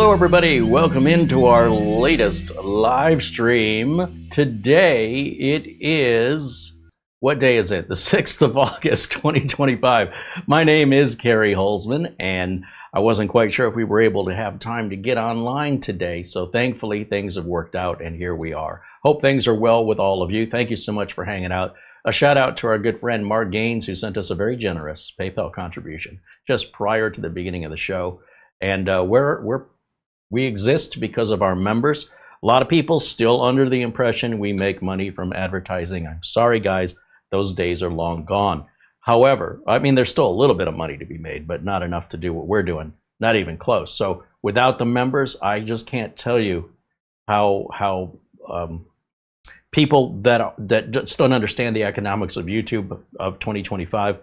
Hello everybody, welcome into our latest live stream. Today it is, what day is it? The 6th of August 2025. My name is CareyHolzman and I wasn't quite sure if we were able to have time to get online today, so thankfully things have worked out and here we are. Hope things are well with all of you. Thank you so much for hanging out. A shout out to our good friend Mark Gaines, who sent us a very generous PayPal contribution just prior to the beginning of the show. And we exist because of our members. A lot of people still under the impression we make money from advertising. I'm sorry, guys, those days are long gone. However, I mean, there's still a little bit of money to be made, but not enough to do what we're doing, not even close. So without the members, I just can't tell you how people that just don't understand the economics of YouTube of 2025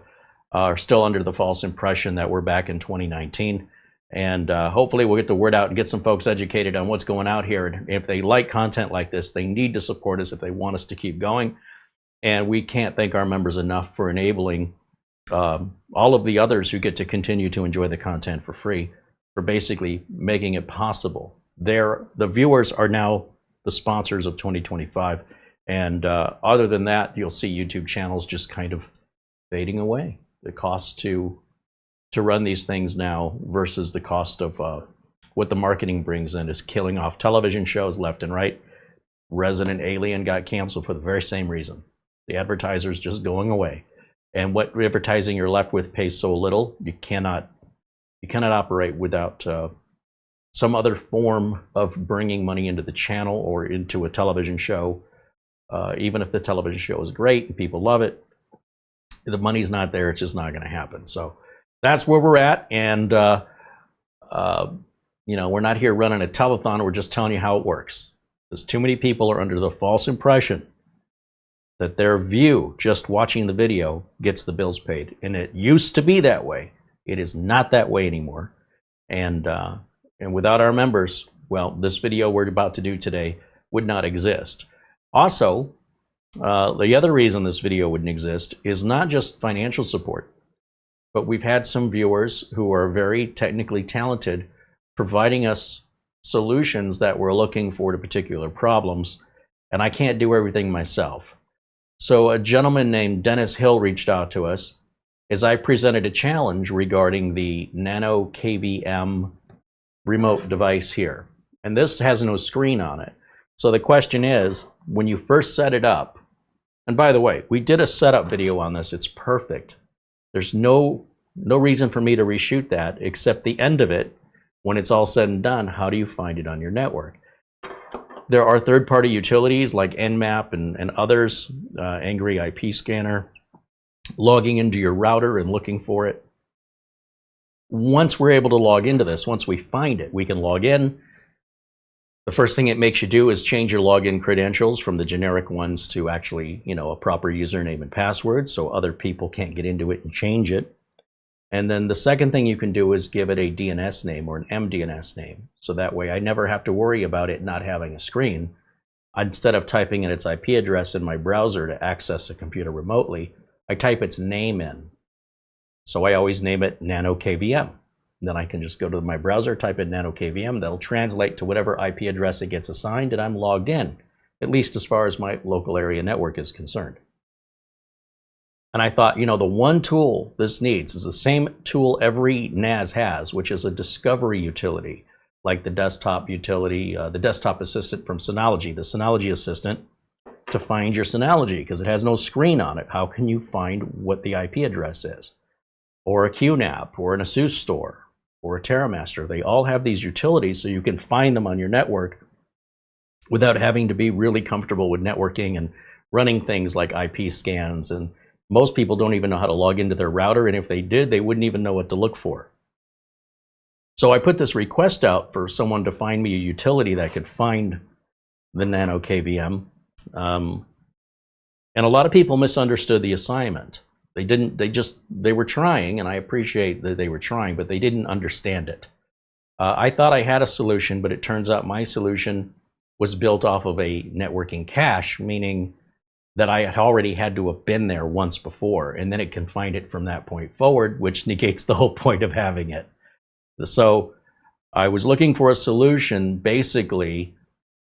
are still under the false impression that we're back in 2019. And hopefully we'll get the word out and get some folks educated on what's going out here. And if they like content like this, they need to support us if they want us to keep going. And we can't thank our members enough for enabling all of the others who get to continue to enjoy the content for free, for basically making it possible. The viewers are now the sponsors of 2025. And other than that, you'll see YouTube channels just kind of fading away. The cost to run these things now versus the cost of what the marketing brings in is killing off television shows left and right. Resident Alien got canceled for the very same reason. The advertisers just going away. And what advertising you're left with pays so little, you cannot operate without some other form of bringing money into the channel or into a television show. Even if the television show is great and people love it, the money's not there, it's just not going to happen. So that's where we're at, and you know, we're not here running a telethon. We're just telling you how it works. Because too many people are under the false impression that their view, just watching the video, gets the bills paid. And it used to be that way. It is not that way anymore. And without our members, well, this video we're about to do today would not exist. Also, the other reason this video wouldn't exist is not just financial support. But we've had some viewers who are very technically talented providing us solutions that we're looking for to particular problems, and I can't do everything myself. So a gentleman named Dennis Hill reached out to us as I presented a challenge regarding the nano-kvm remote device here. And this has no screen on it. So the question is, when you first set it up, and by the way, we did a setup video on this, it's perfect. There's no reason for me to reshoot that except the end of it. When it's all said and done, how do you find it on your network? There are third-party utilities like Nmap and others, Angry IP Scanner, logging into your router and looking for it. Once we're able to log into this, once we find it, we can log in. The first thing it makes you do is change your login credentials from the generic ones to actually, you know, a proper username and password so other people can't get into it and change it. And then the second thing you can do is give it a DNS name or an MDNS name. So that way I never have to worry about it not having a screen. Instead of typing in its IP address in my browser to access a computer remotely, I type its name in. So I always name it NanoKVM. Then I can just go to my browser, type in nano-kvm, that'll translate to whatever IP address it gets assigned, and I'm logged in, at least as far as my local area network is concerned. And I thought, you know, the one tool this needs is the same tool every NAS has, which is a discovery utility, like the desktop utility, the desktop assistant from Synology, the Synology assistant, to find your Synology, because it has no screen on it. How can you find what the IP address is? Or a QNAP, or an ASUS store, or a TerraMaster. They all have these utilities so you can find them on your network without having to be really comfortable with networking and running things like IP scans. And most people don't even know how to log into their router, and if they did, they wouldn't even know what to look for. So I put this request out for someone to find me a utility that could find the nano-kvm. And a lot of people misunderstood the assignment. They were trying, and I appreciate that they were trying, but they didn't understand it. I thought I had a solution, but it turns out my solution was built off of a networking cache, meaning that I had already had to have been there once before, and then it can find it from that point forward, which negates the whole point of having it. So I was looking for a solution basically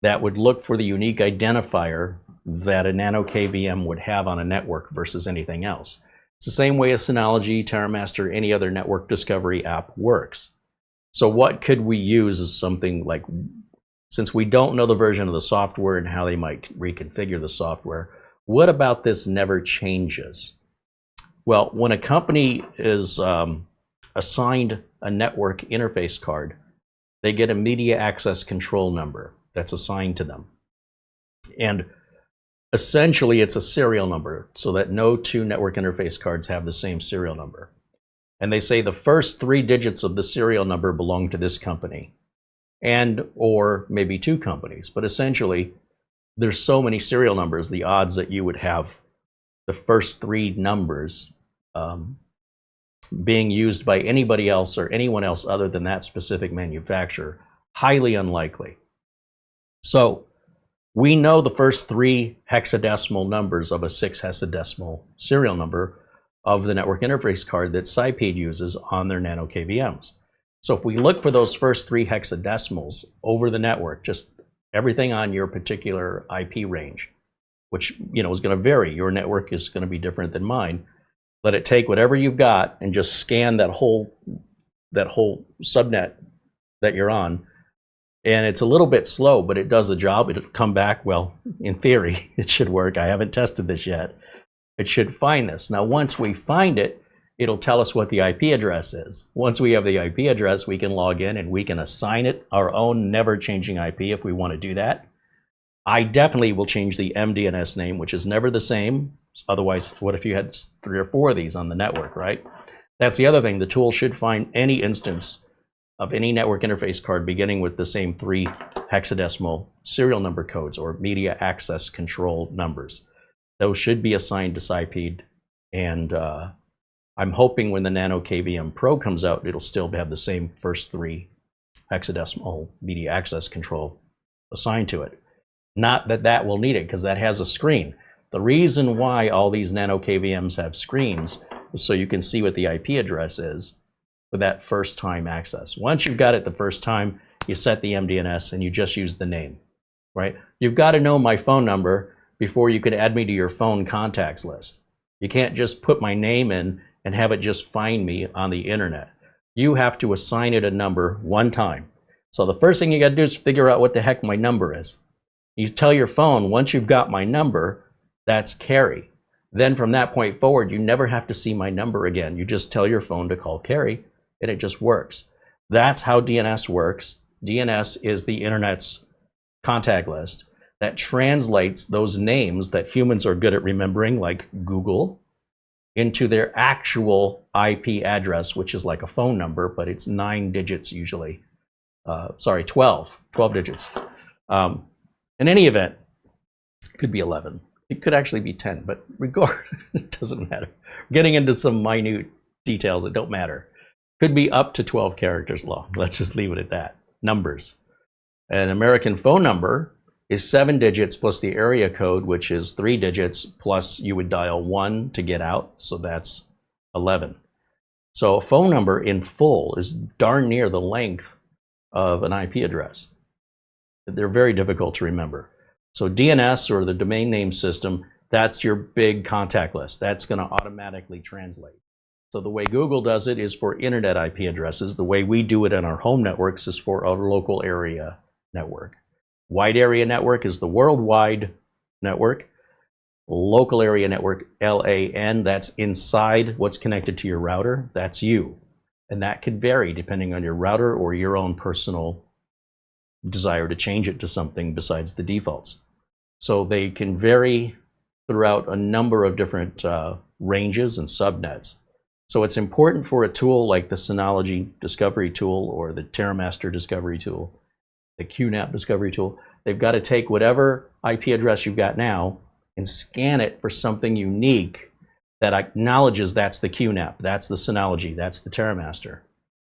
that would look for the unique identifier that a nano-kvm would have on a network versus anything else. It's the same way a Synology, TerraMaster, any other network discovery app works. So what could we use as something like, since we don't know the version of the software and how they might reconfigure the software, what about this never changes? Well, when a company is assigned a network interface card, they get a media access control number that's assigned to them. And essentially, it's a serial number so that no two network interface cards have the same serial number. And they say the first 3 digits of the serial number belong to this company, and or maybe 2 companies. But essentially, there's so many serial numbers, the odds that you would have the first 3 numbers being used by anybody else or anyone else other than that specific manufacturer, highly unlikely. So we know the first 3 hexadecimal numbers of a 6 hexadecimal serial number of the network interface card that sipeed uses on their nano-kvms. So if we look for those first 3 hexadecimals over the network, just everything on your particular IP range, which is going to vary. Your network is going to be different than mine. Let it take whatever you've got and just scan that whole subnet that you're on. And it's a little bit slow, but it does the job. It'll come back, well, in theory, it should work. I haven't tested this yet. It should find this. Now, once we find it, it'll tell us what the IP address is. Once we have the IP address, we can log in and we can assign it our own never-changing IP if we want to do that. I definitely will change the MDNS name, which is never the same. Otherwise, what if you had 3 or 4 of these on the network, right? That's the other thing. The tool should find any instance of any network interface card beginning with the same 3 hexadecimal serial number codes or media access control numbers. Those should be assigned to sipeed, and I'm hoping when the nano-kvm Pro comes out, it'll still have the same first 3 hexadecimal media access control assigned to it. Not that that will need it, because that has a screen. The reason why all these nano-kvms have screens is so you can see what the IP address is for that first time access. Once you've got it the first time, you set the MDNS and you just use the name, right? You've got to know my phone number before you can add me to your phone contacts list. You can't just put my name in and have it just find me on the internet. You have to assign it a number one time. So the first thing you got to do is figure out what the heck my number is. You tell your phone, once you've got my number, that's Carey. Then from that point forward, you never have to see my number again. You just tell your phone to call Carey, and it just works. That's how DNS works. DNS is the internet's contact list that translates those names that humans are good at remembering, like Google, into their actual IP address, which is like a phone number, but it's 9 digits usually. 12 digits. In any event, it could be 11. It could actually be 10, but regardless, it doesn't matter. Getting into some minute details that don't matter. Could be up to 12 characters long. Let's just leave it at that. Numbers. An American phone number is 7 digits plus the area code, which is 3 digits, plus you would dial 1 to get out, so that's 11. So a phone number in full is darn near the length of an IP address. They're very difficult to remember. So DNS, or the domain name system, that's your big contact list. That's going to automatically translate. So the way Google does it is for internet IP addresses. The way we do it in our home networks is for our local area network. Wide area network is the worldwide network. Local area network, LAN, that's inside what's connected to your router. That's you. And that could vary depending on your router or your own personal desire to change it to something besides the defaults. So they can vary throughout a number of different ranges and subnets. So it's important for a tool like the Synology Discovery Tool or the TerraMaster Discovery Tool, the QNAP Discovery Tool. They've got to take whatever IP address you've got now and scan it for something unique that acknowledges that's the QNAP, that's the Synology, that's the TerraMaster,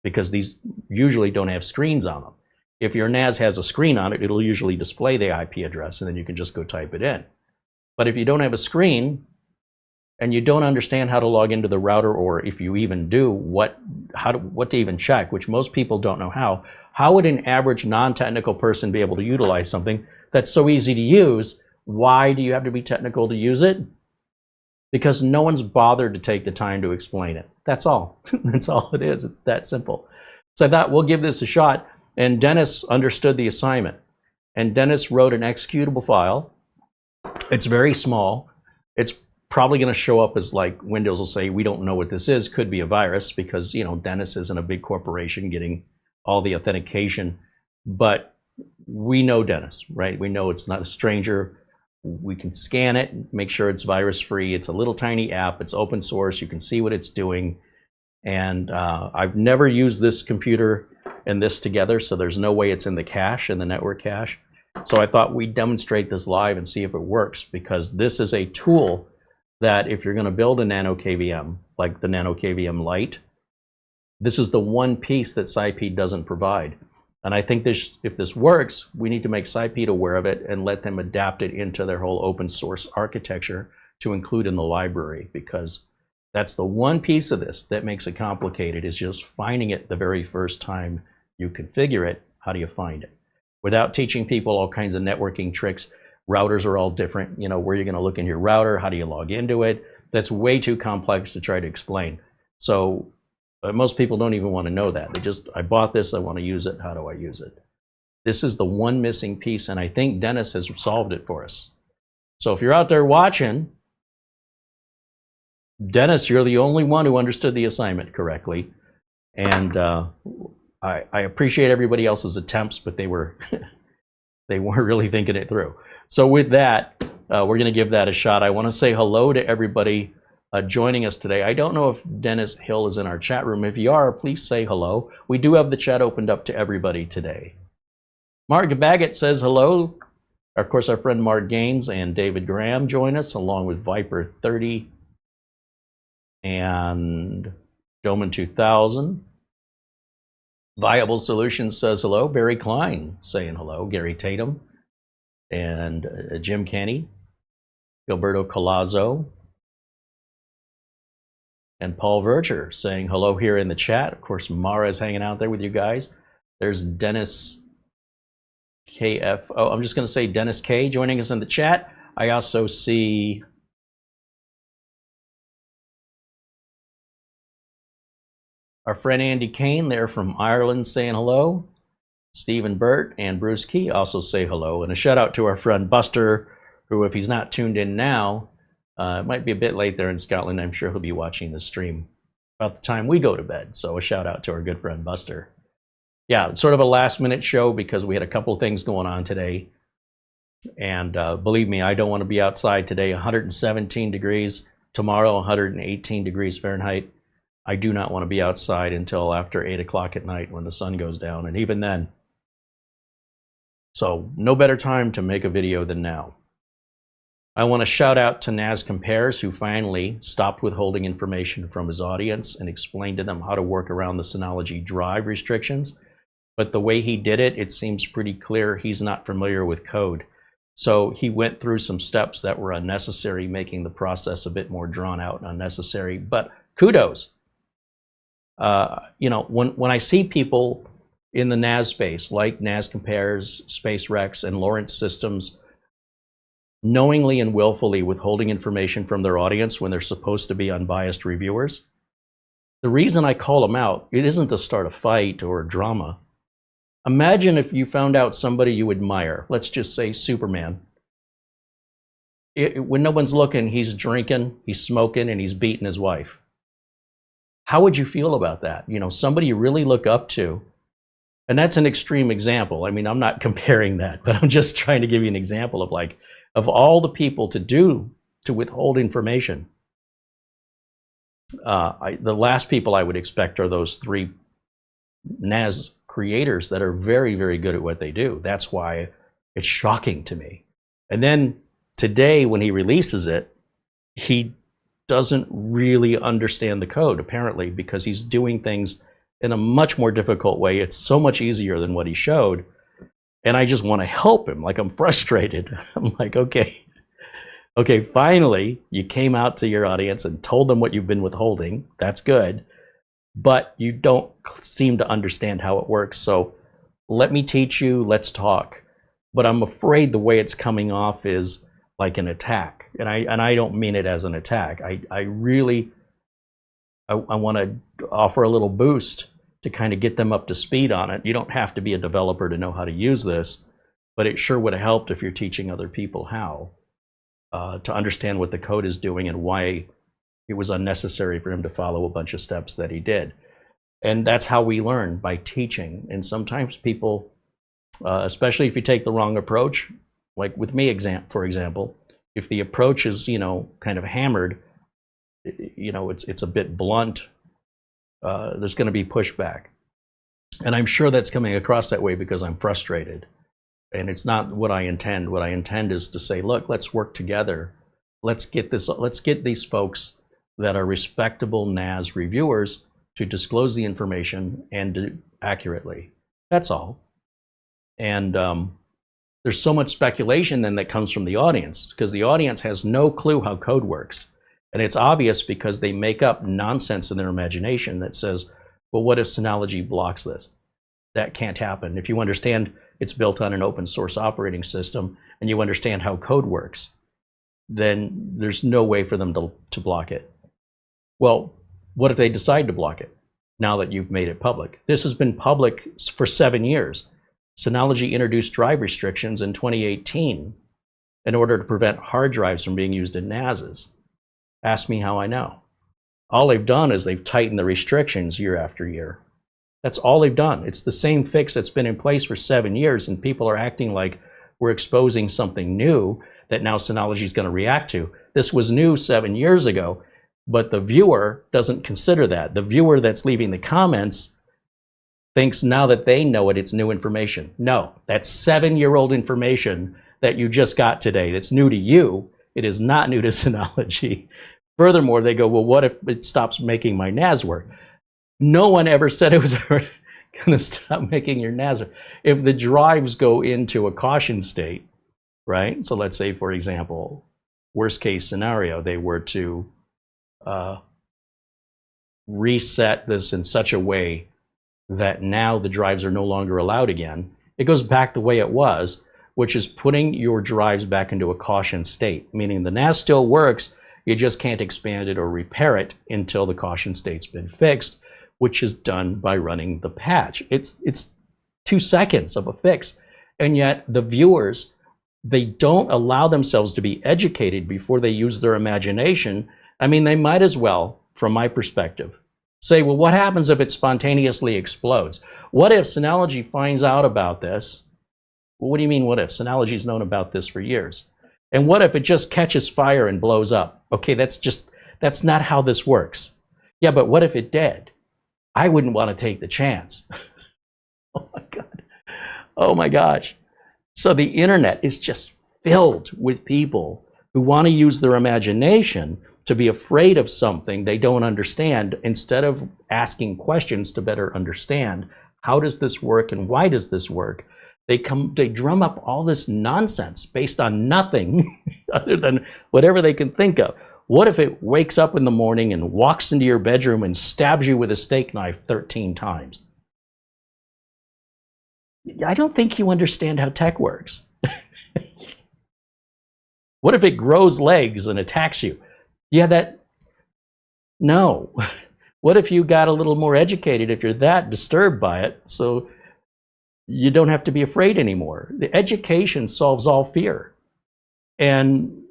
because these usually don't have screens on them. If your NAS has a screen on it, it'll usually display the IP address, and then you can just go type it in. But if you don't have a screen, and you don't understand how to log into the router, or if you even do, what to even check, which most people don't know how, How would an average non-technical person be able to utilize something that's so easy to use? Why do you have to be technical to use it? Because no one's bothered to take the time to explain it. That's all. That's all it is. It's that simple. So I thought we'll give this a shot. And Dennis understood the assignment. And Dennis wrote an executable file. It's very small. It's probably going to show up as like Windows will say, we don't know what this is. Could be a virus because, you know, Dennis isn't a big corporation getting all the authentication. But we know Dennis, right? We know it's not a stranger. We can scan it, make sure it's virus free. It's a little tiny app. It's open source. You can see what it's doing. And I've never used this computer and this together, so there's no way it's in the cache, in the network cache. So I thought we'd demonstrate this live and see if it works, because this is a tool that if you're going to build a NanoKVM, like the NanoKVM LITE, this is the one piece that sipeed doesn't provide. And I think this, if this works, we need to make sipeed aware of it and let them adapt it into their whole open source architecture to include in the library, because that's the one piece of this that makes it complicated, is just finding it the very first time you configure it. How do you find it? Without teaching people all kinds of networking tricks. Routers are all different. You know, where you're going to look in your router, how do you log into it? That's way too complex to try to explain. So most people don't even want to know that. They just, I bought this, I want to use it, how do I use it? This is the one missing piece, and I think Dennis has solved it for us. So if you're out there watching, Dennis, you're the only one who understood the assignment correctly. And I appreciate everybody else's attempts, but they weren't really thinking it through. So with that, we're going to give that a shot. I want to say hello to everybody joining us today. I don't know if Dennis Hill is in our chat room. If you are, please say hello. We do have the chat opened up to everybody today. Mark Baggett says hello. Of course, our friend Mark Gaines and David Graham join us, along with Viper 30 and Doman 2000. Viable Solutions says hello. Barry Klein saying hello. Gary Tatum and Jim Kenny, Gilberto Colazzo, and Paul Vercher saying hello here in the chat. Of course, Mara is hanging out there with you guys. There's Dennis KF. Oh, I'm just going to say Dennis K joining us in the chat. I also see our friend Andy Kane there from Ireland saying hello. Stephen Burt and Bruce Key also say hello. And a shout out to our friend Buster, who, if he's not tuned in now, it might be a bit late there in Scotland. I'm sure he'll be watching the stream about the time we go to bed. So a shout out to our good friend Buster. Yeah, sort of a last minute show because we had a couple things going on today. And believe me, I don't want to be outside today. 117 degrees. Tomorrow, 118 degrees Fahrenheit. I do not want to be outside until after 8 o'clock at night when the sun goes down, and even then. So no better time to make a video than now. I want to shout out to Naz Compares, who finally stopped withholding information from his audience and explained to them how to work around the Synology drive restrictions. But the way he did it, it seems pretty clear he's not familiar with code. So he went through some steps that were unnecessary, making the process a bit more drawn out and unnecessary. But kudos. You know, when I see people in the NAS space, like Naz Compares, SpaceRex, and Lawrence Systems, knowingly and willfully withholding information from their audience when they're supposed to be unbiased reviewers, the reason I call them out, it isn't to start a fight or a drama. Imagine if you found out somebody you admire, let's just say Superman. When no one's looking, he's drinking, he's smoking, and he's beating his wife. How would you feel about that? You know, somebody you really look up to. And that's an extreme example. I mean, I'm not comparing that, but I'm just trying to give you an example of, like, of all the people to withhold information. The last people I would expect are those three NAS creators that are very, very good at what they do. That's why it's shocking to me. And then today, when he releases it, he doesn't really understand the code, apparently, because he's doing things in a much more difficult way. It's so much easier than what he showed. And I just want to help him. Like, I'm frustrated. I'm like, okay, finally, you came out to your audience and told them what you've been withholding. That's good. But you don't seem to understand how it works. So let me teach you, let's talk. But I'm afraid the way it's coming off is like an attack. And I don't mean it as an attack. I really want to offer a little boost to kind of get them up to speed on it. You don't have to be a developer to know how to use this, but it sure would have helped if you're teaching other people how to understand what the code is doing and why it was unnecessary for him to follow a bunch of steps that he did. And that's how we learn, by teaching. And sometimes people, especially if you take the wrong approach, like with me, for example, if the approach is, kind of hammered, it's a bit blunt, there's going to be pushback. And I'm sure that's coming across that way because I'm frustrated. And it's not what I intend. What I intend is to say, look, let's work together. Let's get these folks that are respectable NAS reviewers to disclose the information and do accurately. That's all. And there's so much speculation then that comes from the audience, because the audience has no clue how code works. And it's obvious because they make up nonsense in their imagination that says, well, what if Synology blocks this? That can't happen. If you understand it's built on an open source operating system and you understand how code works, then there's no way for them to block it. Well, what if they decide to block it now that you've made it public? This has been public for 7 years. Synology introduced drive restrictions in 2018 in order to prevent hard drives from being used in NASs. Ask me how I know. All they've done is they've tightened the restrictions year after year. That's all they've done. It's the same fix that's been in place for 7 years, and people are acting like we're exposing something new that now Synology is going to react to. This was new 7 years ago, but the viewer doesn't consider that. The viewer that's leaving the comments thinks now that they know it, it's new information. No, that's 7-year-old information that you just got today. That's new to you. It is not new to Synology. Furthermore, they go, well, what if it stops making my NAS work? No one ever said it was ever going to stop making your NAS work. If the drives go into a caution state, right? So let's say, for example, worst case scenario, they were to reset this in such a way that now the drives are no longer allowed again. It goes back the way it was, which is putting your drives back into a caution state, meaning the NAS still works, you just can't expand it or repair it until the caution state's been fixed, which is done by running the patch. It's 2 seconds of a fix, and yet the viewers, they don't allow themselves to be educated before they use their imagination. I mean, they might as well, from my perspective, say, well, what happens if it spontaneously explodes? What if Synology finds out about this? Well, what do you mean, what if? Synology's known about this for years. And what if it just catches fire and blows up? Okay, that's not how this works. Yeah, but what if it did? I wouldn't want to take the chance. Oh my God. Oh my gosh. So the internet is just filled with people who want to use their imagination to be afraid of something they don't understand, instead of asking questions to better understand how does this work and why does this work. They drum up all this nonsense based on nothing other than whatever they can think of. What if it wakes up in the morning and walks into your bedroom and stabs you with a steak knife 13 times? I don't think you understand how tech works. What if it grows legs and attacks you? Yeah, no. What if you got a little more educated if you're that disturbed by it, so you don't have to be afraid anymore? The education solves all fear. And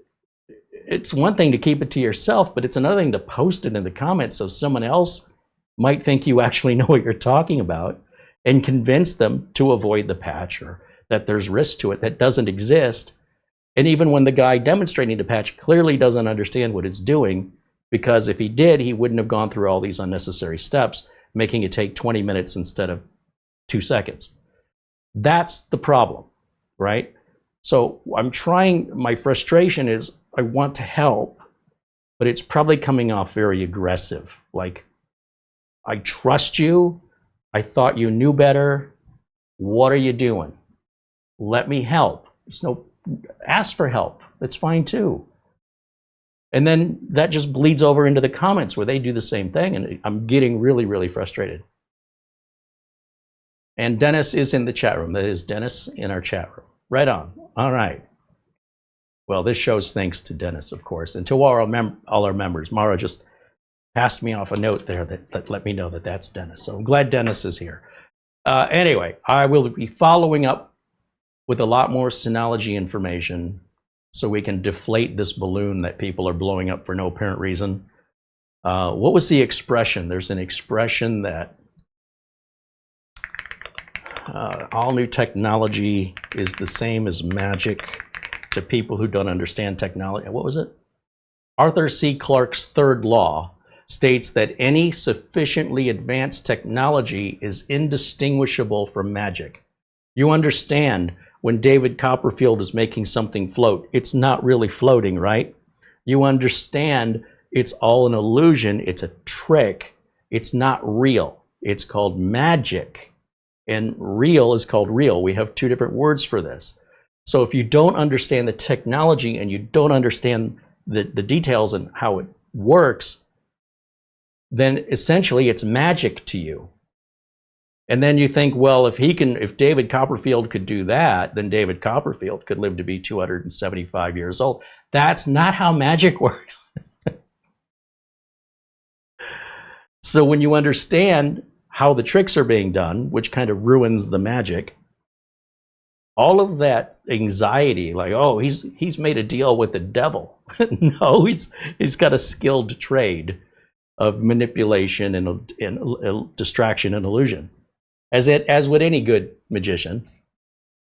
it's one thing to keep it to yourself, but it's another thing to post it in the comments so someone else might think you actually know what you're talking about and convince them to avoid the patch, or that there's risk to it that doesn't exist. And even when the guy demonstrating the patch clearly doesn't understand what it's doing, because if he did, he wouldn't have gone through all these unnecessary steps, making it take 20 minutes instead of 2 seconds. That's the problem, right? So I'm trying, my frustration is I want to help, but it's probably coming off very aggressive. Like, I trust you. I thought you knew better. What are you doing? Let me help. Ask for help. That's fine too. And then that just bleeds over into the comments where they do the same thing, and I'm getting really, really frustrated. And Dennis is in the chat room. That is Dennis in our chat room. Right on. All right. Well, this shows thanks to Dennis, of course, and to all our members. Mara just passed me off a note there that let me know that that's Dennis. So I'm glad Dennis is here. Anyway, I will be following up with a lot more Synology information so we can deflate this balloon that people are blowing up for no apparent reason. What was the expression? There's an expression that all new technology is the same as magic to people who don't understand technology. What was it? Arthur C. Clarke's third law states that any sufficiently advanced technology is indistinguishable from magic. You understand when David Copperfield is making something float, it's not really floating, right? You understand it's all an illusion, it's a trick, it's not real. It's called magic, and real is called real. We have two different words for this. So if you don't understand the technology and you don't understand the details and how it works, then essentially it's magic to you. And then you think, well, if David Copperfield could do that, then David Copperfield could live to be 275 years old. That's not how magic works. So when you understand how the tricks are being done, which kind of ruins the magic, all of that anxiety, like, oh, he's made a deal with the devil. No, he's got a skilled trade of manipulation and distraction and illusion, as would any good magician.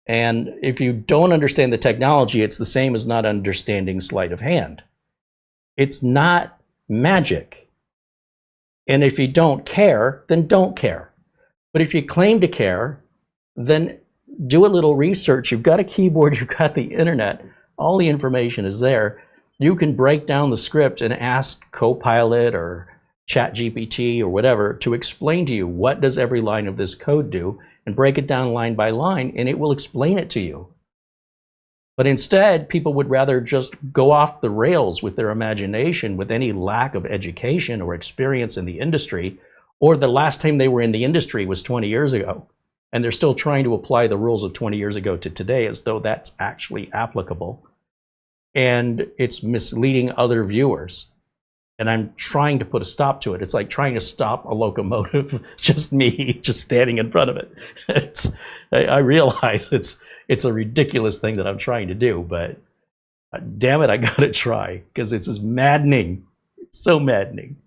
And if you don't understand the technology, it's the same as not understanding sleight of hand. It's not magic. And if you don't care, then don't care. But if you claim to care, then do a little research. You've got a keyboard, you've got the internet, all the information is there. You can break down the script and ask Copilot or ChatGPT or whatever to explain to you what does every line of this code do, and break it down line by line, and it will explain it to you. But instead, people would rather just go off the rails with their imagination with any lack of education or experience in the industry, or the last time they were in the industry was 20 years ago. And they're still trying to apply the rules of 20 years ago to today as though that's actually applicable. And it's misleading other viewers. And I'm trying to put a stop to it. It's like trying to stop a locomotive, just me, just standing in front of it. I realize it's a ridiculous thing that I'm trying to do, but damn it, I gotta try, because it's just maddening. It's so maddening.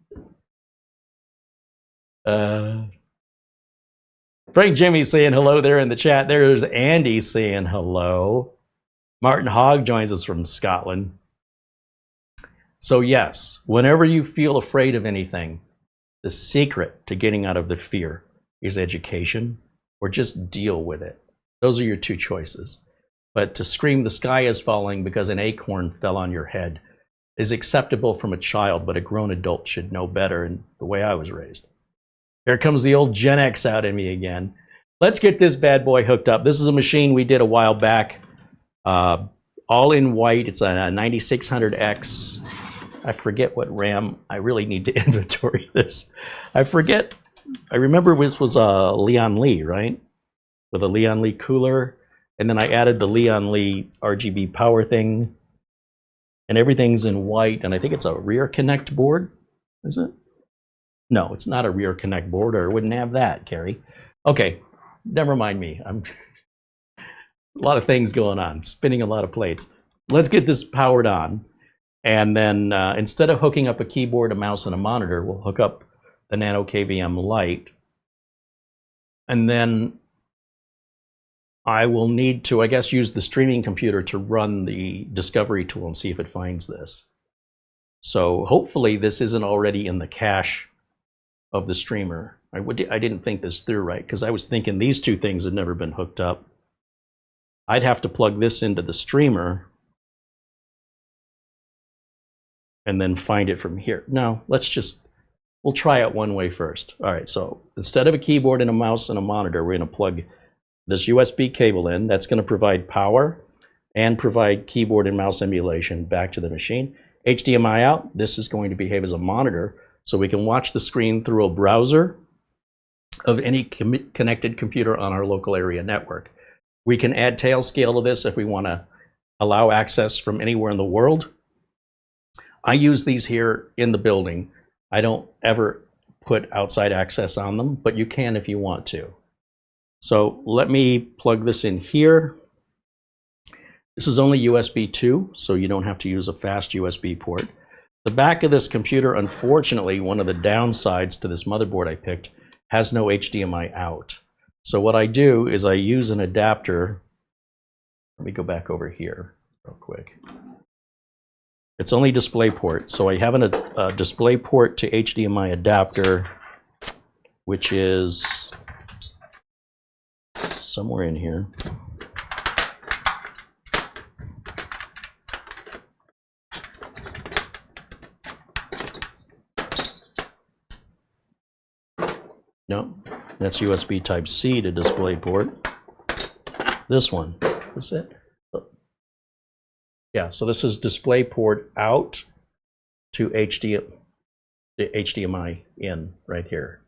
Frank Jimmy saying hello there in the chat. There's Andy saying hello. Martin Hogg joins us from Scotland. So yes, whenever you feel afraid of anything, the secret to getting out of the fear is education, or just deal with it. Those are your two choices. But to scream the sky is falling because an acorn fell on your head is acceptable from a child, but a grown adult should know better, and the way I was raised. Here comes the old Gen X out in me again. Let's get this bad boy hooked up. This is a machine we did a while back, all in white. It's a 9600X. I forget what RAM. I really need to inventory this. I forget. I remember this was a Leon Lee, right? With a Leon Lee cooler. And then I added the Leon Lee RGB power thing. And everything's in white. And I think it's a rear connect board. Is it? No, it's not a rear connect board, or it wouldn't have that, Carey. Okay, never mind me. I'm a lot of things going on, spinning a lot of plates. Let's get this powered on. And then instead of hooking up a keyboard, a mouse, and a monitor, we'll hook up the NanoKVM LITE. And then I will need to, I guess, use the streaming computer to run the discovery tool and see if it finds this. So hopefully this isn't already in the cache of the streamer. I didn't think this through right, because I was thinking these two things had never been hooked up. I'd have to plug this into the streamer and then find it from here. No, we'll try it one way first. All right, so instead of a keyboard and a mouse and a monitor, we're going to plug this USB cable in. That's going to provide power and provide keyboard and mouse emulation back to the machine. HDMI out, this is going to behave as a monitor, so we can watch the screen through a browser of any connected computer on our local area network. We can add tailscale to this if we want to allow access from anywhere in the world. I use these here in the building. I don't ever put outside access on them, but you can if you want to. So let me plug this in here. This is only USB 2, so you don't have to use a fast USB port. The back of this computer, unfortunately, one of the downsides to this motherboard I picked, has no HDMI out. So what I do is I use an adapter. Let me go back over here real quick. It's only DisplayPort, so I have a DisplayPort to HDMI adapter, which is somewhere in here. No, that's USB Type-C to DisplayPort. This one, is it? Yeah, so this is DisplayPort out to HDMI in right here.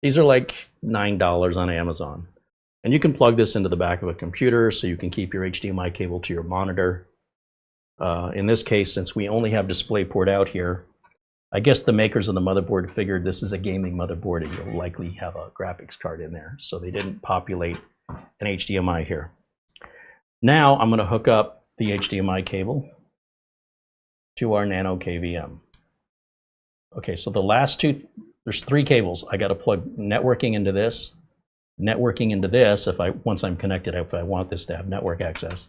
These are like $9 on Amazon. And you can plug this into the back of a computer so you can keep your HDMI cable to your monitor. In this case, since we only have DisplayPort out here, I guess the makers of the motherboard figured this is a gaming motherboard and you'll likely have a graphics card in there. So they didn't populate an HDMI here. Now I'm going to hook up the HDMI cable to our NanoKVM. Okay, so the last two, there's 3 cables. I got to plug networking into this once I'm connected, if I want this to have network access,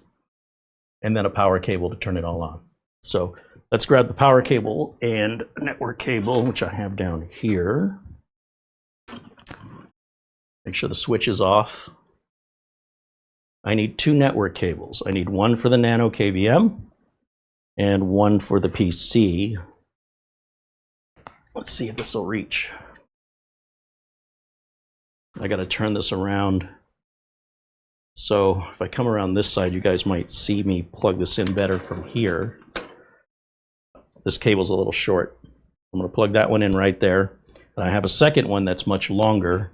and then a power cable to turn it all on. So let's grab the power cable and network cable, which I have down here. Make sure the switch is off. I need 2 network cables. I need one for the NanoKVM and one for the PC. Let's see if this will reach. I got to turn this around. So if I come around this side, you guys might see me plug this in better from here. This cable's a little short. I'm going to plug that one in right there. And I have a second one that's much longer.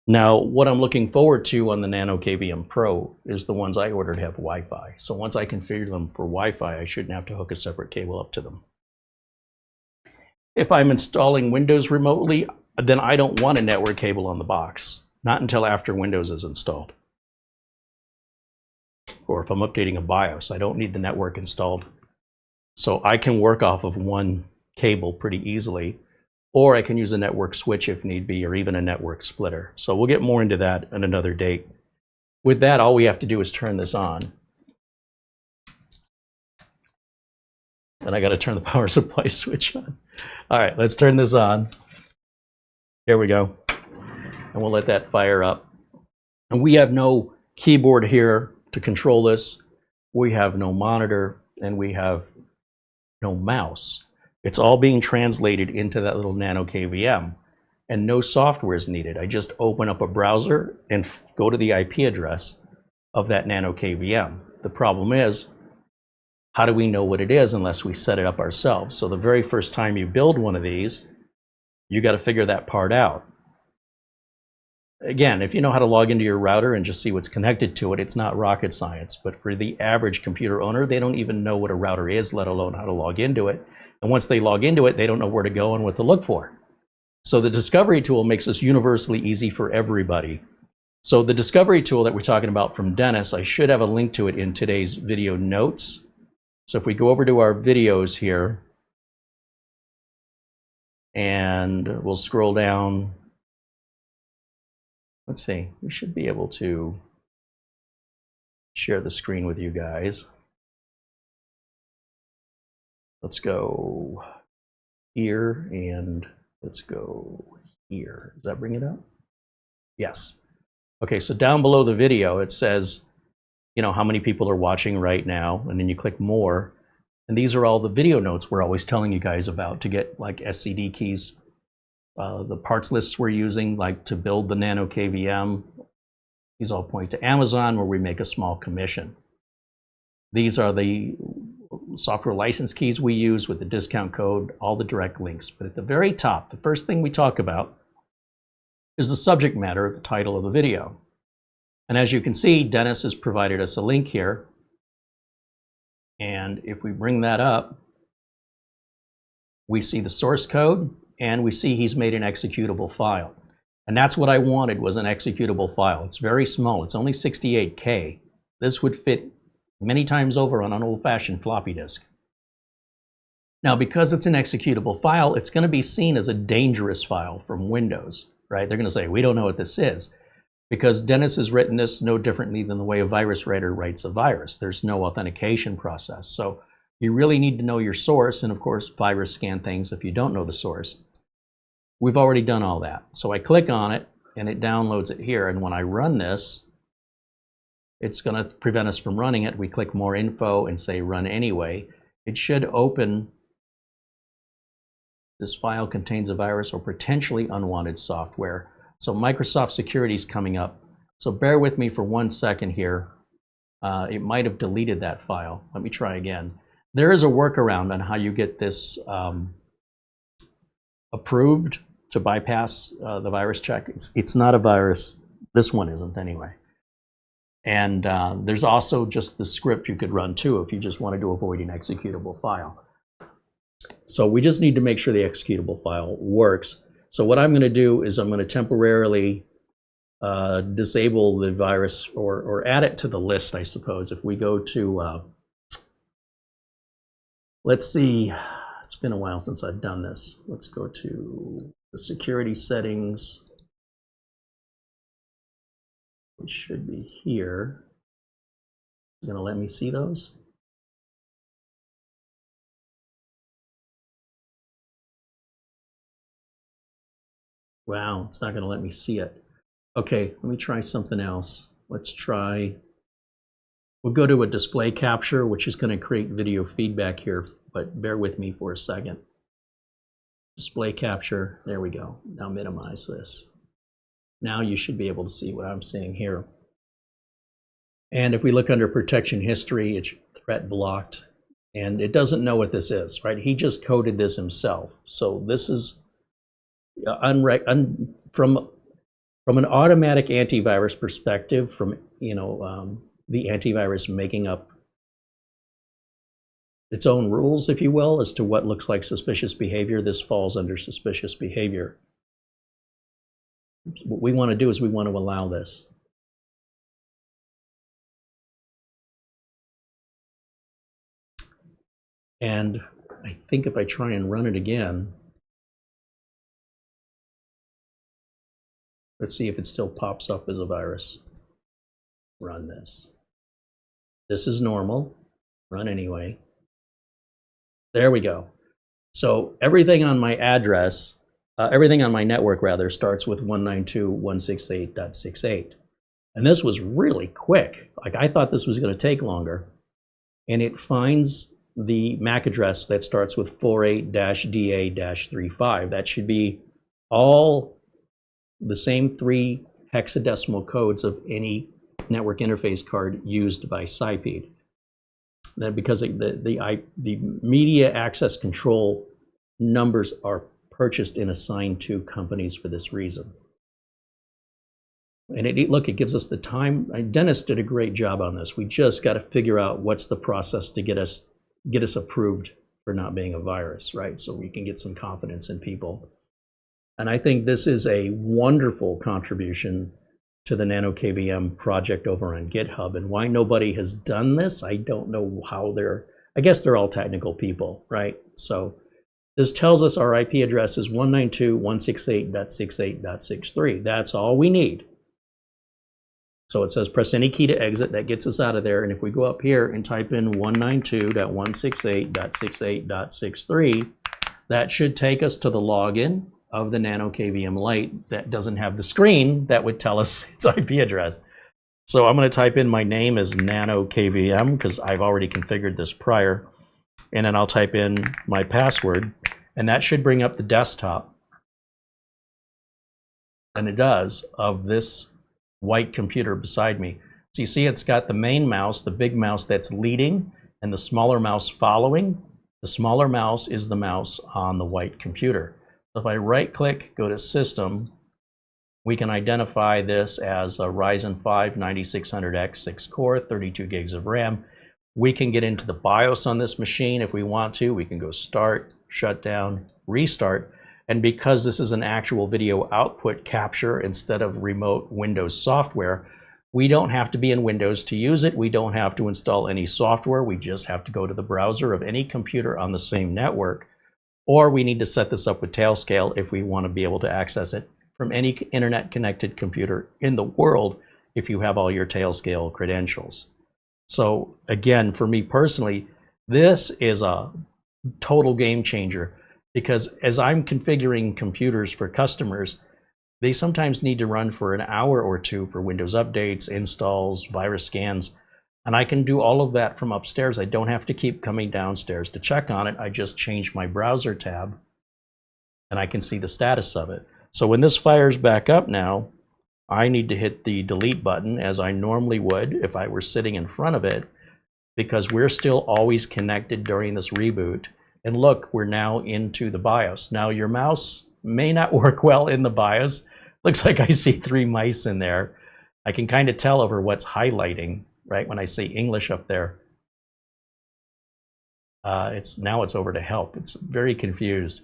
Now, what I'm looking forward to on the NanoKVM Pro is the ones I ordered have Wi-Fi. So once I configure them for Wi-Fi, I shouldn't have to hook a separate cable up to them. If I'm installing Windows remotely, then I don't want a network cable on the box. Not until after Windows is installed. Or if I'm updating a BIOS, I don't need the network installed. So I can work off of one cable pretty easily. Or I can use a network switch if need be, or even a network splitter. So we'll get more into that at another date. With that, all we have to do is turn this on. And I got to turn the power supply switch on. All right, let's turn this on. Here we go. And we'll let that fire up. And we have no keyboard here to control this. We have no monitor, and we have no mouse. It's all being translated into that little NanoKVM, and no software is needed. I just open up a browser and go to the IP address of that NanoKVM. The problem is, how do we know what it is unless we set it up ourselves? So the very first time you build one of these, you got to figure that part out. Again, if you know how to log into your router and just see what's connected to it, it's not rocket science. But for the average computer owner, they don't even know what a router is, let alone how to log into it. And once they log into it, they don't know where to go and what to look for. So the discovery tool makes this universally easy for everybody. So the discovery tool that we're talking about from Dennis, I should have a link to it in today's video notes. So if we go over to our videos here, and we'll scroll down. Let's see, we should be able to share the screen with you guys. Let's go here and let's go here. Does that bring it up? Yes. Okay, so down below the video, it says, you know, how many people are watching right now, and then you click more. And these are all the video notes we're always telling you guys about to get like SCD keys, the parts lists we're using, like to build the NanoKVM. These all point to Amazon, where we make a small commission. These are the software license keys we use with the discount code, all the direct links. But at the very top, the first thing we talk about is the subject matter, the title of the video. And as you can see, Dennis has provided us a link here. And if we bring that up, we see the source code and we see he's made an executable file. And that's what I wanted, was an executable file. It's very small, it's only 68K. This would fit many times over on an old-fashioned floppy disk. Now, because it's an executable file, it's going to be seen as a dangerous file from Windows, right? They're going to say, we don't know what this is, because Dennis has written this no differently than the way a virus writer writes a virus. There's no authentication process. So you really need to know your source, and of course, virus scan things if you don't know the source. We've already done all that. So I click on it, and it downloads it here, and when I run this, it's going to prevent us from running it. We click more info and say run anyway. It should open. This file contains a virus or potentially unwanted software. So Microsoft Security is coming up. So bear with me for 1 second here. It might have deleted that file. Let me try again. There is a workaround on how you get this approved to bypass the virus check. It's not a virus. This one isn't anyway. And there's also just the script you could run too if you just wanted to avoid an executable file. So we just need to make sure the executable file works. So what I'm going to do is I'm going to temporarily disable the virus or add it to the list, I suppose. If we go to, let's see, it's been a while since I've done this. Let's go to the security settings. It should be here. It's going to let me see those. Wow, it's not going to let me see it. Okay, let me try something else. Let's try, we'll go to a display capture, which is going to create video feedback here, but bear with me for a second. Display capture, there we go. Now minimize this. Now you should be able to see what I'm seeing here. And if we look under protection history, it's threat blocked, and it doesn't know what this is, right? He just coded this himself. So this is from an automatic antivirus perspective, from the antivirus making up its own rules, if you will, as to what looks like suspicious behavior. This falls under suspicious behavior. What we want to do is we want to allow this. And I think if I try and run it again, let's see if it still pops up as a virus. Run this. This is normal. Run anyway. There we go. So everything on my address, everything on my network rather, starts with 192.168.68. And this was really quick. Like, I thought this was going to take longer. And it finds the MAC address that starts with 48-DA-35. That should be all the same 3 hexadecimal codes of any network interface card used by sipeed. That because the media access control numbers are purchased and assigned to companies for this reason. And look, it gives us the time. Dennis did a great job on this. We just got to figure out what's the process to get us approved for not being a virus, right? So we can get some confidence in people. And I think this is a wonderful contribution to the NanoKVM project over on GitHub. And why nobody has done this, I don't know how I guess they're all technical people, right? So this tells us our IP address is 192.168.68.63. That's all we need. So it says press any key to exit. That gets us out of there. And if we go up here and type in 192.168.68.63, that should take us to the login of the NanoKVM LITE that doesn't have the screen that would tell us its IP address. So I'm going to type in my name as NanoKVM because I've already configured this prior. And then I'll type in my password, and that should bring up the desktop. And it does, of this white computer beside me. So you see it's got the main mouse, the big mouse that's leading, and the smaller mouse following. The smaller mouse is the mouse on the white computer. So if I right click, go to System, we can identify this as a Ryzen 5 9600X 6 core, 32 gigs of RAM. We can get into the BIOS on this machine if we want to. We can go Start, Shut Down, Restart. And because this is an actual video output capture instead of remote Windows software, we don't have to be in Windows to use it. We don't have to install any software. We just have to go to the browser of any computer on the same network. Or we need to set this up with tailscale if we want to be able to access it from any internet connected computer in the world if you have all your tailscale credentials. So again, for me personally, this is a total game changer, because as I'm configuring computers for customers, they sometimes need to run for an hour or two for Windows updates, installs, virus scans, and I can do all of that from upstairs. I don't have to keep coming downstairs to check on it. I just change my browser tab and I can see the status of it. So when this fires back up now, I need to hit the delete button as I normally would if I were sitting in front of it, because we're still always connected during this reboot. And look, we're now into the BIOS. Now your mouse may not work well in the BIOS. Looks like I see 3 mice in there. I can kind of tell over what's highlighting, right? When I say English up there, now it's over to help. It's very confused.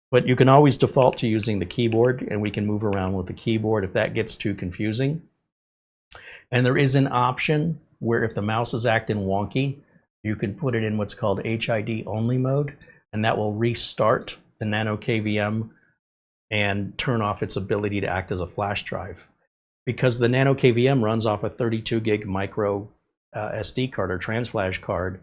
But you can always default to using the keyboard, and we can move around with the keyboard if that gets too confusing. And there is an option where if the mouse is acting wonky, you can put it in what's called HID only mode, and that will restart the NanoKVM and turn off its ability to act as a flash drive. Because the NanoKVM runs off a 32 gig micro SD card or transflash card,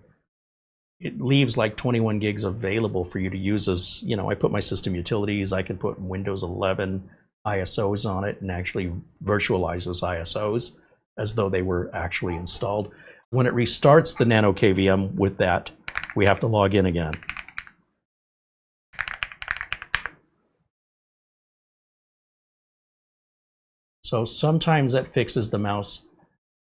it leaves like 21 gigs available for you to use as, you know, I put my system utilities, I can put Windows 11 ISOs on it and actually virtualize those ISOs as though they were actually installed. When it restarts the NanoKVM with that, we have to log in again. So sometimes that fixes the mouse,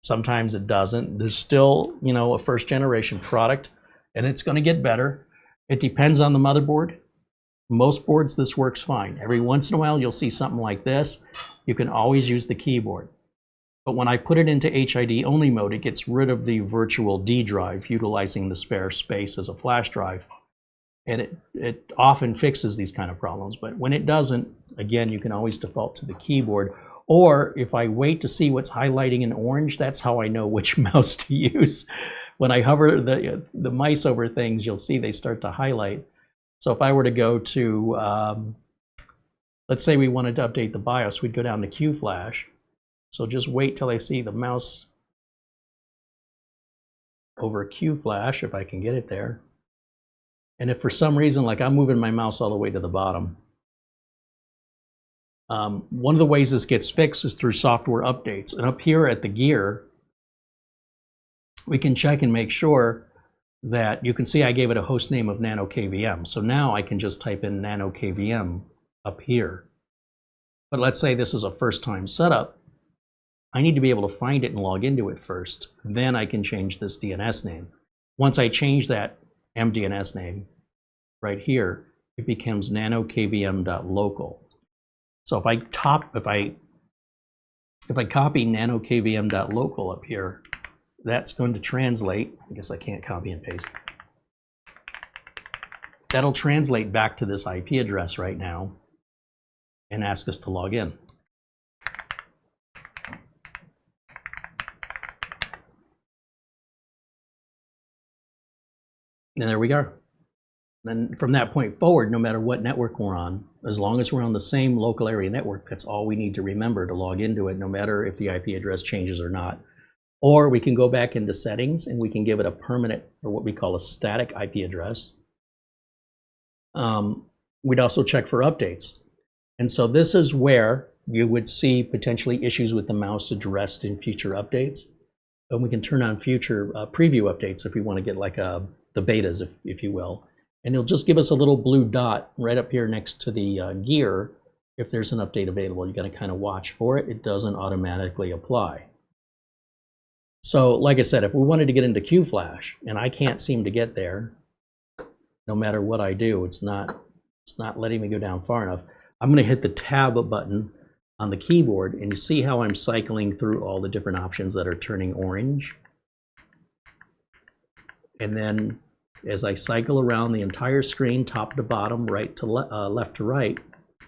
sometimes it doesn't. There's still, you know, a first generation product, and it's going to get better. It depends on the motherboard. Most boards this works fine. Every once in a while you'll see something like this. You can always use the keyboard. But when I put it into HID only mode, it gets rid of the virtual D drive, utilizing the spare space as a flash drive. And it often fixes these kind of problems. But when it doesn't, again, you can always default to the keyboard. Or if I wait to see what's highlighting in orange, that's how I know which mouse to use. When I hover the mice over things, you'll see they start to highlight. So if I were to go to, let's say we wanted to update the BIOS, we'd go down to QFlash. So just wait till I see the mouse over QFlash, if I can get it there. And if for some reason, like I'm moving my mouse all the way to the bottom, one of the ways this gets fixed is through software updates. And up here at the gear, we can check and make sure that you can see I gave it a host name of NanoKVM. So now I can just type in NanoKVM up here. But let's say this is a first time setup. I need to be able to find it and log into it first. Then I can change this DNS name. Once I change that MDNS name right here, it becomes nanokvm.local. So if I copy nanokvm.local up here, that's going to translate. I guess I can't copy and paste. That'll translate back to this IP address right now and ask us to log in. And there we go. Then from that point forward, no matter what network we're on, as long as we're on the same local area network, that's all we need to remember to log into it, no matter if the IP address changes or not. Or we can go back into settings and we can give it a permanent, or what we call a static IP address. We'd also check for updates. And so this is where you would see potentially issues with the mouse addressed in future updates. And we can turn on future preview updates if we want to get like the betas, if you will. And it'll just give us a little blue dot right up here next to the gear. If there's an update available, you got to kind of watch for it. It doesn't automatically apply. So like I said, if we wanted to get into QFlash, and I can't seem to get there, no matter what I do, it's not letting me go down far enough. I'm going to hit the tab button on the keyboard, and you see how I'm cycling through all the different options that are turning orange. And then as I cycle around the entire screen, top to bottom, right to left to right,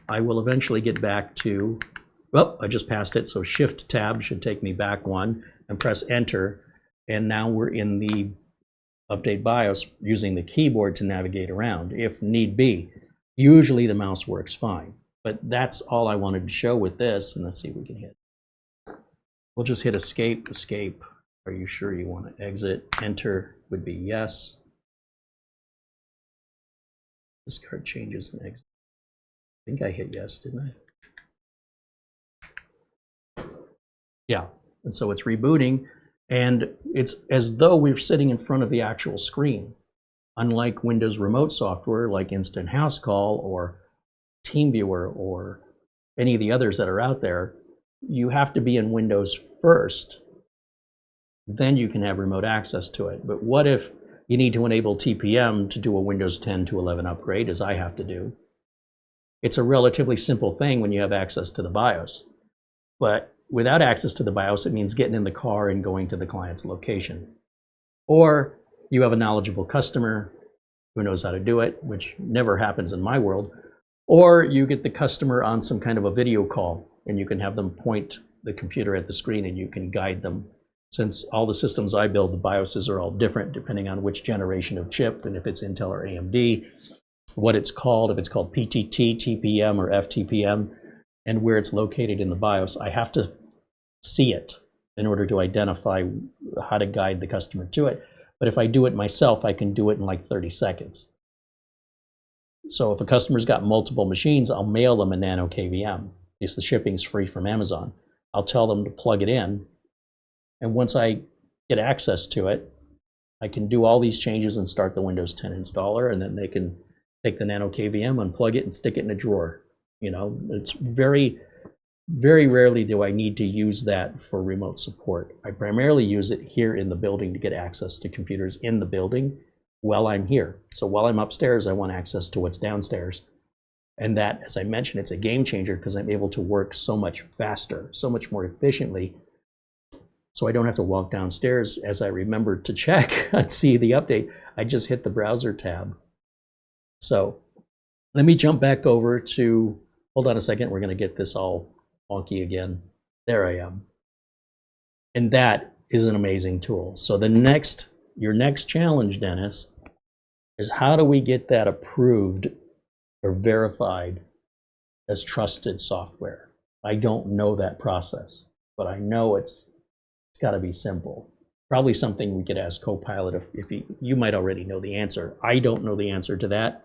I will eventually get back to, well, I just passed it, so Shift Tab should take me back one, and press Enter, and now we're in the Update BIOS using the keyboard to navigate around if need be. Usually the mouse works fine, but that's all I wanted to show with this, and let's see if we can hit. We'll just hit Escape, Escape. Are you sure you want to exit? Enter would be yes. Discard changes and exit. I think I hit yes, didn't I? Yeah, and so it's rebooting, and it's as though we're sitting in front of the actual screen. Unlike Windows remote software like Instant House Call or TeamViewer or any of the others that are out there, you have to be in Windows first. Then you can have remote access to it. But what if you need to enable TPM to do a Windows 10 to 11 upgrade, as I have to do? It's a relatively simple thing when you have access to the BIOS. But without access to the BIOS, it means getting in the car and going to the client's location. Or you have a knowledgeable customer who knows how to do it, which never happens in my world. Or you get the customer on some kind of a video call, and you can have them point the computer at the screen and you can guide them. Since all the systems I build, the BIOSes are all different depending on which generation of chip, and if it's Intel or AMD, what it's called, if it's called PTT, TPM, or FTPM, and where it's located in the BIOS. I have to see it in order to identify how to guide the customer to it. But if I do it myself, I can do it in like 30 seconds. So if a customer's got multiple machines, I'll mail them a NanoKVM. If the shipping's free from Amazon, I'll tell them to plug it in. And once I get access to it, I can do all these changes and start the Windows 10 installer, and then they can take the NanoKVM, unplug it, and stick it in a drawer. You know, it's very, very rarely do I need to use that for remote support. I primarily use it here in the building to get access to computers in the building while I'm here. So while I'm upstairs, I want access to what's downstairs. And that, as I mentioned, it's a game changer because I'm able to work so much faster, so much more efficiently. So I don't have to walk downstairs as I remember to check and see the update. I just hit the browser tab. So let me jump back over to, hold on a second, we're going to get this all wonky again. There I am. And that is an amazing tool. So your next challenge, Dennis, is how do we get that approved or verified as trusted software? I don't know that process, but I know it's got to be simple. Probably something we could ask Copilot if you might already know the answer. I don't know the answer to that.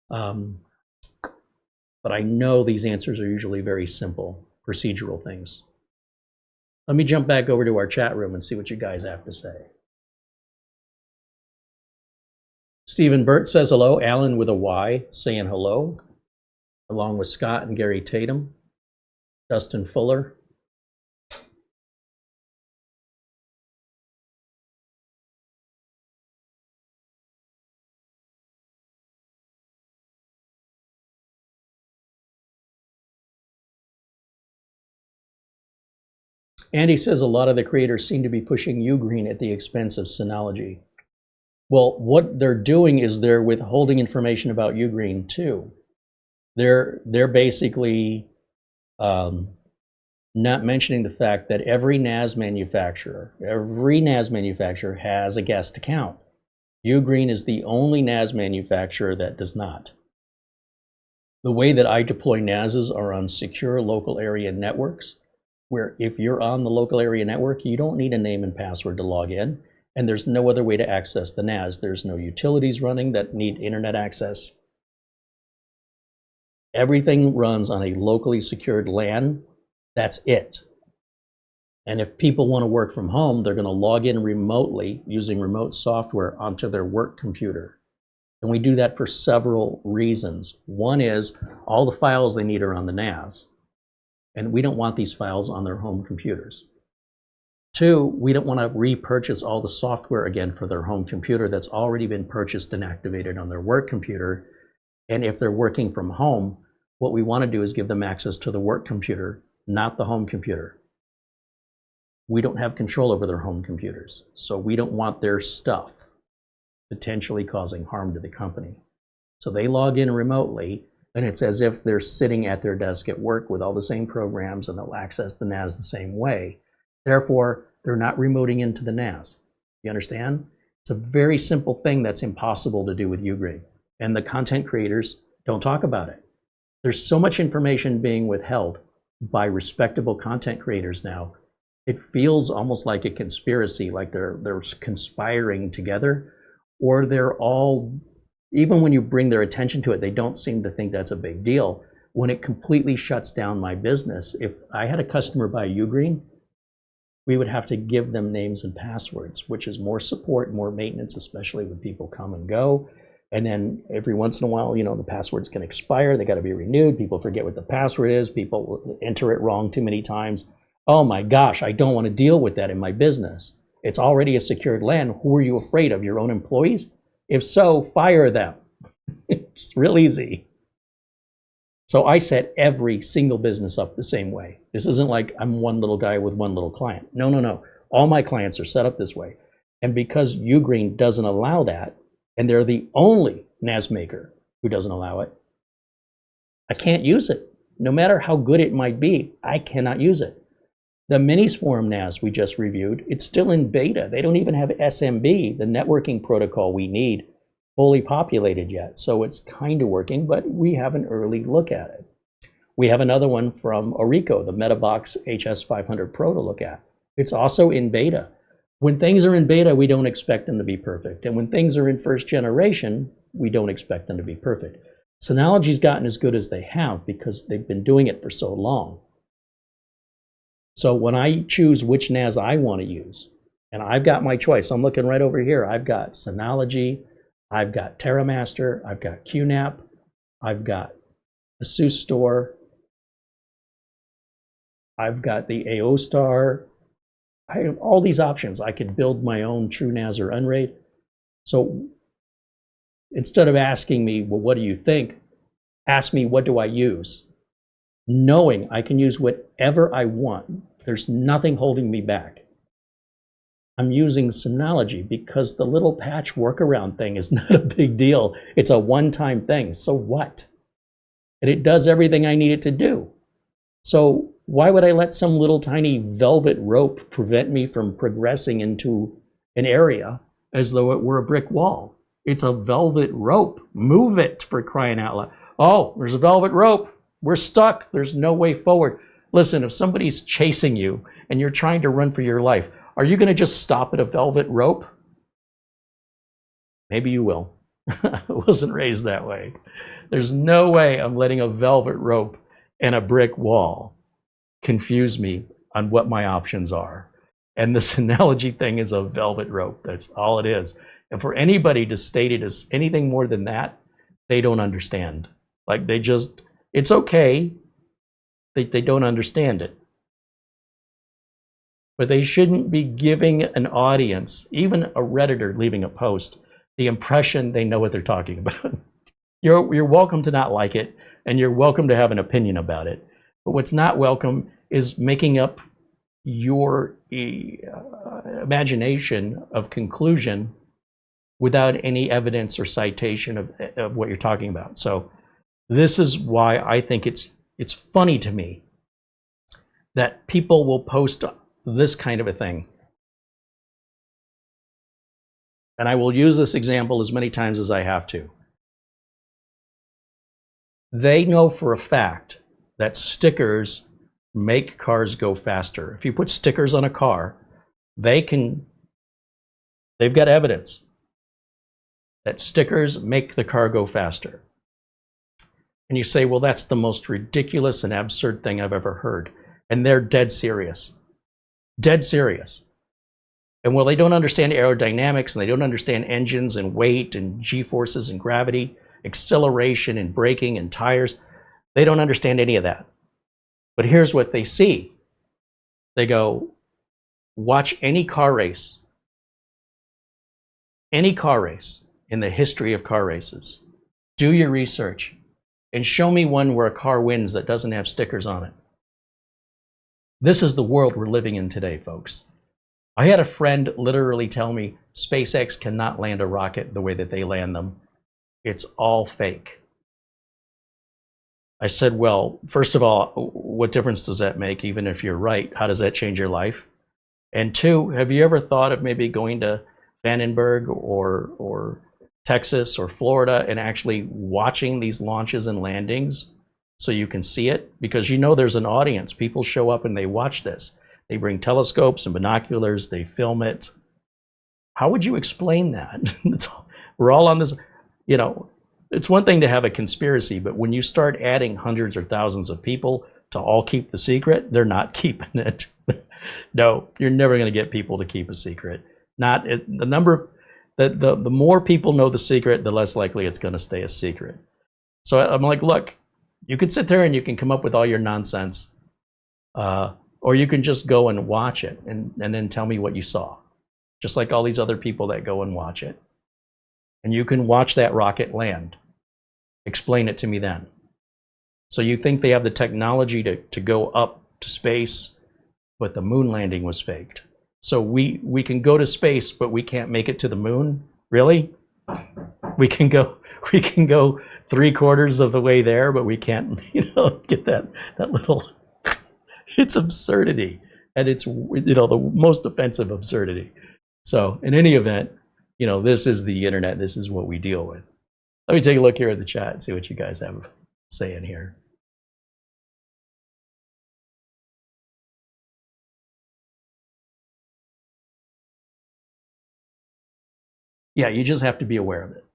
But I know these answers are usually very simple, procedural things. Let me jump back over to our chat room and see what you guys have to say. Stephen Burt says hello. Alan with a Y saying hello, along with Scott and Gary Tatum. Dustin Fuller. Andy says a lot of the creators seem to be pushing Ugreen at the expense of Synology. Well, what they're doing is they're withholding information about Ugreen too. They're basically not mentioning the fact that every NAS manufacturer has a guest account. Ugreen is the only NAS manufacturer that does not. The way that I deploy NASs are on secure local area networks, where if you're on the local area network, you don't need a name and password to log in, and there's no other way to access the NAS. There's no utilities running that need internet access. Everything runs on a locally secured LAN. That's it. And if people want to work from home, they're going to log in remotely using remote software onto their work computer. And we do that for several reasons. One is all the files they need are on the NAS. And we don't want these files on their home computers. Two, we don't want to repurchase all the software again for their home computer that's already been purchased and activated on their work computer. And if they're working from home, what we want to do is give them access to the work computer, not the home computer. We don't have control over their home computers, so we don't want their stuff potentially causing harm to the company. So they log in remotely, and it's as if they're sitting at their desk at work with all the same programs, and they'll access the NAS the same way. Therefore, they're not remoting into the NAS. You understand? It's a very simple thing that's impossible to do with Ugreen. And the content creators don't talk about it. There's so much information being withheld by respectable content creators now. It feels almost like a conspiracy, like they're conspiring together, or they're all, even when you bring their attention to it, they don't seem to think that's a big deal. When it completely shuts down my business, if I had a customer buy Ugreen, we would have to give them names and passwords, which is more support, more maintenance, especially when people come and go. And then every once in a while, you know, the passwords can expire. They got to be renewed. People forget what the password is. People enter it wrong too many times. Oh my gosh, I don't want to deal with that in my business. It's already a secured LAN. Who are you afraid of? Your own employees? If so, fire them. It's real easy. So I set every single business up the same way. This isn't like I'm one little guy with one little client. No, no, no. All my clients are set up this way. And because Ugreen doesn't allow that, and they're the only NAS maker who doesn't allow it, I can't use it. No matter how good it might be, I cannot use it. The Minisforum NAS we just reviewed, it's still in beta. They don't even have SMB, the networking protocol we need, fully populated yet. So it's kind of working, but we have an early look at it. We have another one from Orico, the MetaBox HS500 Pro to look at. It's also in beta. When things are in beta, we don't expect them to be perfect. And when things are in first generation, we don't expect them to be perfect. Synology's gotten as good as they have because they've been doing it for so long. So when I choose which NAS I want to use, and I've got my choice, I'm looking right over here. I've got Synology, I've got TerraMaster, I've got QNAP, I've got ASUS Store, I've got the AOStar. I have all these options. I could build my own TrueNAS or Unraid. So instead of asking me, well, what do you think? Ask me, what do I use? Knowing I can use whatever I want. There's nothing holding me back. I'm using Synology because the little patch workaround thing is not a big deal. It's a one-time thing. So what? And it does everything I need it to do. So why would I let some little tiny velvet rope prevent me from progressing into an area as though it were a brick wall? It's a velvet rope. Move it, for crying out loud. Oh, there's a velvet rope. We're stuck. There's no way forward. Listen, if somebody's chasing you and you're trying to run for your life, are you going to just stop at a velvet rope? Maybe you will. I wasn't raised that way. There's no way I'm letting a velvet rope and a brick wall confuse me on what my options are. And this analogy thing is a velvet rope. That's all it is. And for anybody to state it as anything more than that, they don't understand. Like they just, it's okay. They don't understand it. But they shouldn't be giving an audience, even a Redditor leaving a post, the impression they know what they're talking about. You're welcome to not like it, and you're welcome to have an opinion about it. But what's not welcome is making up your imagination of conclusion without any evidence or citation of what you're talking about. So this is why I think it's funny to me that people will post this kind of a thing. And I will use this example as many times as I have to. They know for a fact that stickers make cars go faster. If you put stickers on a car, they've got evidence that stickers make the car go faster. And you say, well, that's the most ridiculous and absurd thing I've ever heard. And they're dead serious. Dead serious. And while they don't understand aerodynamics and they don't understand engines and weight and G-forces and gravity, acceleration and braking and tires, they don't understand any of that. But here's what they see. They go, Watch any car race in the history of car races. Do your research and show me one where a car wins that doesn't have stickers on it. This is the world we're living in today, folks. I had a friend literally tell me SpaceX cannot land a rocket the way that they land them. It's all fake. I said, well, first of all, what difference does that make? Even if you're right, how does that change your life? And two, have you ever thought of maybe going to Vandenberg or Texas or Florida and actually watching these launches and landings so you can see it? Because you know there's an audience. People show up and they watch this. They bring telescopes and binoculars, they film it. How would you explain that? We're all on this, you know, it's one thing to have a conspiracy, but when you start adding hundreds or thousands of people to all keep the secret, they're not keeping it. No, you're never going to get people to keep a secret. Not the number, the more people know the secret, the less likely it's going to stay a secret. So I'm like, look, you can sit there and you can come up with all your nonsense, or you can just go and watch it and then tell me what you saw. Just like all these other people that go and watch it. And you can watch that rocket land. Explain it to me then. So you think they have the technology to go up to space, but the moon landing was faked. So we can go to space, but we can't make it to the moon? Really? We can go 3/4 of the way there, but we can't, get that little, it's absurdity. And it's, the most offensive absurdity. So in any event, this is the internet. This is what we deal with. Let me take a look here at the chat and see what you guys have to say in here. Yeah, you just have to be aware of it.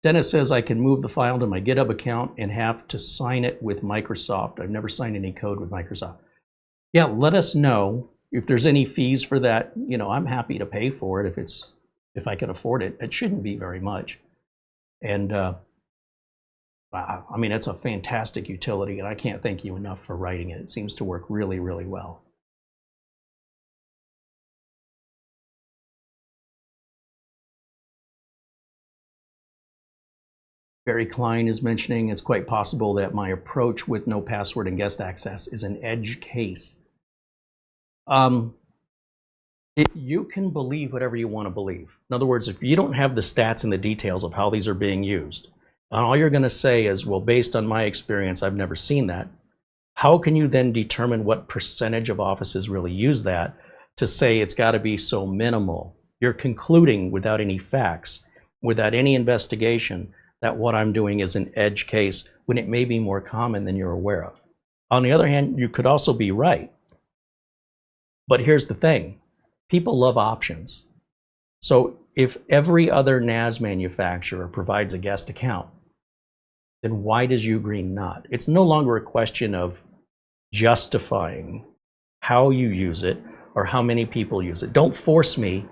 Dennis says I can move the file to my GitHub account and have to sign it with Microsoft. I've never signed any code with Microsoft. Yeah, let us know if there's any fees for that. I'm happy to pay for it if I can afford it. It shouldn't be very much. And I mean, it's a fantastic utility, and I can't thank you enough for writing it. It seems to work really, really well. Barry Klein is mentioning it's quite possible that my approach with no password and guest access is an edge case. You can believe whatever you want to believe. In other words, if you don't have the stats and the details of how these are being used, and all you're going to say is, well, based on my experience, I've never seen that. How can you then determine what percentage of offices really use that to say it's got to be so minimal? You're concluding without any facts, without any investigation, that what I'm doing is an edge case when it may be more common than you're aware of. On the other hand, you could also be right. But here's the thing. People love options. So if every other NAS manufacturer provides a guest account, then why does Ugreen not? It's no longer a question of justifying how you use it or how many people use it. Don't force me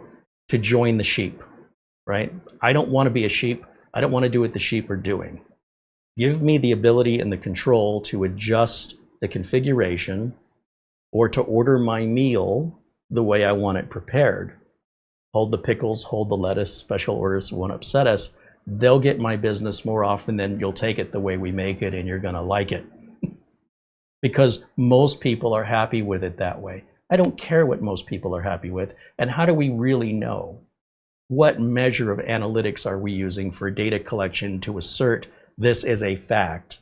to join the sheep, right? I don't want to be a sheep. I don't want to do what the sheep are doing. Give me the ability and the control to adjust the configuration or to order my meal the way I want it prepared. Hold the pickles, hold the lettuce, special orders won't upset us. They'll get my business more often than you'll take it the way we make it and you're gonna like it. Because most people are happy with it that way. I don't care what most people are happy with. And how do we really know? What measure of analytics are we using for data collection to assert this is a fact,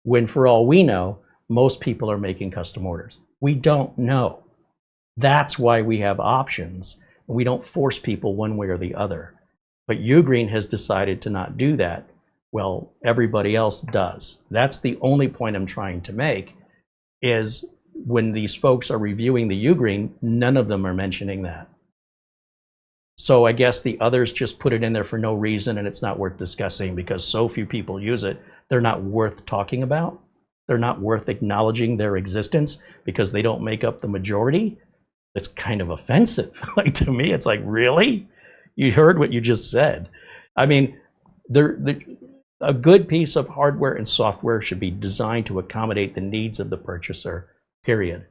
when for all we know, most people are making custom orders? We don't know. That's why we have options. We don't force people one way or the other. But Ugreen has decided to not do that. Well, everybody else does. That's the only point I'm trying to make, is when these folks are reviewing the Ugreen, none of them are mentioning that. So I guess the others just put it in there for no reason, and it's not worth discussing because so few people use it. They're not worth talking about. They're not worth acknowledging their existence because they don't make up the majority. It's kind of offensive. Like, to me, it's like, really? You heard what you just said. I mean, A good piece of hardware and software should be designed to accommodate the needs of the purchaser, period.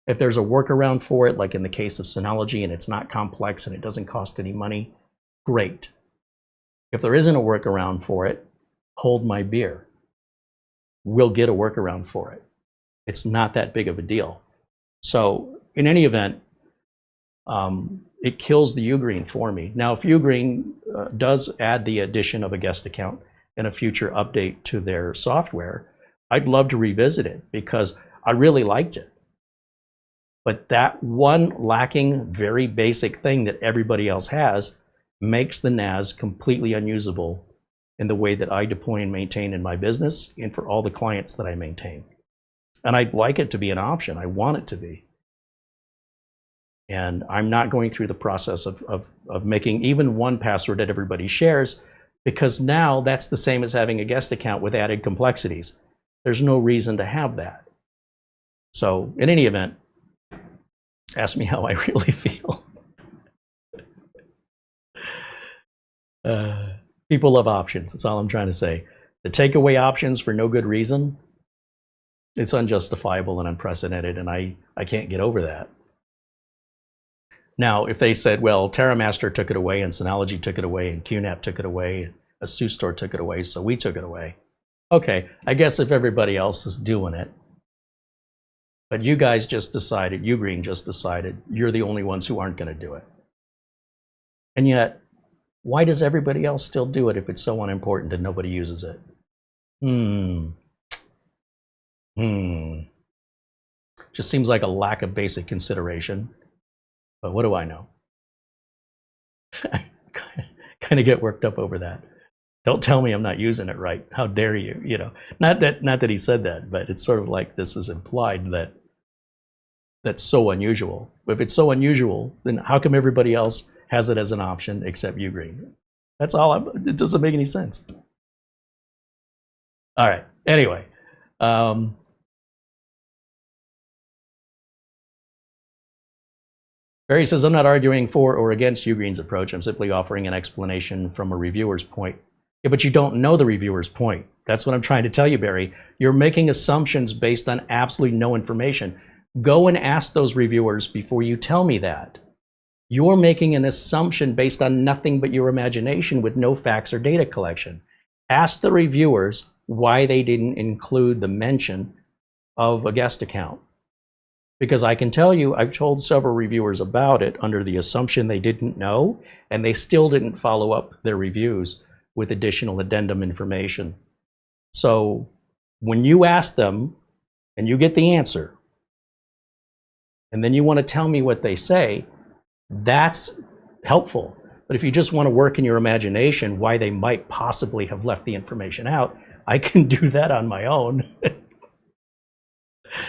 If there's a workaround for it, like in the case of Synology, and it's not complex and it doesn't cost any money, great. If there isn't a workaround for it, hold my beer. We'll get a workaround for it. It's not that big of a deal. So in any event, it kills the Ugreen for me. Now, if Ugreen does add the addition of a guest account in a future update to their software, I'd love to revisit it because I really liked it. But that one lacking, very basic thing that everybody else has makes the NAS completely unusable in the way that I deploy and maintain in my business and for all the clients that I maintain. And I'd like it to be an option. I want it to be. And I'm not going through the process of making even one password that everybody shares, because now that's the same as having a guest account with added complexities. There's no reason to have that. So in any event, ask me how I really feel. People love options. That's all I'm trying to say. To take away options for no good reason, it's unjustifiable and unprecedented, and I can't get over that. Now, if they said, well, TerraMaster took it away, and Synology took it away, and QNAP took it away, and ASUSTOR took it away, so we took it away. Okay, I guess if everybody else is doing it, but you guys just decided, Ugreen just decided, you're the only ones who aren't going to do it. And yet, why does everybody else still do it if it's so unimportant and nobody uses it? Just seems like a lack of basic consideration. But what do I know? I kind of get worked up over that. Don't tell me I'm not using it right. How dare you? You know, not that he said that, but it's sort of like this is implied that that's so unusual. If it's so unusual, then how come everybody else has it as an option except Ugreen? That's all. It doesn't make any sense. All right. Anyway. Barry says, I'm not arguing for or against Ugreen's approach. I'm simply offering an explanation from a reviewer's point. Yeah, but you don't know the reviewer's point. That's what I'm trying to tell you, Barry. You're making assumptions based on absolutely no information. Go and ask those reviewers before you tell me that. You're making an assumption based on nothing but your imagination with no facts or data collection. Ask the reviewers why they didn't include the mention of a guest account. Because I can tell you, I've told several reviewers about it under the assumption they didn't know, and they still didn't follow up their reviews with additional addendum information. So when you ask them and you get the answer, and then you want to tell me what they say, that's helpful. But if you just want to work in your imagination why they might possibly have left the information out, I can do that on my own.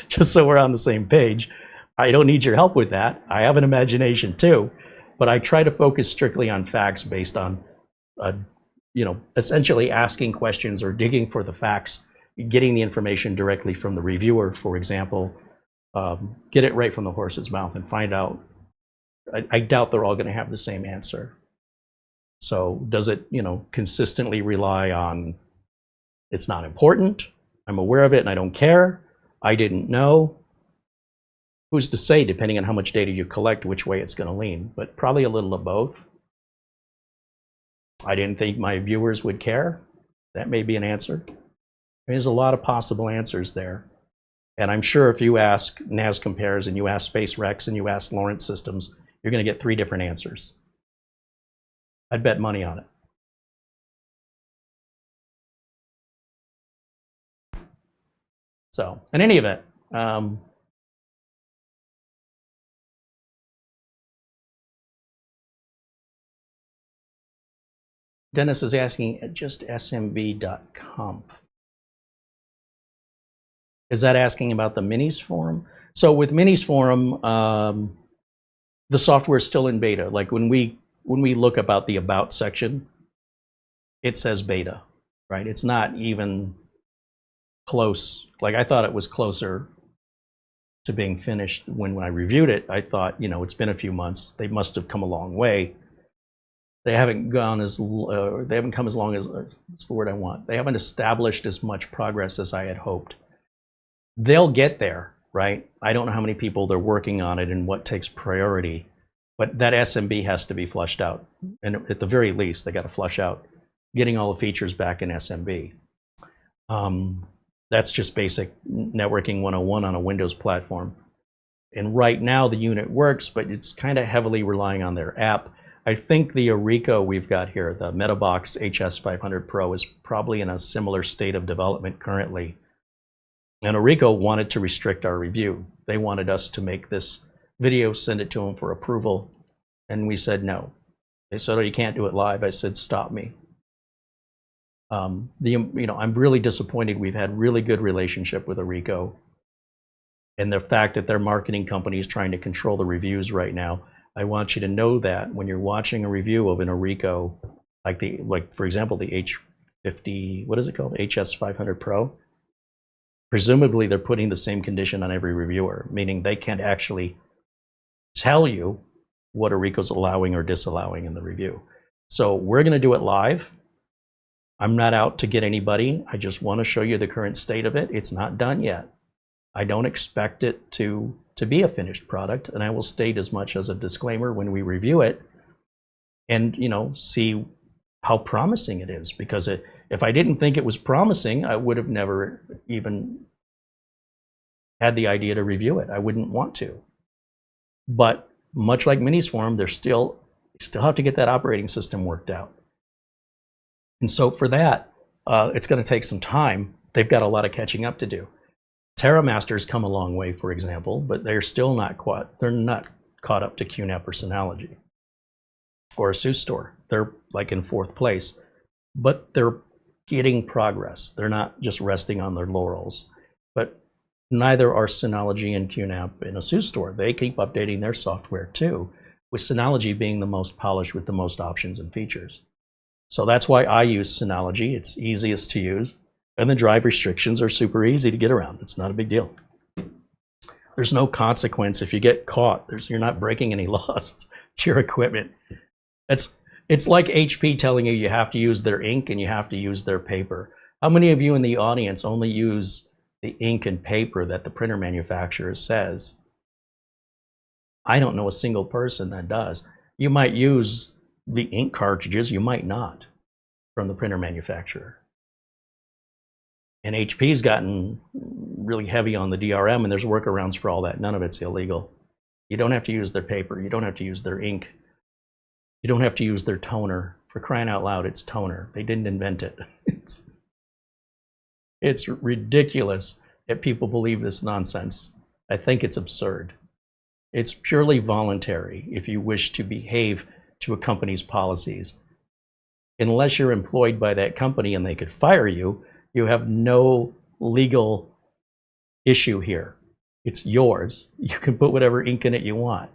Just so we're on the same page. I don't need your help with that. I have an imagination too, but I try to focus strictly on facts based on, essentially asking questions or digging for the facts, getting the information directly from the reviewer, for example, get it right from the horse's mouth and find out. I doubt they're all going to have the same answer. So does it, consistently rely on, it's not important, I'm aware of it and I don't care, I didn't know? Who's to say, depending on how much data you collect, which way it's going to lean, but probably a little of both. I didn't think my viewers would care. That may be an answer. There's a lot of possible answers there. And I'm sure if you ask NAS Compares and you ask SpaceRex and you ask Lawrence Systems, you're going to get 3 different answers. I'd bet money on it. So, in any event, Dennis is asking at just smb.conf. Is that asking about the Minis forum? So with Minis forum, the software is still in beta. Like when we look about the About section, it says beta, right? It's not even close. Like I thought it was closer to being finished when I reviewed it. I thought, it's been a few months. They must have come a long way. They haven't gone as they haven't come as long as what's the word I want? They haven't established as much progress as I had hoped. They'll get there, right? I don't know how many people they're working on it and what takes priority, but that SMB has to be flushed out, and at the very least, they got to flush out getting all the features back in SMB. That's just basic networking 101 on a Windows platform. And right now the unit works, but it's kind of heavily relying on their app. I think the Orico we've got here, the MetaBox HS500 Pro, is probably in a similar state of development currently. And Orico wanted to restrict our review. They wanted us to make this video, send it to them for approval, and we said no. They said, "Oh, you can't do it live." I said, "Stop me." I'm really disappointed. We've had really good relationship with Orico, and the fact that their marketing company is trying to control the reviews right now. I want you to know that when you're watching a review of an Orico, like for example the H50, what is it called, HS500 Pro, presumably they're putting the same condition on every reviewer, meaning they can't actually tell you what Orico's allowing or disallowing in the review. So we're going to do it live. I'm not out to get anybody. I just want to show you the current state of it. It's not done yet. I don't expect it to be a finished product, and I will state as much as a disclaimer when we review it, and see how promising it is. Because if I didn't think it was promising, I would have never even had the idea to review it. I wouldn't want to. But much like Miniswarm, they still have to get that operating system worked out. And so for that, it's going to take some time. They've got a lot of catching up to do. TerraMaster's come a long way, for example, but they're still not caught up to QNAP or Synology or ASUS. They're like in 4th place, but they're getting progress. They're not just resting on their laurels. But neither are Synology and QNAP and ASUS. They keep updating their software too, with Synology being the most polished with the most options and features. So that's why I use Synology. It's easiest to use. And the drive restrictions are super easy to get around. It's not a big deal. There's no consequence if you get caught. You're not breaking any laws. It's your equipment. It's like HP telling you have to use their ink and you have to use their paper. How many of you in the audience only use the ink and paper that the printer manufacturer says? I don't know a single person that does. You might use the ink cartridges, you might not, from the printer manufacturer. And HP's gotten really heavy on the DRM, and there's workarounds for all that. None of it's illegal. You don't have to use their paper. You don't have to use their ink. You don't have to use their toner. For crying out loud, it's toner. They didn't invent it. It's ridiculous that people believe this nonsense. I think it's absurd. It's purely voluntary if you wish to behave to a company's policies. Unless you're employed by that company and they could fire you, you have no legal issue here. It's yours. You can put whatever ink in it you want.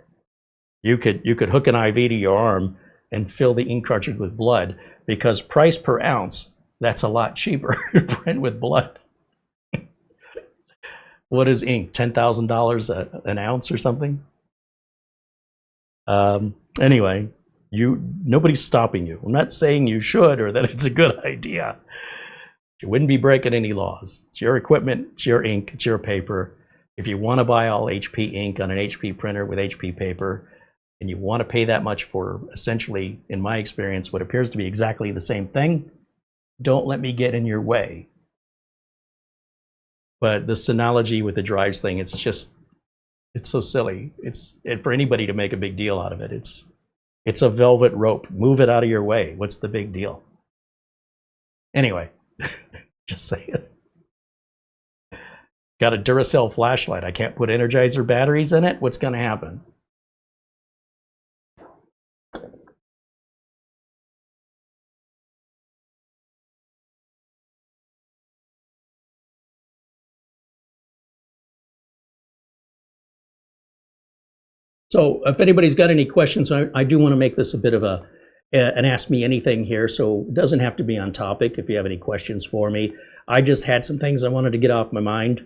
You could hook an IV to your arm and fill the ink cartridge with blood, because price per ounce, that's a lot cheaper to print with blood. What is ink? $10,000 an ounce or something? Anyway, nobody's stopping you. I'm not saying you should or that it's a good idea. You wouldn't be breaking any laws. It's your equipment, it's your ink, it's your paper. If you want to buy all HP ink on an HP printer with HP paper, and you want to pay that much for essentially, in my experience, what appears to be exactly the same thing, don't let me get in your way. But the Synology with the drives thing, it's so silly. And for anybody to make a big deal out of it, it's a velvet rope. Move it out of your way. What's the big deal? Anyway, just saying. Got a Duracell flashlight. I can't put Energizer batteries in it. What's going to happen? So if anybody's got any questions, I do want to make this a bit of an Ask Me Anything here, so it doesn't have to be on topic if you have any questions for me. I just had some things I wanted to get off my mind,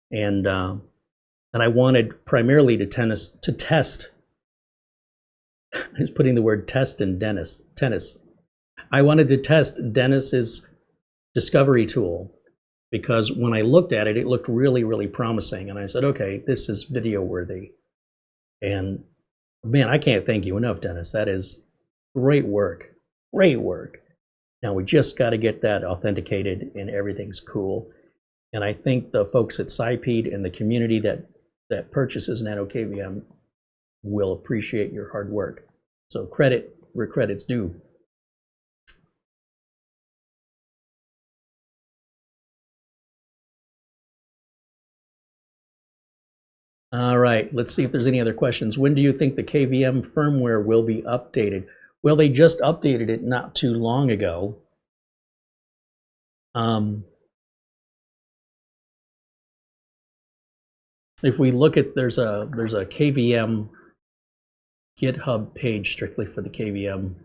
and I wanted primarily to test I was putting the word test in tennis. I wanted to test Dennis's discovery tool because when I looked at it, it looked really, really promising. And I said, okay, this is video worthy. And man, I can't thank you enough, Dennis. That is great work. Great work. Now we just got to get that authenticated and everything's cool. And I think the folks at Sipeed and the community that purchases NanoKVM will appreciate your hard work. So credit where credit's due. All right, let's see if there's any other questions. When do you think the KVM firmware will be updated? Well, they just updated it not too long ago. If we look at, there's a KVM GitHub page strictly for the KVM.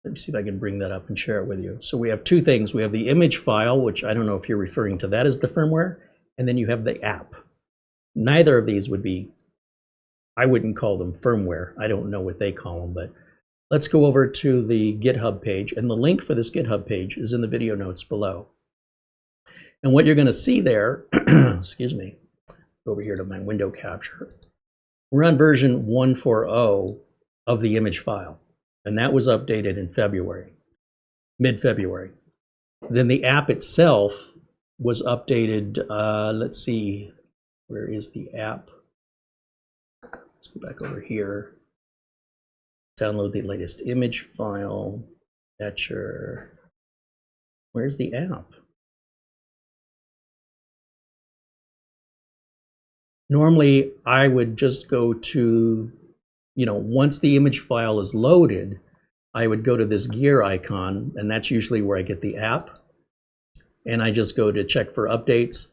Let me see if I can bring that up and share it with you. So we have two things. We have the image file, which I don't know if you're referring to that as the firmware, and then you have the app. Neither of these would be, I wouldn't call them firmware. I don't know what they call them, but let's go over to the GitHub page, and the link for this GitHub page is in the video notes below. And what you're going to see there, excuse me, go over here to my window capture. We're on version 1.4.0 of the image file, and that was updated in February, mid-February. Then the app itself was updated, let's see, where is the app? Let's go back over here. Download the latest image file, Etcher. Where's the app? Normally, I would just go to, once the image file is loaded, I would go to this gear icon, and that's usually where I get the app. And I just go to check for updates.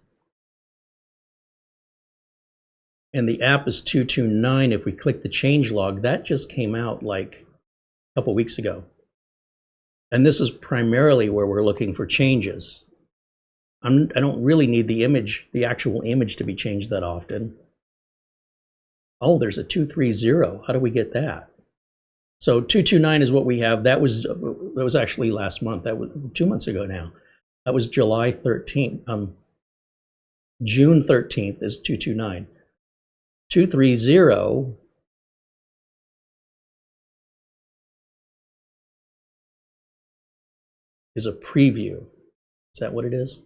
And the app is 229. If we click the changelog, that just came out like a couple weeks ago. And this is primarily where we're looking for changes. I don't really need the image, the actual image, to be changed that often. Oh, there's a 230. How do we get that? So 229 is what we have. That was actually last month. That was 2 months ago now. That was July 13th. June 13th is 229. 230 is a preview. Is that what it is?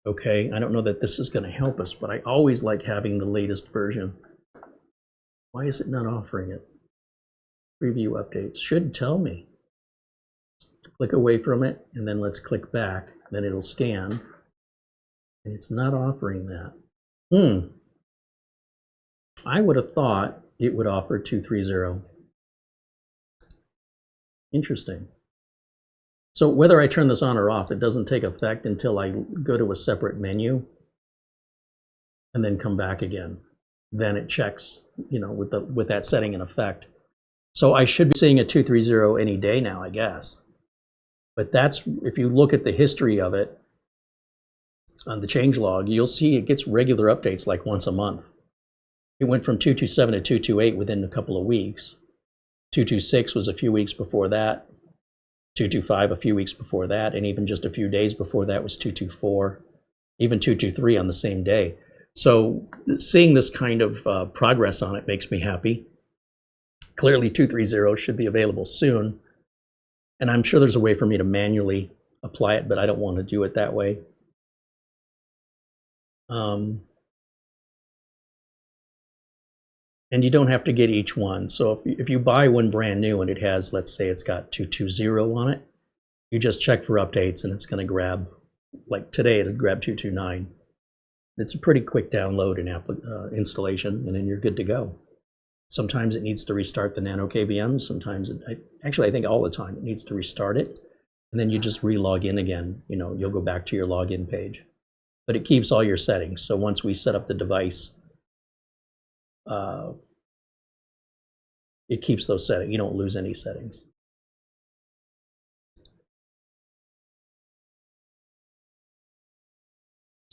Okay, I don't know that this is going to help us, but I always like having the latest version. Why is it not offering it? Preview updates should tell me. Click away from it, and then let's click back. Then it'll scan, and it's not offering that. I would have thought it would offer 230. Interesting. So whether I turn this on or off, it doesn't take effect until I go to a separate menu and then come back again. Then it checks, with that setting in effect. So I should be seeing a 230 any day now, I guess. But that's, if you look at the history of it on the changelog, you'll see it gets regular updates like once a month. It went from 227 to 228 within a couple of weeks. 226 was a few weeks before that. 225 a few weeks before that, and even just a few days before that was 224, even 223 on the same day. So seeing this kind of progress on it makes me happy. Clearly 230 should be available soon, and I'm sure there's a way for me to manually apply it, but I don't want to do it that way. And you don't have to get each one. So if you buy one brand new and it has, let's say it's got 220 on it, you just check for updates and it's going to grab, like today it'll grab 229. It's a pretty quick download and installation, and then you're good to go. Sometimes it needs to restart the NanoKVM. Sometimes, actually I think all the time it needs to restart it, and then you just re-log in again. You'll go back to your login page. But it keeps all your settings. So once we set up the device, it keeps those settings. You don't lose any settings.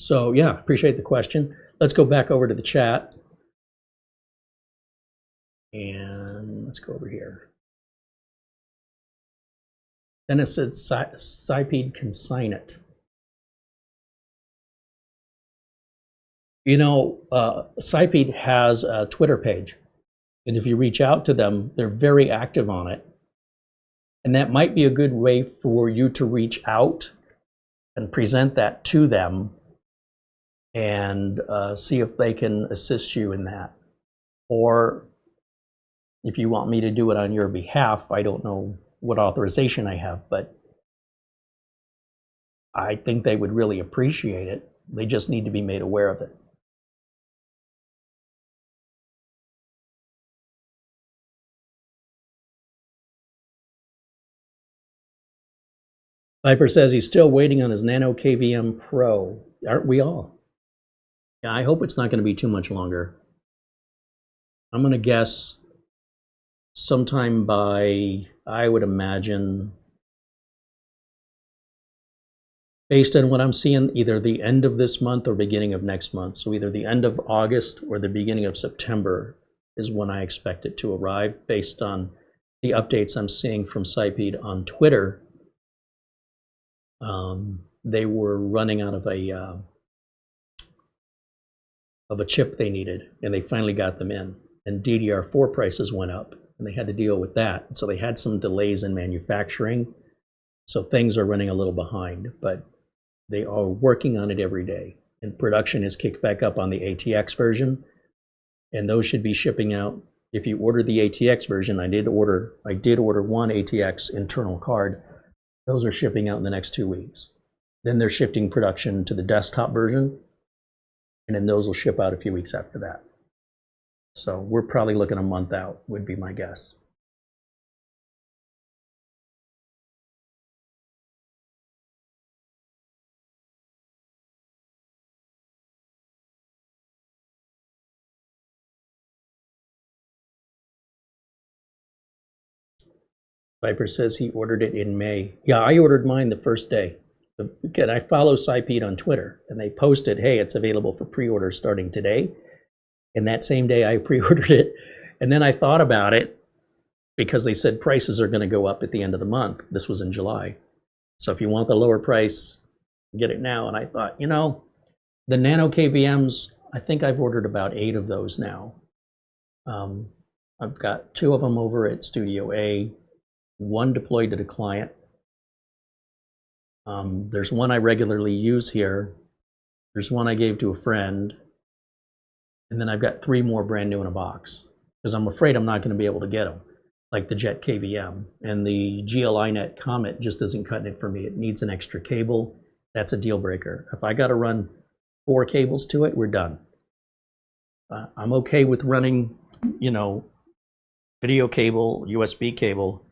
So yeah, appreciate the question. Let's go back over to the chat. And let's go over here. Dennis said sipeed can sign it. You know, sipeed has a Twitter page. And if you reach out to them, they're very active on it. And that might be a good way for you to reach out and present that to them and see if they can assist you in that. Or if you want me to do it on your behalf, I don't know what authorization I have, but I think they would really appreciate it. They just need to be made aware of it. Viper says he's still waiting on his NanoKVM Pro. Aren't we all? Yeah, I hope it's not going to be too much longer. I'm going to guess sometime by, I would imagine, based on what I'm seeing, either the end of this month or beginning of next month. So either the end of August or the beginning of September is when I expect it to arrive, based on the updates I'm seeing from sipeed on Twitter. They were running out of a chip they needed, and they finally got them in. And DDR4 prices went up, and they had to deal with that. So they had some delays in manufacturing. So things are running a little behind, but they are working on it every day. And production is kicked back up on the ATX version, and those should be shipping out. If you order the ATX version, I did order one ATX internal card. Those are shipping out in the next 2 weeks. Then they're shifting production to the desktop version, and then those will ship out a few weeks after that. So we're probably looking a month out, would be my guess. Viper says he ordered it in May. Yeah, I ordered mine the first day. Again, I follow sipeed on Twitter, and they posted, hey, it's available for pre-order starting today. And that same day I pre-ordered it. And then I thought about it, because they said prices are going to go up at the end of the month. This was in July. So if you want the lower price, get it now. And I thought, you know, the NanoKVMs, I think I've ordered about 8 of those now. I've got 2 of them over at Studio A, 1 deployed to the client. There's one I regularly use here. There's one I gave to a friend. And then I've got 3 more brand new in a box, because I'm afraid I'm not going to be able to get them, like the Jet KVM. And the GLINet Comet just isn't cutting it for me. It needs an extra cable. That's a deal breaker. If I got to run 4 cables to it, we're done. I'm okay with running, you know, video cable, USB cable,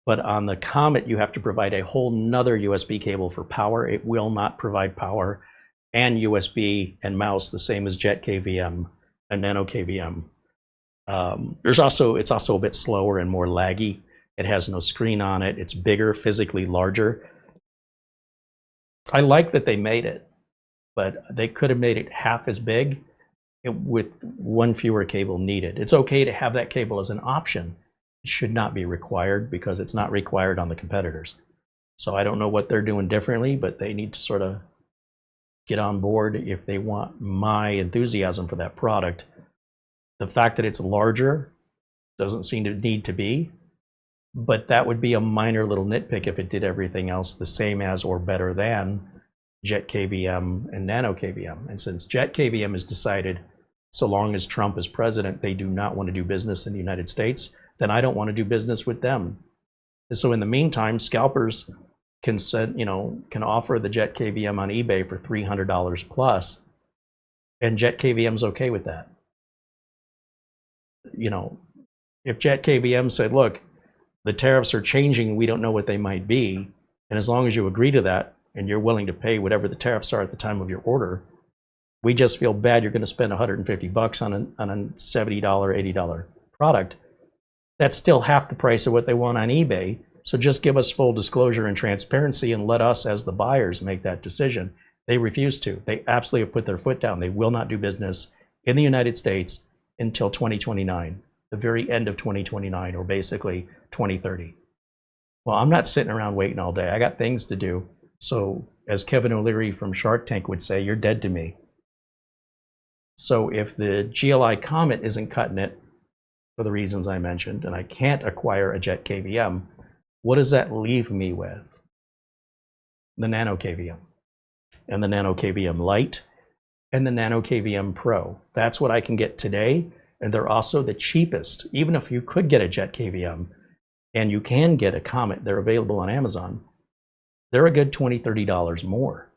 but on the Comet, you have to provide a whole nother USB cable for power. It will not provide power and USB and mouse the same as Jet KVM and NanoKVM. It's also a bit slower and more laggy. It has no screen on it. It's bigger, physically larger. I like that they made it, but they could have made it half as big with 1 fewer cable needed. It's okay to have that cable as an option. It should not be required, because it's not required on the competitors. So I don't know what they're doing differently, but they need to sort of get on board if they want my enthusiasm for that product. The fact that it's larger doesn't seem to need to be, but that would be a minor little nitpick if it did everything else the same as or better than Jet KVM and NanoKVM. And since Jet KVM has decided, so long as Trump is president, they do not want to do business in the United States, then I don't want to do business with them. And so in the meantime, scalpers can offer the Jet KVM on eBay for $300 plus, and Jet KVM's okay with that. You know, if Jet KVM said, look, the tariffs are changing, we don't know what they might be, and as long as you agree to that and you're willing to pay whatever the tariffs are at the time of your order, we just feel bad you're going to spend $150 on a $70, $80 product. That's still half the price of what they want on eBay. So just give us full disclosure and transparency and let us as the buyers make that decision. They refuse to. They absolutely have put their foot down. They will not do business in the United States until 2029, the very end of 2029, or basically 2030. Well, I'm not sitting around waiting all day. I got things to do. So as Kevin O'Leary from Shark Tank would say, you're dead to me. So if the GLI Comet isn't cutting it for the reasons I mentioned, and I can't acquire a jet KVM, what does that leave me with? The NanoKVM and the NanoKVM LITE and the NanoKVM Pro. That's what I can get today, and they're also the cheapest. Even if you could get a jet KVM and you can get a Comet, they're available on Amazon, they're a good $20, $30 more.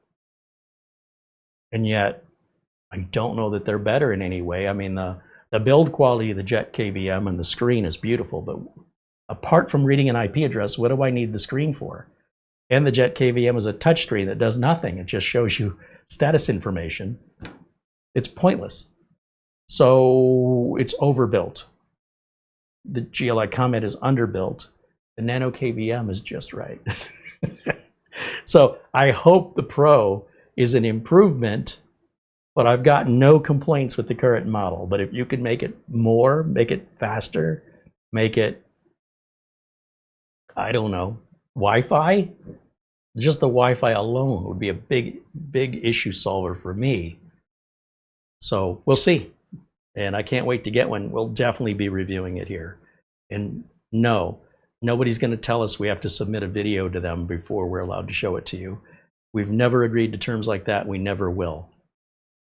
And yet, I don't know that they're better in any way. I mean, the build quality of the jet KVM and the screen is beautiful, but apart from reading an IP address, what do I need the screen for? And the jet KVM is a touchscreen that does nothing. It just shows you status information. It's pointless. So it's overbuilt. The GLI Comet is underbuilt. The NanoKVM is just right. So I hope the Pro is an improvement, but I've got no complaints with the current model. But if you could make it more, make it faster, make it, I don't know, Wi-Fi? Just the Wi-Fi alone would be a big issue solver for me. So we'll see. And I can't wait to get one. We'll definitely be reviewing it here. And no, nobody's going to tell us we have to submit a video to them before we're allowed to show it to you. We've never agreed to terms like that. We never will.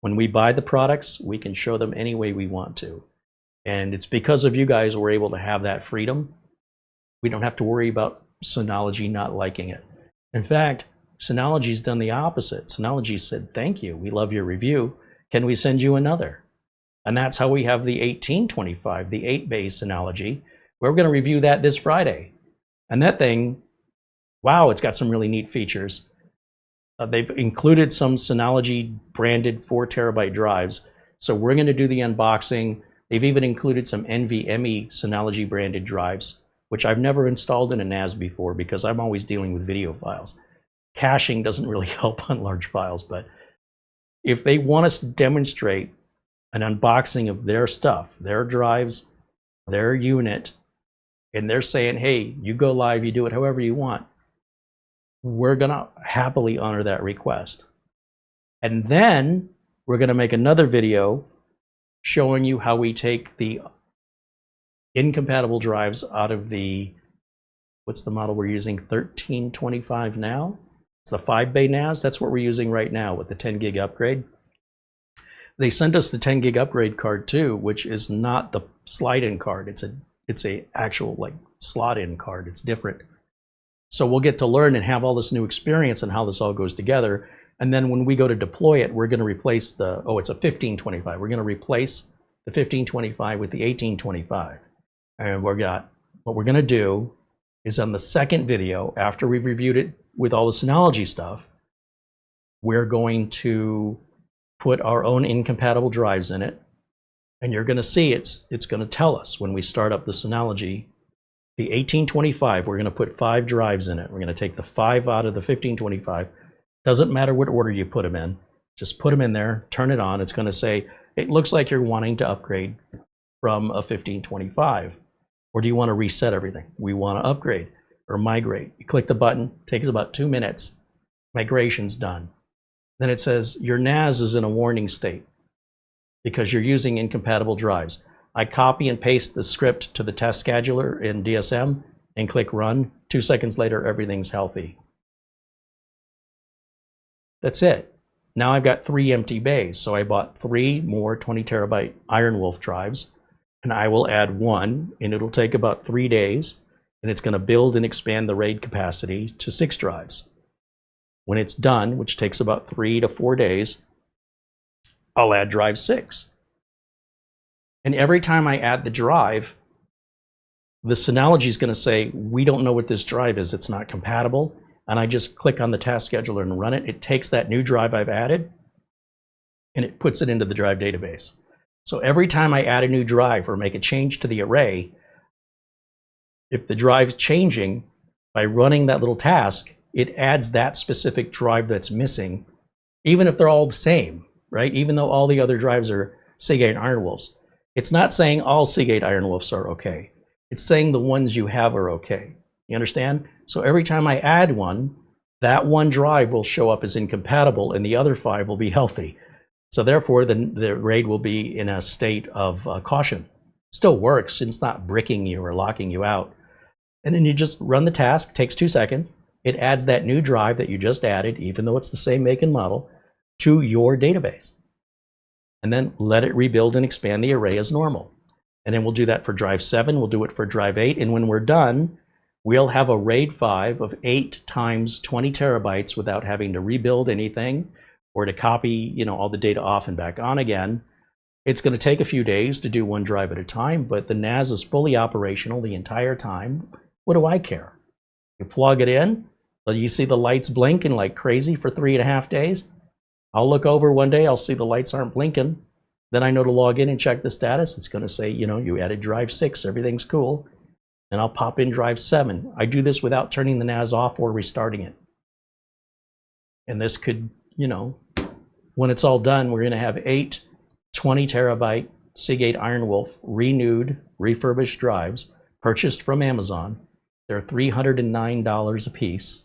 When we buy the products, we can show them any way we want to. And it's because of you guys we're able to have that freedom. We don't have to worry about Synology not liking it. In fact, Synology's done the opposite. Synology said, thank you, we love your review. Can we send you another? And that's how we have the 1825, the 8-bay Synology. We're going to review that this Friday. And that thing, wow, it's got some really neat features. They've included some Synology branded 4 terabyte drives. So we're going to do the unboxing. They've even included some NVMe Synology branded drives, which I've never installed in a NAS before because I'm always dealing with video files. Caching doesn't really help on large files, but if they want us to demonstrate an unboxing of their stuff, their drives, their unit, and they're saying, hey, you go live, you do it however you want, we're gonna happily honor that request. And then we're gonna make another video showing you how we take the incompatible drives out of the, what's the model we're using, 1325 now? It's the 5-bay NAS. That's what we're using right now with the 10 gig upgrade. They sent us the 10 gig upgrade card too, which is not the slide-in card. It's a actual like slot-in card. It's different. So we'll get to learn and have all this new experience and how this all goes together. And then when we go to deploy it, we're going to replace the, oh, it's a 1525. We're going to replace the 1525 with the 1825. And what we're going to do is on the second video, after we've reviewed it with all the Synology stuff, we're going to put our own incompatible drives in it. And you're going to see it's going to tell us when we start up the Synology, the 1825, we're going to put 5 drives in it. We're going to take the 5 out of the 1525. Doesn't matter what order you put them in. Just put them in there, turn it on. It's going to say, it looks like you're wanting to upgrade from a 1525. Or do you want to reset everything? We want to upgrade or migrate. You click the button, takes about 2 minutes. Migration's done. Then it says your NAS is in a warning state because you're using incompatible drives. I copy and paste the script to the test scheduler in DSM and click run. 2 seconds later, everything's healthy. That's it. Now I've got 3 empty bays. So I bought 3 more 20 terabyte Iron Wolf drives, and I will add 1, and it'll take about 3 days, and it's going to build and expand the RAID capacity to 6 drives. When it's done, which takes about 3 to 4 days, I'll add drive 6. And every time I add the drive, the Synology is going to say, we don't know what this drive is. It's not compatible. And I just click on the task scheduler and run it. It takes that new drive I've added, and it puts it into the drive database. So every time I add a new drive or make a change to the array, if the drive's changing, by running that little task, it adds that specific drive that's missing even if they're all the same, right? Even though all the other drives are Seagate Iron Wolves. It's not saying all Seagate Iron Wolves are okay. It's saying the ones you have are okay. You understand? So every time I add one, that one drive will show up as incompatible and the other 5 will be healthy. So therefore, the RAID will be in a state of caution. Still works, it's not bricking you or locking you out. And then you just run the task, takes 2 seconds. It adds that new drive that you just added, even though it's the same make and model, to your database. And then let it rebuild and expand the array as normal. And then we'll do that for drive 7, we'll do it for drive 8, and when we're done, we'll have a RAID 5 of 8 times 20 terabytes without having to rebuild anything or to copy, all the data off and back on again. It's going to take a few days to do one drive at a time, but the NAS is fully operational the entire time. What do I care? You plug it in, you see the lights blinking like crazy for 3.5 days. I'll look over one day, I'll see the lights aren't blinking. Then I know to log in and check the status. It's going to say, you added drive 6, everything's cool. And I'll pop in drive 7. I do this without turning the NAS off or restarting it. And this could, when it's all done, we're going to have 8 20 terabyte Seagate Iron Wolf renewed, refurbished drives purchased from Amazon. They're $309 a piece.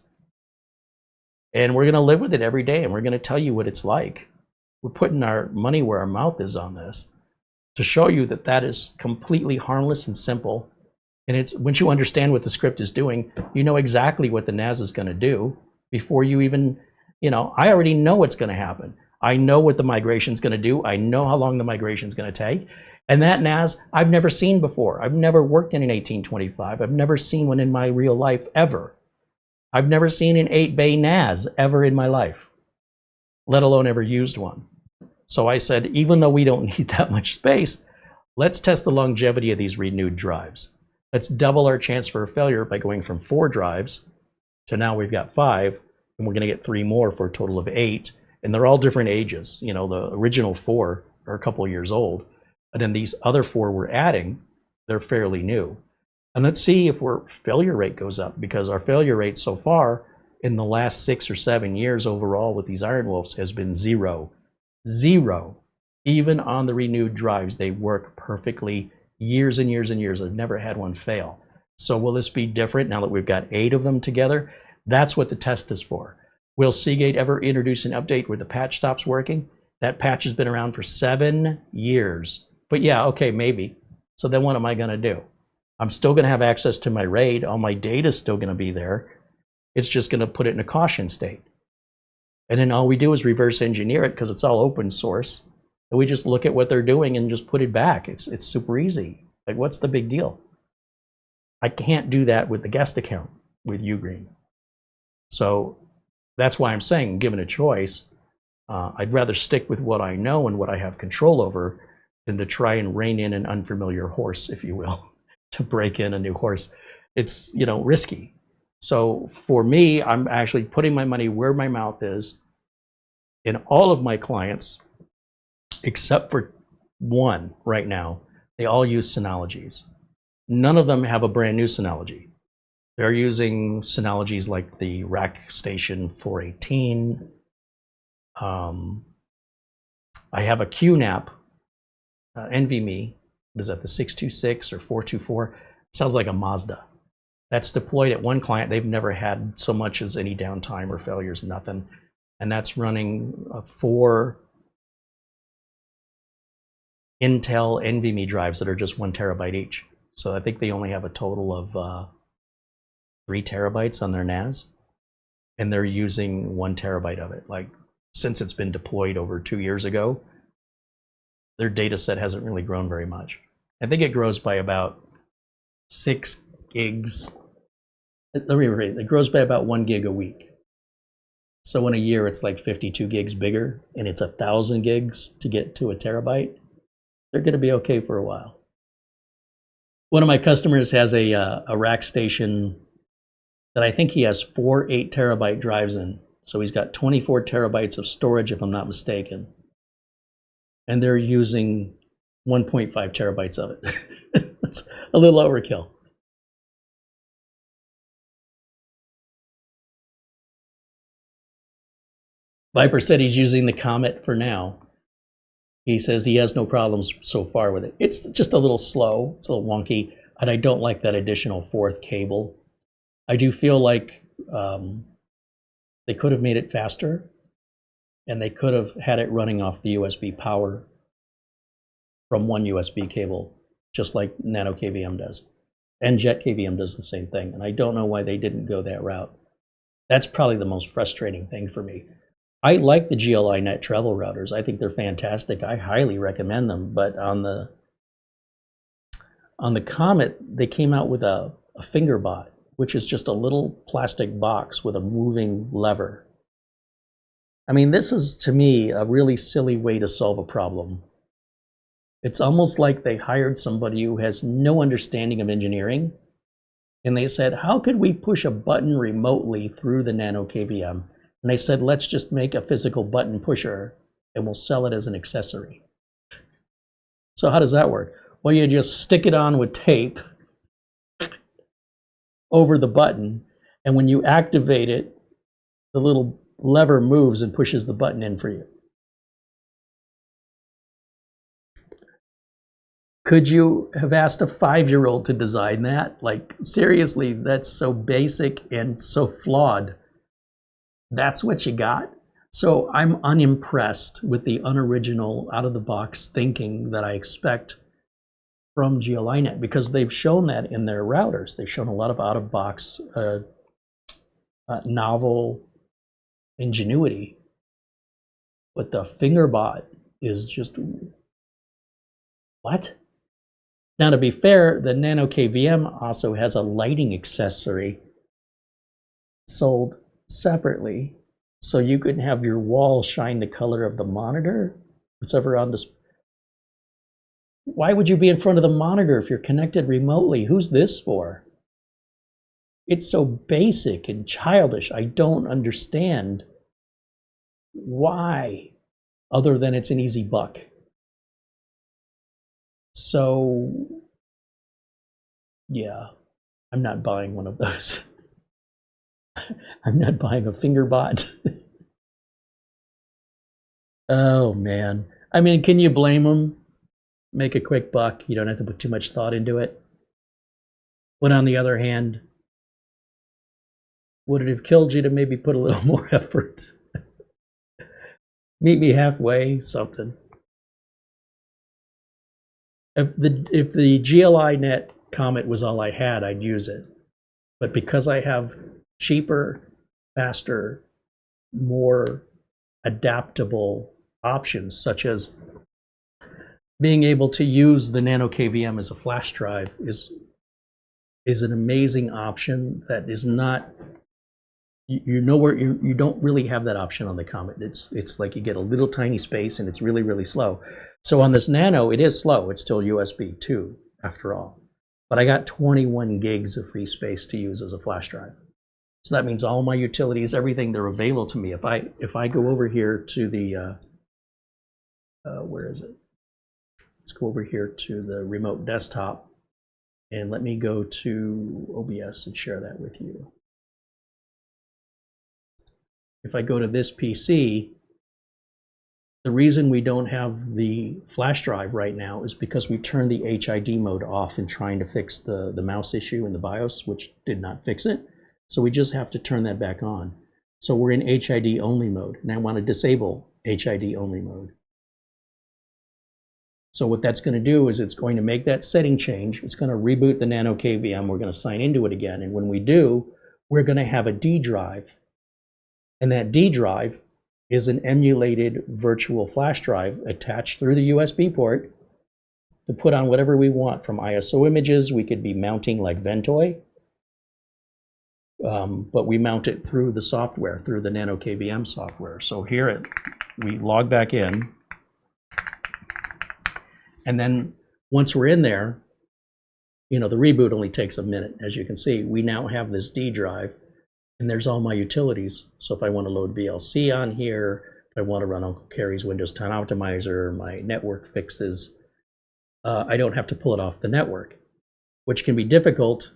And we're going to live with it every day, and we're going to tell you what it's like. We're putting our money where our mouth is on this to show you that that is completely harmless and simple. And it's once you understand what the script is doing, you know exactly what the NAS is going to do before you even, I already know what's going to happen. I know what the migration is going to do. I know how long the migration is going to take. And that NAS I've never seen before. I've never worked in an 1825. I've never seen one in my real life ever. I've never seen an 8-bay NAS ever in my life, let alone ever used one. So I said, even though we don't need that much space, let's test the longevity of these renewed drives. Let's double our chance for a failure by going from 4 drives to now we've got 5, and we're going to get 3 more for a total of 8. And they're all different ages. The original 4 are a couple of years old, and then these other 4 we're adding, they're fairly new. And let's see if our failure rate goes up, because our failure rate so far in the last 6 or 7 years overall with these Iron Wolves has been 0. 0. Even on the renewed drives, they work perfectly years and years and years. I've never had one fail. So will this be different now that we've got 8 of them together? That's what the test is for. Will Seagate ever introduce an update where the patch stops working? That patch has been around for 7 years. But yeah, okay, maybe. So then what am I going to do? I'm still going to have access to my RAID. All my data is still going to be there. It's just going to put it in a caution state. And then all we do is reverse engineer it because it's all open source. And we just look at what they're doing and just put it back. It's super easy. Like, what's the big deal? I can't do that with the guest account with Ugreen. So that's why I'm saying, given a choice, I'd rather stick with what I know and what I have control over than to try and rein in an unfamiliar horse, if you will, to break in a new horse. It's, risky. So for me, I'm actually putting my money where my mouth is. In all of my clients, except for one right now, they all use Synologies. None of them have a brand new Synology. They're using Synologies like the Rack Station 418. I have a QNAP NVMe. What is that, the 626 or 424? Sounds like a Mazda. That's deployed at one client. They've never had so much as any downtime or failures, nothing. And that's running 4 Intel NVMe drives that are just 1 terabyte each. So I think they only have a total of 3 terabytes on their NAS, and they're using 1 terabyte of it. Like, since it's been deployed over 2 years ago, their data set hasn't really grown very much. I think it grows by about 6 gigs. Let me read. It grows by about 1 gig a week. So in a year, it's like 52 gigs bigger, and it's 1,000 gigs to get to a terabyte. They're going to be okay for a while. One of my customers has a rack station that I think he has 4 8 terabyte drives in. So he's got 24 terabytes of storage, if I'm not mistaken. And they're using 1.5 terabytes of it. It's a little overkill. Viper said he's using the Comet for now. He says he has no problems so far with it. It's just a little slow, it's a little wonky, and I don't like that additional fourth cable. I do feel like they could have made it faster, and they could have had it running off the USB power from one USB cable, just like NanoKVM does. And JetKVM does the same thing, and I don't know why they didn't go that route. That's probably the most frustrating thing for me. I like the GLI Net travel routers. I think they're fantastic. I highly recommend them. But on the Comet, they came out with a fingerbot, which is just a little plastic box with a moving lever. I mean, this is, to me, a really silly way to solve a problem. It's almost like they hired somebody who has no understanding of engineering, and they said, how could we push a button remotely through the NanoKVM? And they said, let's just make a physical button pusher and we'll sell it as an accessory. So how does that work? Well, you just stick it on with tape over the button, and when you activate it, the little lever moves and pushes the button in for you. Could you have asked a 5-year-old to design that? Like, seriously, that's so basic and so flawed. That's what you got? So I'm unimpressed with the unoriginal, out-of-the-box thinking that I expect from GLINet, because they've shown that in their routers. They've shown a lot of out-of-box, novel ingenuity. But the fingerbot is just, what? Now, to be fair, the NanoKVM also has a lighting accessory sold separately, so you can have your wall shine the color of the monitor, whatever on display. Why would you be in front of the monitor if you're connected remotely? Who's this for? It's so basic and childish. I don't understand why, other than it's an easy buck. So, yeah, I'm not buying one of those. I'm not buying a fingerbot. Oh, man. I mean, can you blame them? Make a quick buck. You don't have to put too much thought into it. But on the other hand, would it have killed you to maybe put a little more effort? Meet me halfway, something. If the GLINet Comet was all I had, I'd use it. But because I have cheaper, faster, more adaptable options, such as being able to use the NanoKVM as a flash drive, is an amazing option that is not, you don't really have that option on the Comet. It's like you get a little tiny space and it's really, really slow. So on this Nano, it is slow. It's still USB 2 after all. But I got 21 gigs of free space to use as a flash drive. So that means all my utilities, everything, they're available to me. If I go over here to the, where is it? Let's go over here to the remote desktop, and let me go to OBS and share that with you. If I go to this PC, the reason we don't have the flash drive right now is because we turned the HID mode off in trying to fix the mouse issue in the BIOS, which did not fix it. So we just have to turn that back on. So we're in HID only mode, and I want to disable HID only mode. So what that's going to do is it's going to make that setting change. It's going to reboot the NanoKVM. We're going to sign into it again. And when we do, we're going to have a D drive. And that D drive is an emulated virtual flash drive attached through the USB port to put on whatever we want, from ISO images. We could be mounting like Ventoy, but we mount it through the software, through the NanoKVM software. So here we log back in. And then once we're in there, you know, the reboot only takes a minute. As you can see, we now have this D drive, and there's all my utilities. So if I want to load VLC on here, if I want to run Uncle Carey's Windows 10 Optimizer, my network fixes, I don't have to pull it off the network, which can be difficult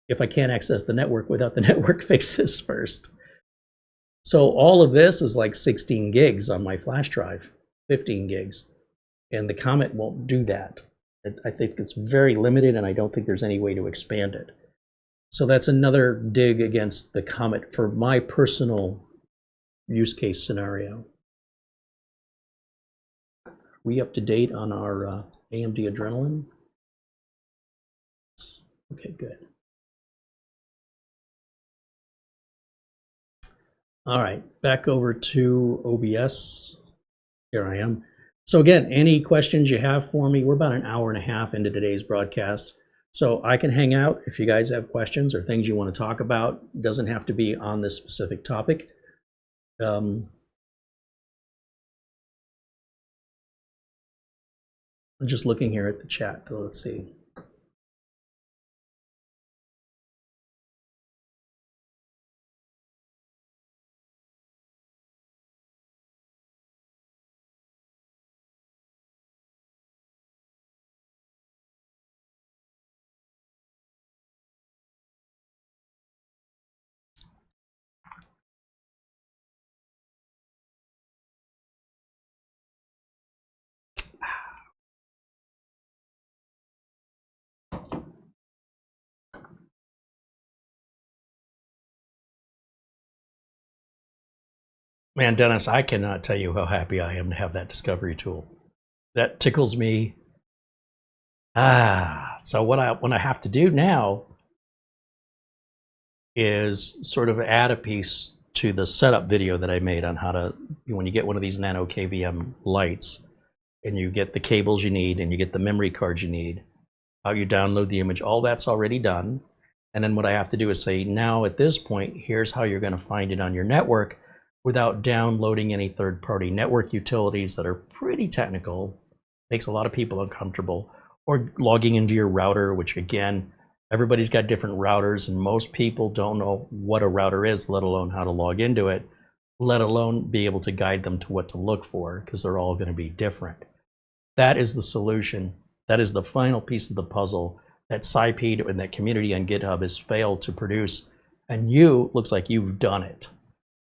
if I can't access the network without the network fixes first. So all of this is like 16 gigs on my flash drive, 15 gigs. And the Comet won't do that. I think it's very limited, and I don't think there's any way to expand it. So that's another dig against the Comet for my personal use case scenario. We up to date on our AMD Adrenalin? Okay, good. All right, back over to OBS. Here I am. So again, any questions you have for me? We're about an hour and a half into today's broadcast. So I can hang out if you guys have questions or things you want to talk about. It doesn't have to be on this specific topic. I'm just looking here at the chat. So let's see. Man, Dennis, I cannot tell you how happy I am to have that discovery tool. That tickles me. So what I have to do now is sort of add a piece to the setup video that I made on how to, when you get one of these NanoKVM LITEs and you get the cables you need and you get the memory cards you need, how you download the image, all that's already done. And then what I have to do is say, now at this point, here's how you're going to find it on your network without downloading any third-party network utilities that are pretty technical, makes a lot of people uncomfortable, or logging into your router, which again, everybody's got different routers, and most people don't know what a router is, let alone how to log into it, let alone be able to guide them to what to look for, because they're all going to be different. That is the solution. That is the final piece of the puzzle that sipeed and that community on GitHub has failed to produce, and you, looks like you've done it.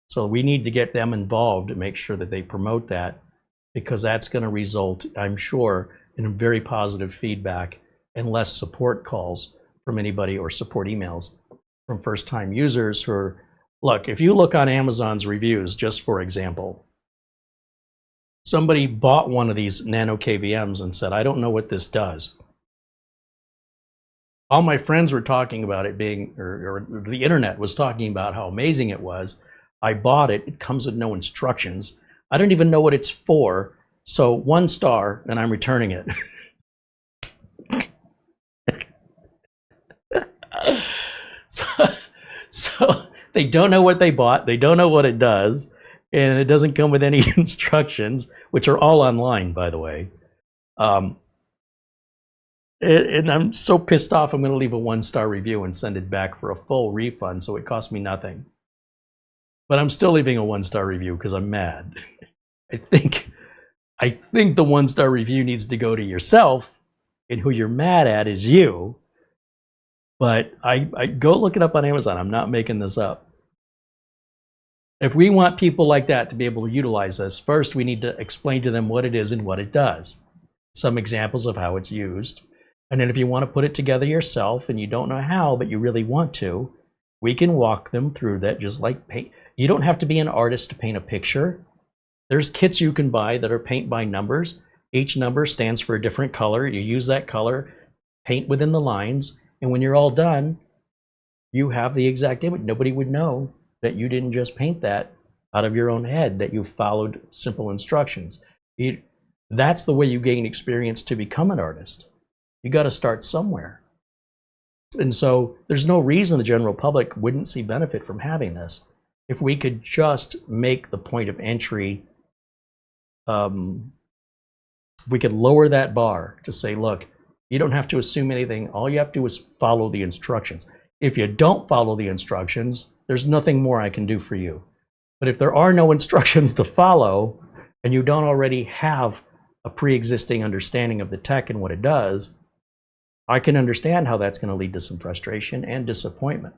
So we need to get them involved to make sure that they promote that, because that's going to result, I'm sure, in very positive feedback and less support calls from anybody or support emails from first-time users who are, look, if you look on Amazon's reviews, just for example, somebody bought one of these NanoKVMs and said, I don't know what this does. All my friends were talking about it being, or the internet was talking about how amazing it was. I bought it. It comes with no instructions. I don't even know what it's for. So 1 star, and I'm returning it. So they don't know what they bought. They don't know what it does. And it doesn't come with any instructions, which are all online, by the way. And I'm so pissed off, I'm going to leave a 1-star review and send it back for a full refund, so it cost me nothing. But I'm still leaving a 1-star review because I'm mad. I think the 1-star review needs to go to yourself, and who you're mad at is you. But I go look it up on Amazon. I'm not making this up. If we want people like that to be able to utilize this, first we need to explain to them what it is and what it does. Some examples of how it's used. And then if you want to put it together yourself and you don't know how, but you really want to, we can walk them through that, just like paint. You don't have to be an artist to paint a picture. There's kits you can buy that are paint by numbers. Each number stands for a different color. You use that color, paint within the lines, and when you're all done, you have the exact image. Nobody would know that you didn't just paint that out of your own head, that you followed simple instructions. That's the way you gain experience to become an artist. You got to start somewhere. And so there's no reason the general public wouldn't see benefit from having this. If we could just make the point of entry, we could lower that bar to say, look, you don't have to assume anything. All you have to do is follow the instructions. If you don't follow the instructions, there's nothing more I can do for you. But if there are no instructions to follow, and you don't already have a pre-existing understanding of the tech and what it does, I can understand how that's going to lead to some frustration and disappointment.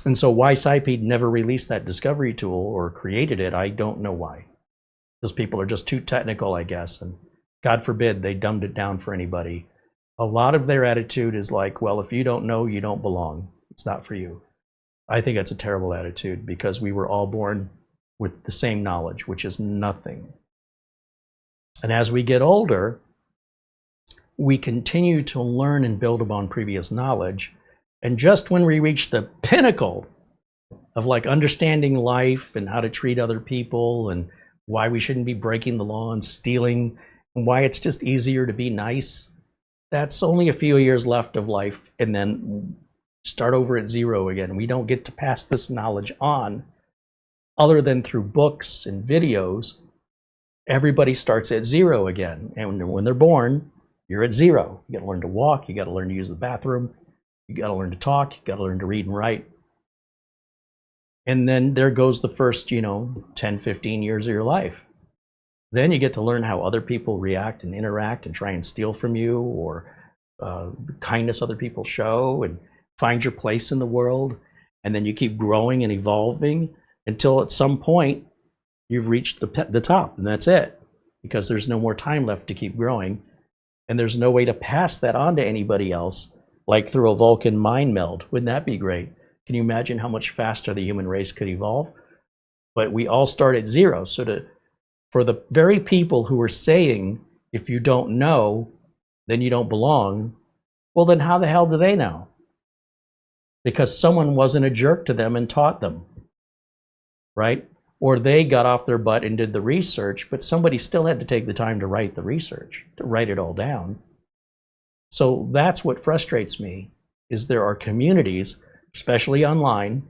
And so why sipeed never released that discovery tool or created it, I don't know why. Those people are just too technical, I guess, and God forbid they dumbed it down for anybody. A lot of their attitude is like, well, if you don't know, you don't belong. It's not for you. I think that's a terrible attitude because we were all born with the same knowledge, which is nothing. And as we get older, we continue to learn and build upon previous knowledge. And just when we reach the pinnacle of like understanding life and how to treat other people and why we shouldn't be breaking the law and stealing and why it's just easier to be nice, that's only a few years left of life, and then start over at zero again. We don't get to pass this knowledge on other than through books and videos. Everybody starts at zero again, and when they're born, you're at zero. You got to learn to walk, you got to learn to use the bathroom, you got to learn to talk, you got to learn to read and write. And then there goes the first, 10, 15 years of your life. Then you get to learn how other people react and interact and try and steal from you, or kindness other people show, and find your place in the world. And then you keep growing and evolving until at some point you've reached the top, and that's it, because there's no more time left to keep growing, and there's no way to pass that on to anybody else, like through a Vulcan mind meld. Wouldn't that be great? Can you imagine how much faster the human race could evolve? But we all start at zero. So for the very people who are saying, if you don't know, then you don't belong, well, then how the hell do they know? Because someone wasn't a jerk to them and taught them, right? Or they got off their butt and did the research, but somebody still had to take the time to write the research, to write it all down. So that's what frustrates me, is there are communities, especially online,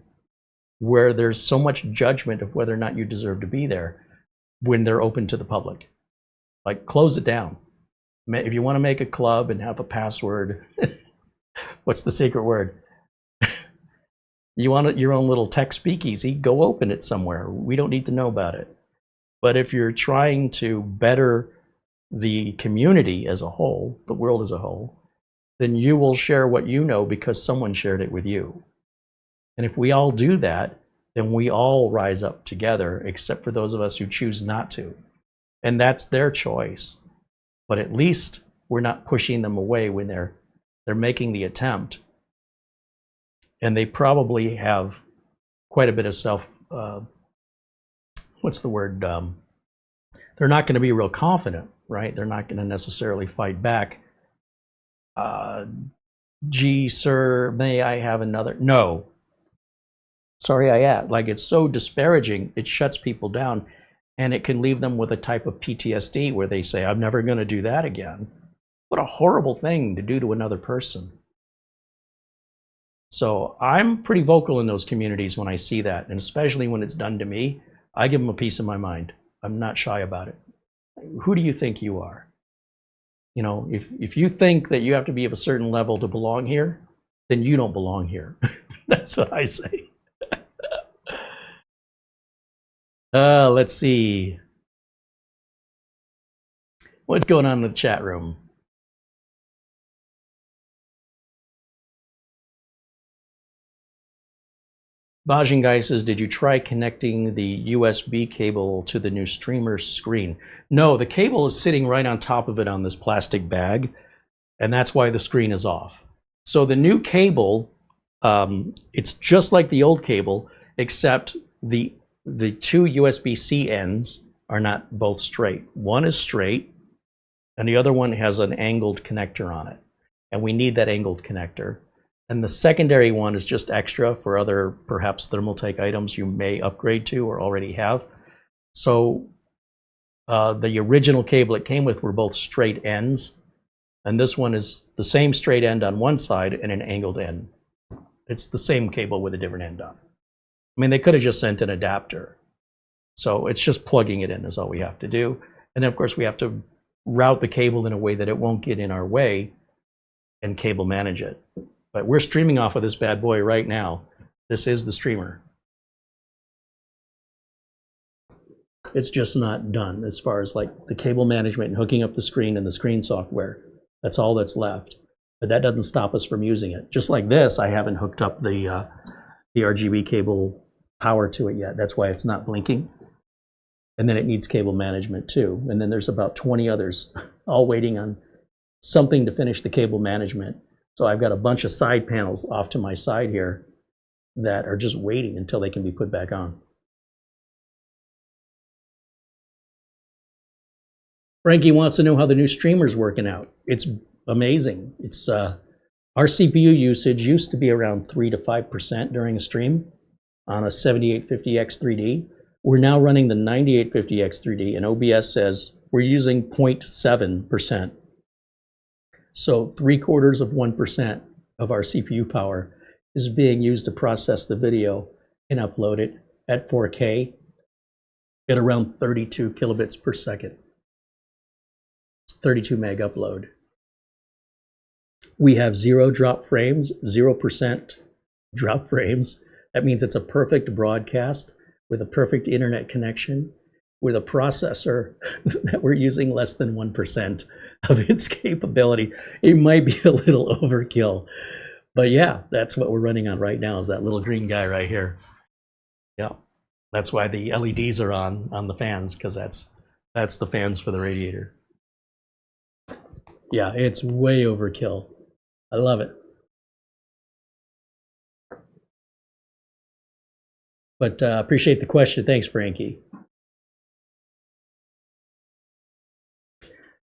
where there's so much judgment of whether or not you deserve to be there when they're open to the public. Like, close it down. If you want to make a club and have a password, what's the secret word? You want your own little tech speakeasy, go open it somewhere. We don't need to know about it. But if you're trying to better the community as a whole, the world as a whole, then you will share what you know because someone shared it with you. And if we all do that, then we all rise up together, except for those of us who choose not to. And that's their choice. But at least we're not pushing them away when they're making the attempt. And they probably have quite a bit of self, what's the word? They're not going to be real confident, right? They're not going to necessarily fight back. Gee, sir, may I have another? No. Sorry, I am. Like, it's so disparaging, it shuts people down, and it can leave them with a type of PTSD where they say, I'm never going to do that again. What a horrible thing to do to another person. So I'm pretty vocal in those communities when I see that, and especially when it's done to me, I give them a piece of my mind. I'm not shy about it. Who do you think you are? If you think that you have to be of a certain level to belong here, then you don't belong here. That's what I say. Let's see. What's going on in the chat room? Bajin Guy says, did you try connecting the USB cable to the new streamer screen? No, the cable is sitting right on top of it on this plastic bag, and that's why the screen is off. So the new cable, it's just like the old cable, except the two USB-C ends are not both straight. One is straight, and the other one has an angled connector on it. And we need that angled connector. And the secondary one is just extra for other, perhaps Thermaltake items you may upgrade to or already have. So the original cable it came with were both straight ends. And this one is the same straight end on one side and an angled end. It's the same cable with a different end on. I mean, they could have just sent an adapter. So it's just plugging it in is all we have to do. And then, of course, we have to route the cable in a way that it won't get in our way and cable manage it. But we're streaming off of this bad boy right now. This is the streamer. It's just not done as far as like the cable management and hooking up the screen and the screen software. That's all that's left. But that doesn't stop us from using it. Just like this, I haven't hooked up the the RGB cable power to it yet. That's why it's not blinking. And then it needs cable management too. And then there's about 20 others all waiting on something to finish the cable management. So I've got a bunch of side panels off to my side here that are just waiting until they can be put back on. Frankie wants to know how the new streamer's working out. It's amazing. It's our CPU usage used to be around 3 to 5% during a stream on a 7850X3D. We're now running the 9850X3D, and OBS says we're using 0.7%. So 0.75% of our CPU power is being used to process the video and upload it at 4K at around 32 kilobits per second. 32 meg upload. We have 0 drop frames, 0% drop frames. That means it's a perfect broadcast with a perfect internet connection with a processor that we're using less than 1% of its capability. It might be a little overkill, but yeah, that's what we're running on right now, is that little green guy right here. Yeah, that's why the LEDs are on the fans, because that's the fans for the radiator. Yeah, it's way overkill. I love it. But appreciate the question. Thanks, Frankie.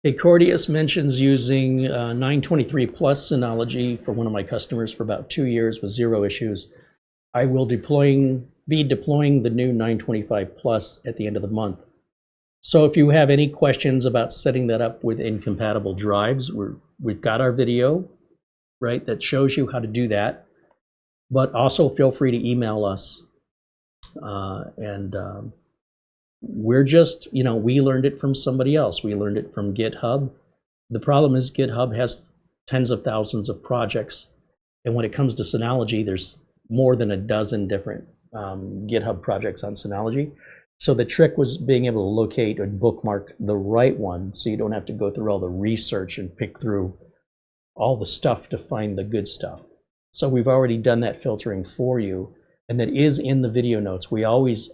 Acordius mentions using 923 plus Synology for one of my customers for about 2 years with 0 issues. I will be deploying the new 925 plus at the end of the month. So if you have any questions about setting that up with incompatible drives, we've got our video, right, that shows you how to do that. But also feel free to email us. We're just, we learned it from somebody else. We learned it from GitHub. The problem is GitHub has tens of thousands of projects. And when it comes to Synology, there's more than a dozen different GitHub projects on Synology. So the trick was being able to locate and bookmark the right one so you don't have to go through all the research and pick through all the stuff to find the good stuff. So we've already done that filtering for you, and that is in the video notes. We always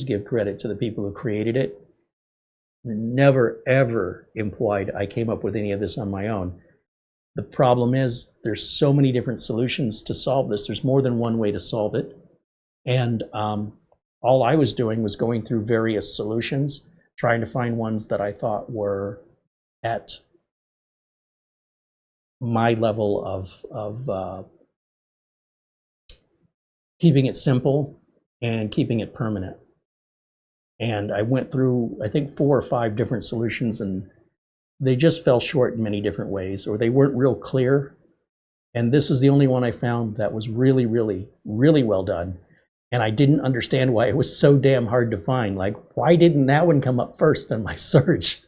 give credit to the people who created it. Never, ever implied I came up with any of this on my own. The problem is there's so many different solutions to solve this. There's more than one way to solve it. And all I was doing was going through various solutions, trying to find ones that I thought were at my level of keeping it simple and keeping it permanent. And I went through, I think, 4 or 5 different solutions, and they just fell short in many different ways, or they weren't real clear. And this is the only one I found that was really, really, really well done. And I didn't understand why it was so damn hard to find. Like, why didn't that one come up first in my search?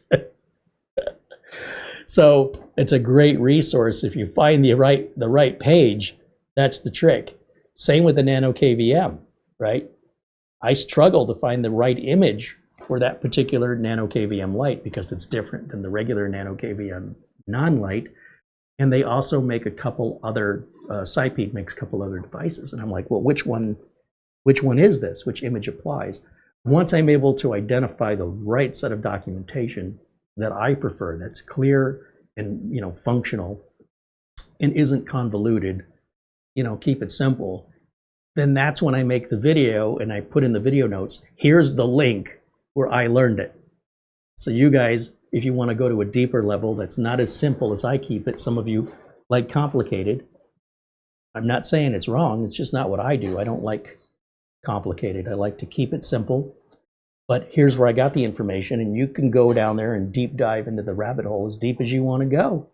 So it's a great resource. If you find the right page, that's the trick. Same with the NanoKVM, right? I struggle to find the right image for that particular NanoKVM LITE because it's different than the regular NanoKVM non-LITE. And they also make a couple other, sipeed makes a couple other devices. And I'm like, well, which one is this? Which image applies? Once I'm able to identify the right set of documentation that I prefer, that's clear and functional and isn't convoluted, keep it simple, then that's when I make the video and I put in the video notes, here's the link where I learned it. So you guys, if you want to go to a deeper level that's not as simple as I keep it, some of you like complicated. I'm not saying it's wrong, it's just not what I do. I don't like complicated. I like to keep it simple. But here's where I got the information, and you can go down there and deep dive into the rabbit hole as deep as you want to go.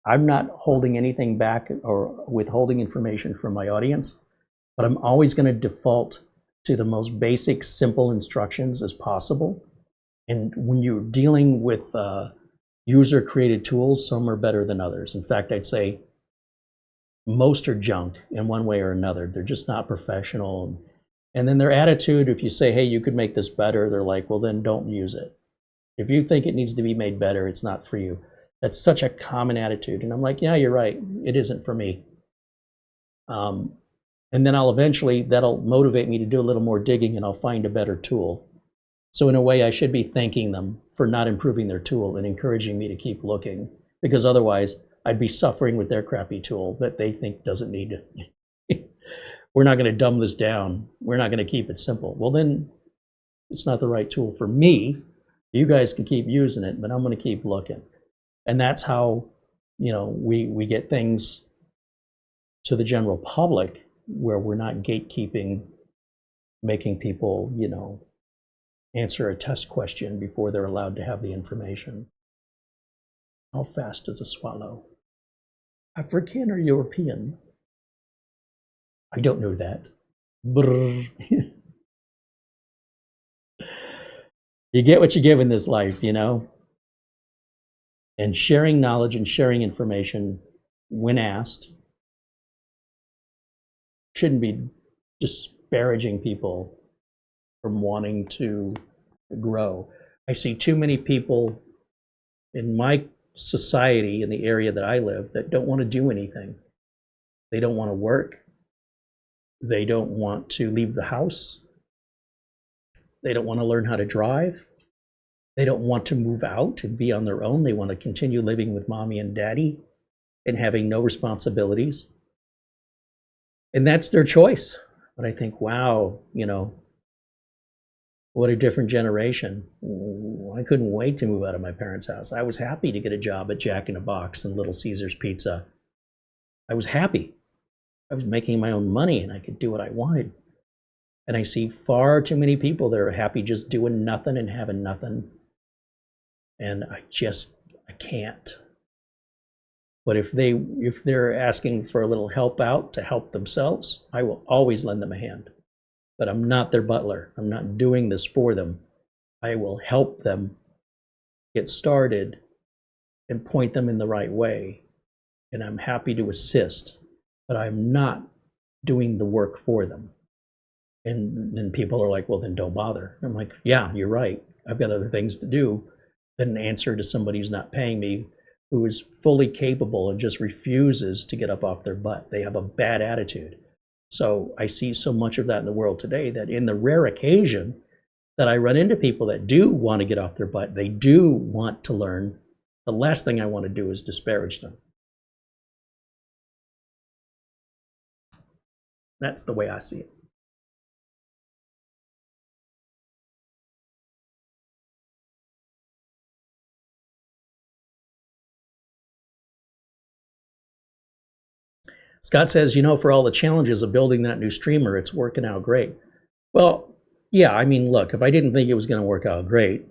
I'm not holding anything back or withholding information from my audience, but I'm always going to default to the most basic, simple instructions as possible. And when you're dealing with user-created tools, some are better than others. In fact, I'd say most are junk in one way or another. They're just not professional. And then their attitude, if you say, hey, you could make this better, they're like, well, then don't use it. If you think it needs to be made better, it's not for you. That's such a common attitude. And I'm like, yeah, you're right. It isn't for me. And And then I'll eventually, that'll motivate me to do a little more digging and I'll find a better tool. So in a way, I should be thanking them for not improving their tool and encouraging me to keep looking, because otherwise I'd be suffering with their crappy tool that they think doesn't need to. We're not going to dumb this down. We're not going to keep it simple. Well, then it's not the right tool for me. You guys can keep using it, but I'm going to keep looking. And that's how, you know, we get things to the general public where we're not gatekeeping, making people, you know, answer a test question before they're allowed to have the information. How fast does a swallow? African or European? I don't know that. Brrr. You get what you give in this life, you know? And sharing knowledge and sharing information when asked shouldn't be disparaging people from wanting to grow. I see too many people in my society, in the area that I live, that don't want to do anything. They don't want to work. They don't want to leave the house. They don't want to learn how to drive. They don't want to move out and be on their own. They want to continue living with mommy and daddy and having no responsibilities. And that's their choice. But I think, wow, you know, what a different generation. I couldn't wait to move out of my parents' house. I was happy to get a job at Jack in the Box and Little Caesars Pizza. I was happy. I was making my own money and I could do what I wanted. And I see far too many people that are happy just doing nothing and having nothing. And I can't. But if they're asking for a little help out to help themselves, I will always lend them a hand. But I'm not their butler. I'm not doing this for them. I will help them get started and point them in the right way. And I'm happy to assist, but I'm not doing the work for them. And then people are like, well, then don't bother. I'm like, yeah, you're right. I've got other things to do than answer to somebody who's not paying me, who is fully capable and just refuses to get up off their butt. They have a bad attitude. So I see so much of that in the world today that in the rare occasion that I run into people that do want to get off their butt, they do want to learn, the last thing I want to do is disparage them. That's the way I see it. Scott says, you know, for all the challenges of building that new streamer, it's working out great. Well, yeah, I mean, look, if I didn't think it was going to work out great,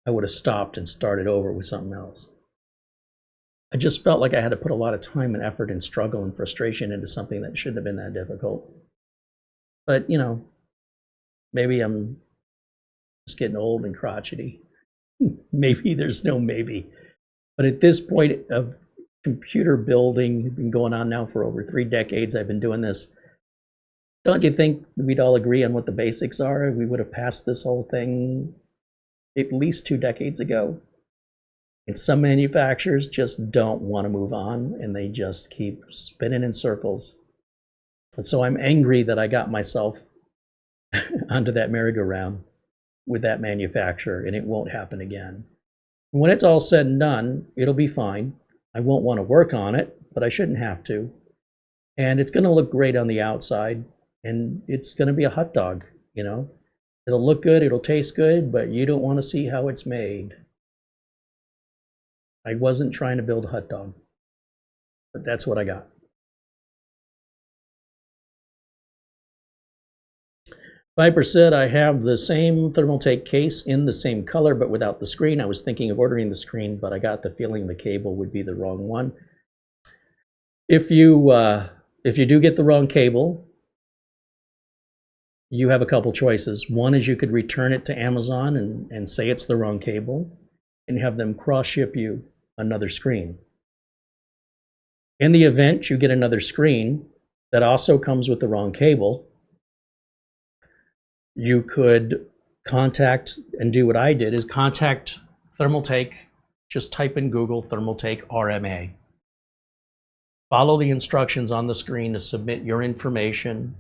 I would have stopped and started over with something else. I just felt like I had to put a lot of time and effort and struggle and frustration into something that shouldn't have been that difficult. But, you know, maybe I'm just getting old and crotchety. Maybe there's no maybe. But at this point of computer building, been going on now for over 3 decades. I've been doing this. Don't you think we'd all agree on what the basics are? We would have passed this whole thing at least 2 decades ago. And some manufacturers just don't want to move on and they just keep spinning in circles. And so I'm angry that I got myself onto that merry-go-round with that manufacturer, and it won't happen again. When it's all said and done, it'll be fine. I won't want to work on it, but I shouldn't have to. And it's going to look great on the outside, and it's going to be a hot dog, you know. It'll look good, it'll taste good, but you don't want to see how it's made. I wasn't trying to build a hot dog, but that's what I got. Viper said, I have the same Thermaltake case in the same color, but without the screen. I was thinking of ordering the screen, but I got the feeling the cable would be the wrong one. If you do get the wrong cable, you have a couple choices. One is you could return it to Amazon and say it's the wrong cable and have them cross-ship you another screen. In the event you get another screen that also comes with the wrong cable, you could contact and do what I did, is contact Thermaltake. Just type in Google Thermaltake RMA. Follow the instructions on the screen to submit your information,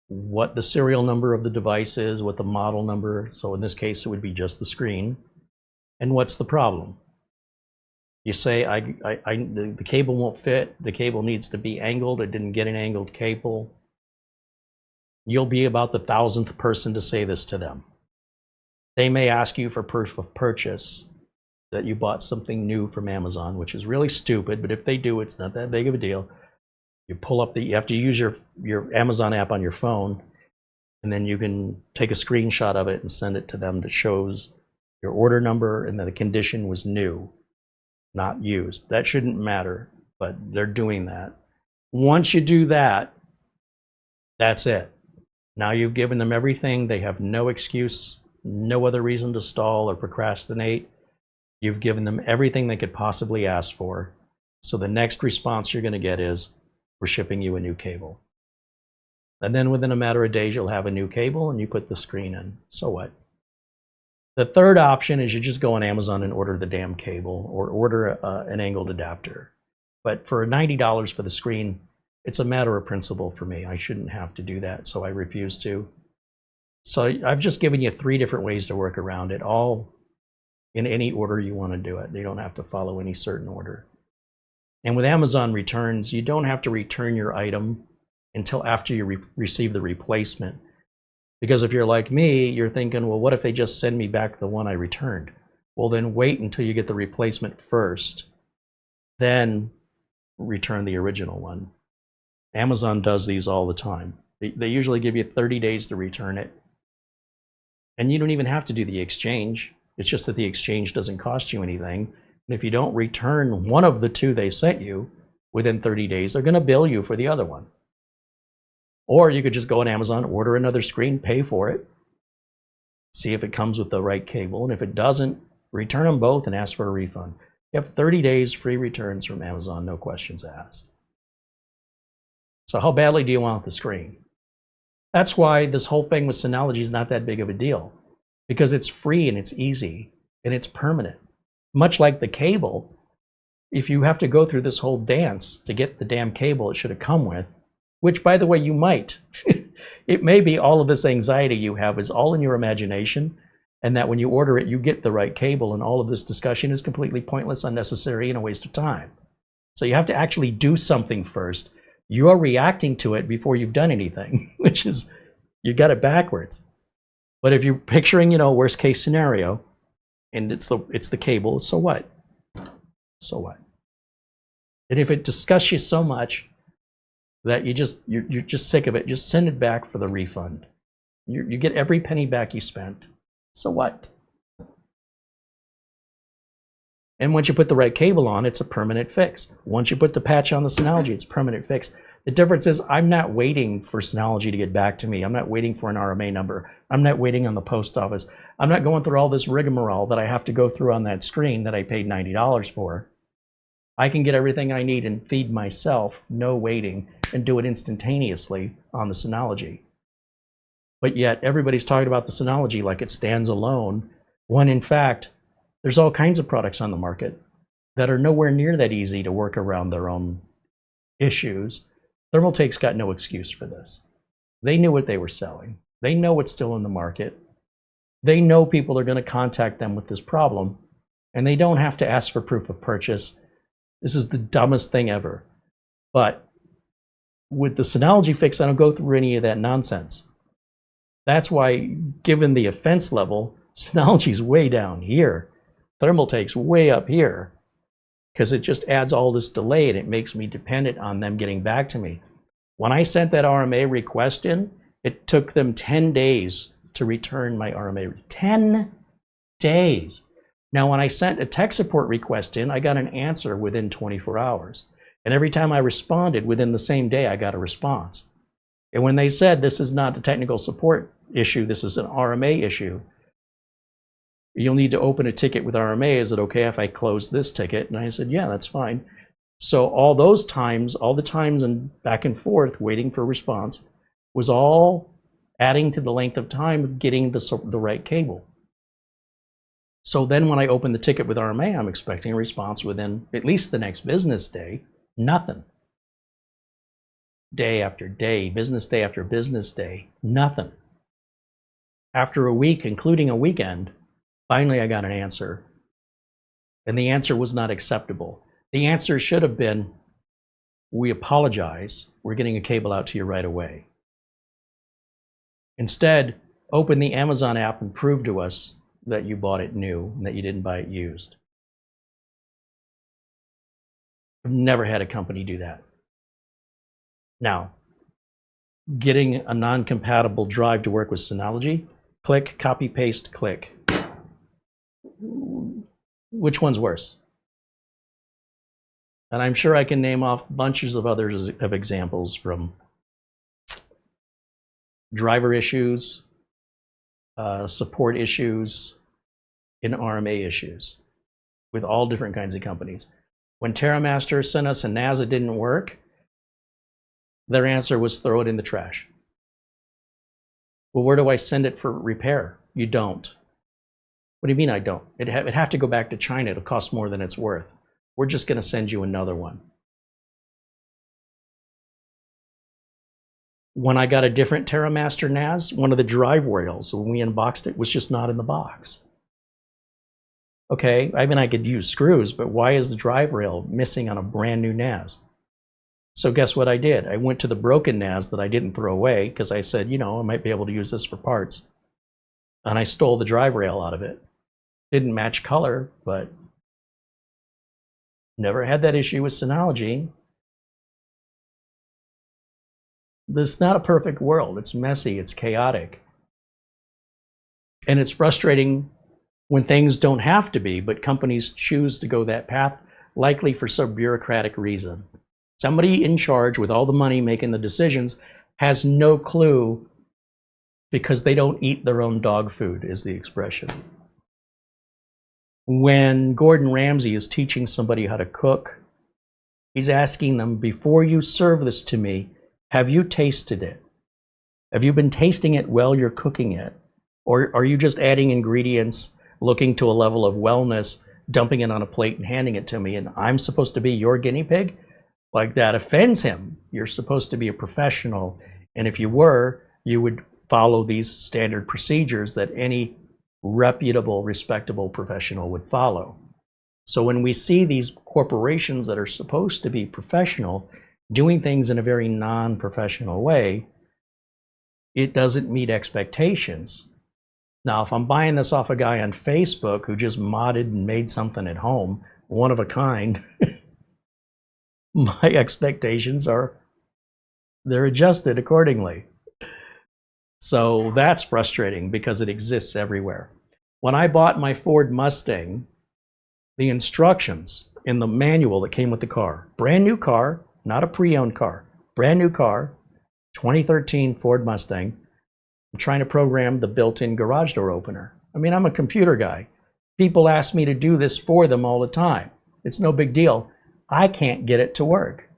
what the serial number of the device is, what the model number, so in this case it would be just the screen, and what's the problem. You say, the cable won't fit, the cable needs to be angled, it didn't get an angled cable. You'll be about the 1,000th person to say this to them. They may ask you for proof of purchase, that you bought something new from Amazon, which is really stupid, but if they do, it's not that big of a deal. You pull up you have to use your Amazon app on your phone, and then you can take a screenshot of it and send it to them that shows your order number and that the condition was new, not used. That shouldn't matter, but they're doing that. Once you do that, that's it. Now you've given them everything. They have no excuse, no other reason to stall or procrastinate. You've given them everything they could possibly ask for. So the next response you're going to get is, we're shipping you a new cable. And then within a matter of days, you'll have a new cable and you put the screen in. So what? The third option is you just go on Amazon and order the damn cable or order an angled adapter. But for $90 for the screen, it's a matter of principle for me. I shouldn't have to do that, so I refuse to. So I've just given you 3 different ways to work around it, all in any order you want to do it. You don't have to follow any certain order. And with Amazon returns, you don't have to return your item until after you receive the replacement. Because if you're like me, you're thinking, well, what if they just send me back the one I returned? Well, then wait until you get the replacement first, then return the original one. Amazon does these all the time. They usually give you 30 days to return it. And you don't even have to do the exchange. It's just that the exchange doesn't cost you anything. And if you don't return one of the 2 they sent you within 30 days, they're going to bill you for the other one. Or you could just go on Amazon, order another screen, pay for it, see if it comes with the right cable. And if it doesn't, return them both and ask for a refund. You have 30 days free returns from Amazon, no questions asked. So how badly do you want the screen? That's why this whole thing with Synology is not that big of a deal, because it's free and it's easy and it's permanent. Much like the cable, if you have to go through this whole dance to get the damn cable it should have come with, which, by the way, you might. It may be all of this anxiety you have is all in your imagination, and that when you order it, you get the right cable, and all of this discussion is completely pointless, unnecessary, and a waste of time. So you have to actually do something first. You're reacting to it before you've done anything, which is, you got it backwards. But if you're picturing, worst case scenario, and it's the cable, so what? So what? And if it disgusts you so much that you're just sick of it, just send it back for the refund. You get every penny back you spent. So what? And once you put the right cable on, it's a permanent fix. Once you put the patch on the Synology, it's a permanent fix. The difference is I'm not waiting for Synology to get back to me. I'm not waiting for an RMA number. I'm not waiting on the post office. I'm not going through all this rigmarole that I have to go through on that screen that I paid $90 for. I can get everything I need and feed myself, no waiting, and do it instantaneously on the Synology. But yet everybody's talking about the Synology like it stands alone, when in fact, there's all kinds of products on the market that are nowhere near that easy to work around their own issues. Thermaltake's got no excuse for this. They knew what they were selling. They know what's still in the market. They know people are going to contact them with this problem, and they don't have to ask for proof of purchase. This is the dumbest thing ever. But with the Synology fix, I don't go through any of that nonsense. That's why, given the offense level, Synology's way down here. Thermaltake's way up here, because it just adds all this delay and it makes me dependent on them getting back to me. When I sent that RMA request in, it took them 10 days to return my RMA. 10 days. Now, when I sent a tech support request in, I got an answer within 24 hours. And every time I responded within the same day, I got a response. And when they said this is not a technical support issue, this is an RMA issue, you'll need to open a ticket with RMA. Is it okay if I close this ticket? And I said, yeah, that's fine. So all those times, all the times and back and forth waiting for a response was all adding to the length of time of getting the right cable. So then when I open the ticket with RMA, I'm expecting a response within at least the next business day. Nothing. day after day, business day after business day, nothing. After a week, including a weekend, finally I got an answer. And the answer was not acceptable. The answer should have been, we apologize, we're getting a cable out to you right away. Instead, open the Amazon app and prove to us that you bought it new and that you didn't buy it used. I've never had a company do that. Now, getting a non-compatible drive to work with Synology, click, copy, paste, click. Which one's worse? And I'm sure I can name off bunches of others of examples, from driver issues, support issues, and RMA issues with all different kinds of companies. When TerraMaster sent us a NAS that didn't work, their answer was throw it in the trash. Well, where do I send it for repair? You don't. What do you mean I don't? It'd have to go back to China. It'll cost more than it's worth. We're just going to send you another one. When I got a different TerraMaster NAS, one of the drive rails, when we unboxed it, was just not in the box. Okay, I mean, I could use screws, but why is the drive rail missing on a brand new NAS? So guess what I did? I went to the broken NAS that I didn't throw away because I said, you know, I might be able to use this for parts. And I stole the drive rail out of it. Didn't match color, but never had that issue with Synology. This is not a perfect world. It's messy, it's chaotic. And it's frustrating when things don't have to be, but companies choose to go that path, likely for some bureaucratic reason. Somebody in charge with all the money making the decisions has no clue, because they don't eat their own dog food, is the expression. When Gordon Ramsay is teaching somebody how to cook, he's asking them, before you serve this to me, have you tasted it? Have you been tasting it while you're cooking it? Or are you just adding ingredients, looking to a level of wellness, dumping it on a plate and handing it to me, and I'm supposed to be your guinea pig? Like, that offends him. You're supposed to be a professional, and if you were, you would follow these standard procedures that any reputable, respectable professional would follow. So when we see these corporations that are supposed to be professional doing things in a very non-professional way, it doesn't meet expectations. Now, if I'm buying this off a guy on Facebook who just modded and made something at home, one of a kind, my expectations they're adjusted accordingly. So that's frustrating because it exists everywhere. When I bought my Ford Mustang, the instructions in the manual that came with the car, brand new car, not a pre-owned car, brand new car, 2013 Ford Mustang, I'm trying to program the built-in garage door opener. I mean, I'm a computer guy. People ask me to do this for them all the time. It's no big deal. I can't get it to work.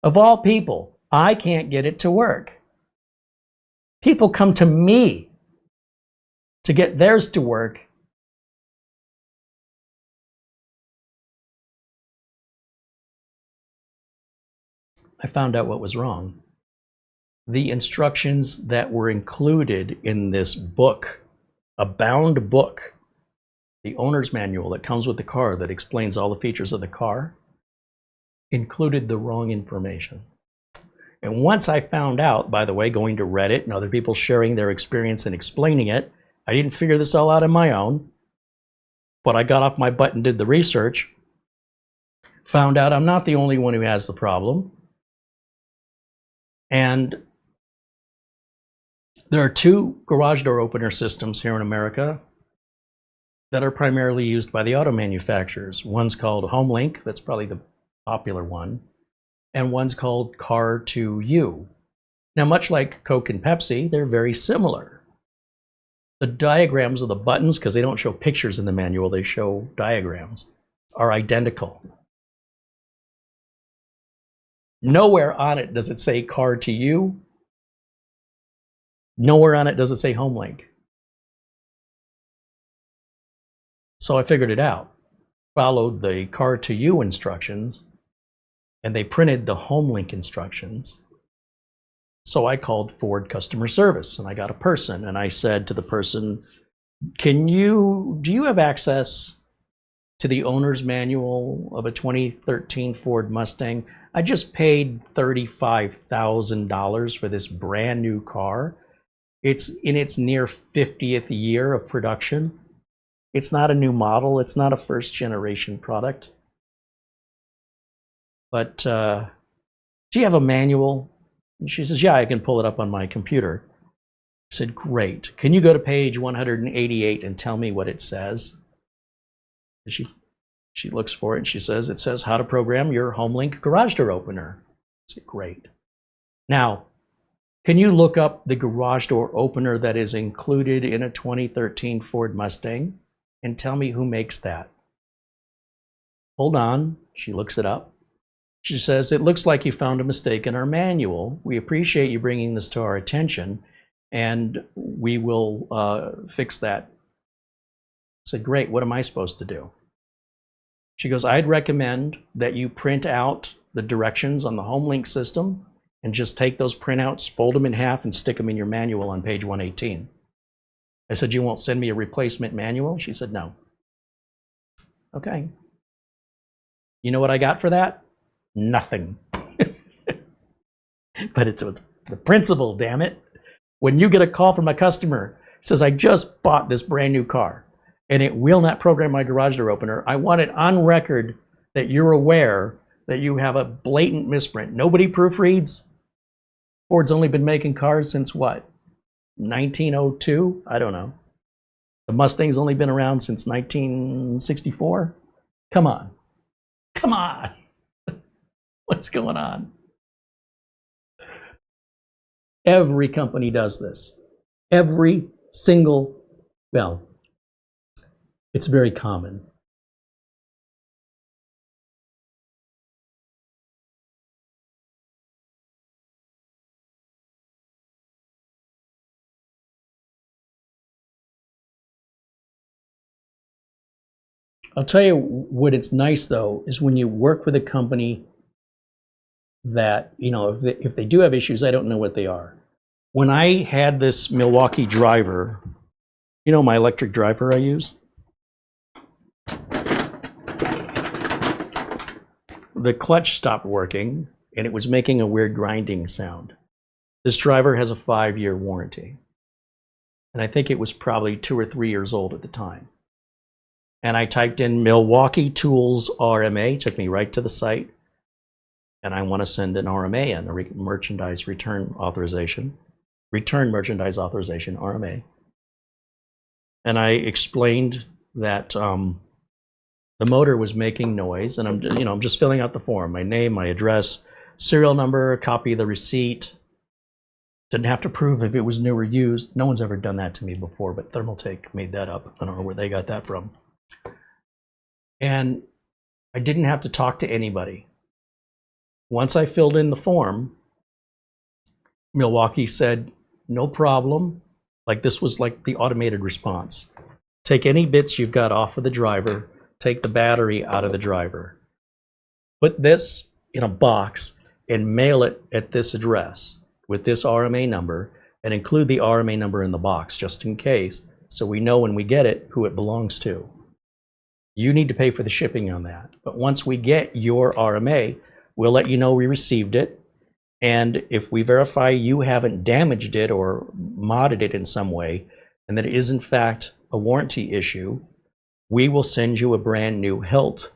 Of all people, I can't get it to work. People come to me to get theirs to work. I found out what was wrong. The instructions that were included in this book, a bound book, the owner's manual that comes with the car that explains all the features of the car, included the wrong information. And once I found out, by the way, going to Reddit and other people sharing their experience and explaining it, I didn't figure this all out on my own, but I got off my butt and did the research, found out I'm not the only one who has the problem. And there are two garage door opener systems here in America that are primarily used by the auto manufacturers. One's called HomeLink, that's probably the popular one, and one's called Car2U. Now, much like Coke and Pepsi, they're very similar. The diagrams of the buttons, because they don't show pictures in the manual, they show diagrams, are identical. Nowhere on it does it say Car2U. Nowhere on it does it say HomeLink. So I figured it out. Followed the Car2U instructions, and they printed the HomeLink instructions, So I called Ford customer service and I got a person and I said to the person, do you have access to the owner's manual of a 2013 Ford Mustang? I just paid $35,000 for this brand new car. It's in its near 50th year of production. It's not a new model. It's not a first generation product. But do you have a manual? And she says, yeah, I can pull it up on my computer. I said, great. Can you go to page 188 and tell me what it says? And she looks for it and she says, it says how to program your HomeLink garage door opener. I said, great. Now, can you look up the garage door opener that is included in a 2013 Ford Mustang and tell me who makes that? Hold on. She looks it up. She says, it looks like you found a mistake in our manual. We appreciate you bringing this to our attention, and we will fix that. I said, great. What am I supposed to do? She goes, I'd recommend that you print out the directions on the HomeLink system and just take those printouts, fold them in half, and stick them in your manual on page 118. I said, you won't send me a replacement manual? She said, no. Okay. You know what I got for that? Nothing. But it's the principle, damn it. When you get a call from a customer who says, I just bought this brand new car and it will not program my garage door opener, I want it on record that you're aware that you have a blatant misprint. Nobody proofreads. Ford's only been making cars since what? 1902? I don't know. The Mustang's only been around since 1964? Come on. Come on. What's going on? Every company does this. Every single, well, it's very common. I'll tell you what it's nice though, is when you work with a company that, you know, if they do have issues, I don't know what they are. When I had this Milwaukee driver, you know my electric driver I use? The clutch stopped working and it was making a weird grinding sound. This driver has a 5-year warranty. And I think it was probably 2 or 3 years old at the time. And I typed in Milwaukee Tools RMA, took me right to the site. And I want to send an RMA in, a merchandise return authorization. Return merchandise authorization, RMA. And I explained that the motor was making noise, and I'm just filling out the form, my name, my address, serial number, a copy of the receipt. Didn't have to prove if it was new or used. No one's ever done that to me before, but Thermaltake made that up. I don't know where they got that from. And I didn't have to talk to anybody. Once I filled in the form, Milwaukee said, no problem. Like this was like the automated response. Take any bits you've got off of the driver, take the battery out of the driver. Put this in a box and mail it at this address with this RMA number, and include the RMA number in the box just in case, so we know when we get it who it belongs to. You need to pay for the shipping on that. But once we get your RMA, we'll let you know we received it. And if we verify you haven't damaged it or modded it in some way, and that it is in fact a warranty issue, we will send you a brand new hilt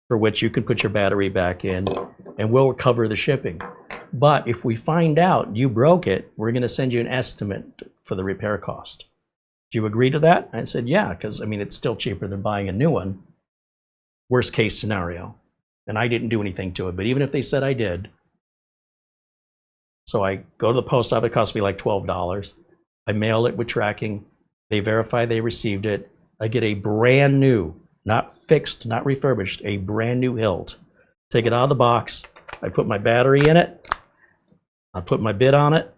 for which you can put your battery back in, and we'll cover the shipping. But if we find out you broke it, we're going to send you an estimate for the repair cost. Do you agree to that? I said, yeah, because I mean, it's still cheaper than buying a new one. Worst case scenario. And I didn't do anything to it, but even if they said I did, so I go to the post office, it cost me like $12. I mail it with tracking. They verify they received it. I get a brand new, not fixed, not refurbished, a brand new hilt. Take it out of the box. I put my battery in it. I put my bid on it.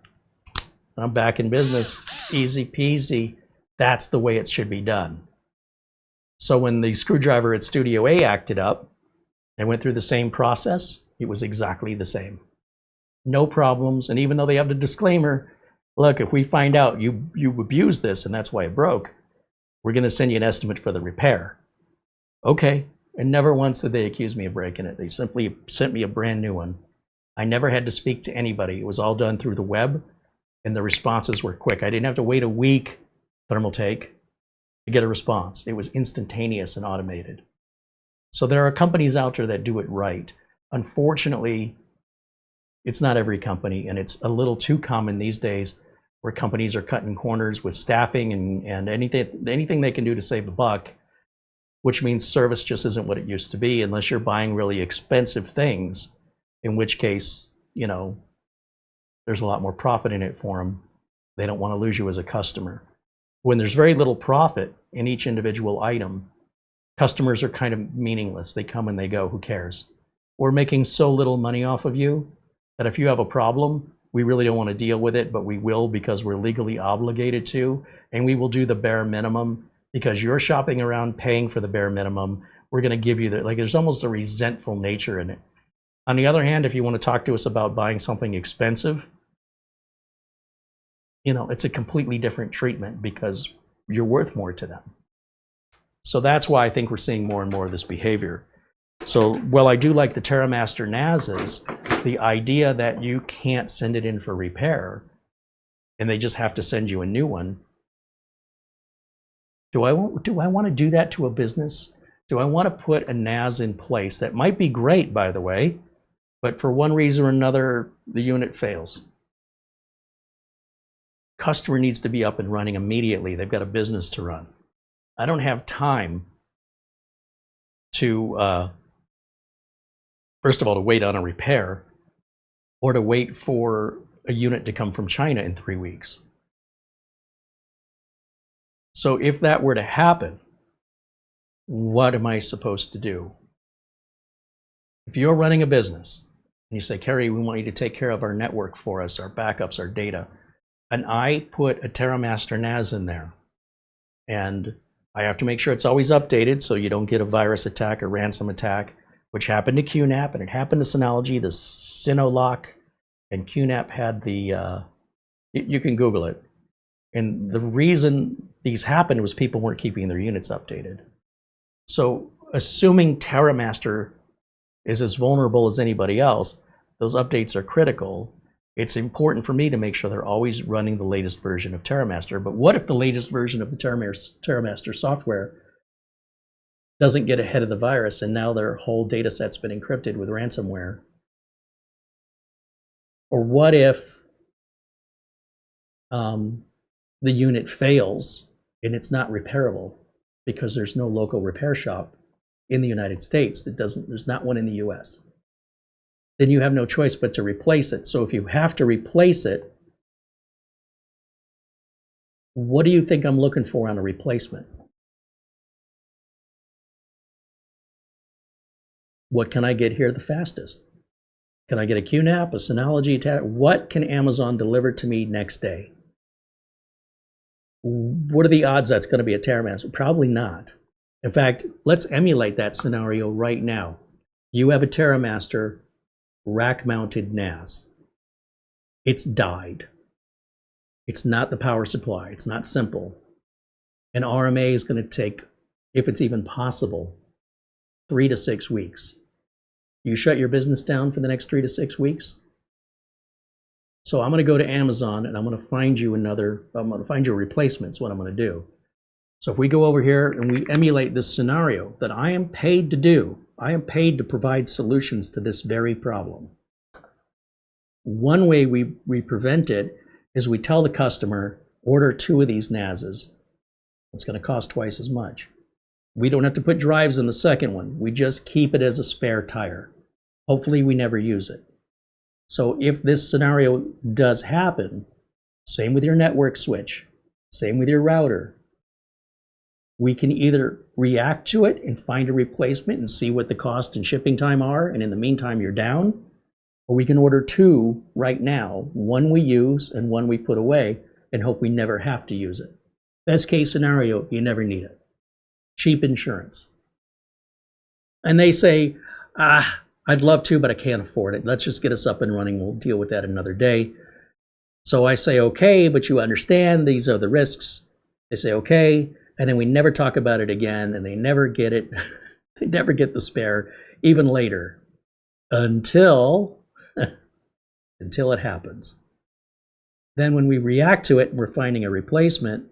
I'm back in business. Easy peasy. That's the way it should be done. So when the screwdriver at Studio A acted up, I went through the same process. It was exactly the same. no problems. And even though they have the disclaimer, look, if we find out you abused this and that's why it broke, we're going to send you an estimate for the repair. Okay. And never once did they accuse me of breaking it. They simply sent me a brand new one. I never had to speak to anybody. It was all done through the web, and the responses were quick. I didn't have to wait a week, thermal take, to get a response. It was instantaneous and automated. So there are companies out there that do it right. Unfortunately, it's not every company, and it's a little too common these days where companies are cutting corners with staffing and anything they can do to save a buck, which means service just isn't what it used to be unless you're buying really expensive things, in which case, you know, there's a lot more profit in it for them. They don't want to lose you as a customer. When there's very little profit in each individual item, customers are kind of meaningless. They come and they go, who cares? We're making so little money off of you that if you have a problem, we really don't want to deal with it, but we will because we're legally obligated to, and we will do the bare minimum because you're shopping around paying for the bare minimum. We're going to give you the, like, there's almost a resentful nature in it. On the other hand, if you want to talk to us about buying something expensive, you know, it's a completely different treatment because you're worth more to them. So that's why I think we're seeing more and more of this behavior. So while I do like the TerraMaster NASs, the idea that you can't send it in for repair and they just have to send you a new one, do I want to do that to a business? Do I want to put a NAS in place that might be great, by the way, but for one reason or another, the unit fails? Customer needs to be up and running immediately. They've got a business to run. I don't have time to, first of all, to wait on a repair or to wait for a unit to come from China in 3 weeks. So if that were to happen, what am I supposed to do? If you're running a business and you say, Carey, we want you to take care of our network for us, our backups, our data, and I put a TerraMaster NAS in there, and I have to make sure it's always updated so you don't get a virus attack or ransom attack, which happened to QNAP and it happened to Synology, the Synolock, and QNAP had the, you can Google it. And the reason these happened was people weren't keeping their units updated. So assuming TerraMaster is as vulnerable as anybody else, those updates are critical. It's important for me to make sure they're always running the latest version of TerraMaster. But what if the latest version of the TerraMaster software doesn't get ahead of the virus and now their whole data set's been encrypted with ransomware? Or what if the unit fails and it's not repairable because there's no local repair shop in the United States there's not one in the US? Then you have no choice but to replace it. So if you have to replace it, what do you think I'm looking for on a replacement? What can I get here the fastest? Can I get a QNAP, a Synology? What can Amazon deliver to me next day? What are the odds that's going to be a TerraMaster? Probably not. In fact, let's emulate that scenario right now. You have a TerraMaster rack-mounted NAS. It's died. It's not the power supply. It's not simple. An RMA is going to take, if it's even possible, 3 to 6 weeks. You shut your business down for the next 3 to 6 weeks? So I'm going to go to Amazon and I'm going to find you I'm going to find you a replacement is what I'm going to do. So if we go over here and we emulate this scenario that I am paid to do, I am paid to provide solutions to this very problem. One way we prevent it is we tell the customer, order 2 of these NASs. It's going to cost twice as much. We don't have to put drives in the second one. We just keep it as a spare tire. Hopefully we never use it. So if this scenario does happen, same with your network switch, same with your router, we can either react to it and find a replacement and see what the cost and shipping time are, and in the meantime you're down, or we can order 2 right now, 1 we use and 1 we put away, and hope we never have to use it. Best case scenario, you never need it. Cheap insurance. And they say, I'd love to, but I can't afford it. Let's just get us up and running. We'll deal with that another day. So I say, okay, but you understand these are the risks. They say, okay, and then we never talk about it again, and they never get it. They never get the spare, even later, until it happens. Then when we react to it and we're finding a replacement,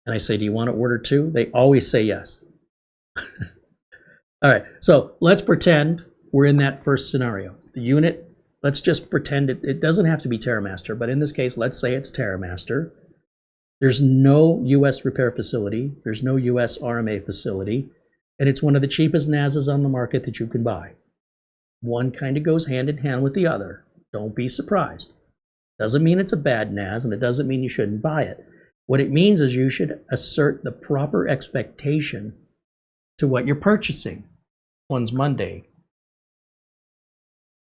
and I say, do you want to order two? They always say yes. All right, so let's pretend we're in that first scenario. The unit, let's just pretend it doesn't have to be TerraMaster, but in this case, let's say it's TerraMaster. There's no US repair facility. There's no US RMA facility. And it's one of the cheapest NASs on the market that you can buy. One kind of goes hand in hand with the other. Don't be surprised. Doesn't mean it's a bad NAS, and it doesn't mean you shouldn't buy it. What it means is you should assert the proper expectation to what you're purchasing. One's Monday,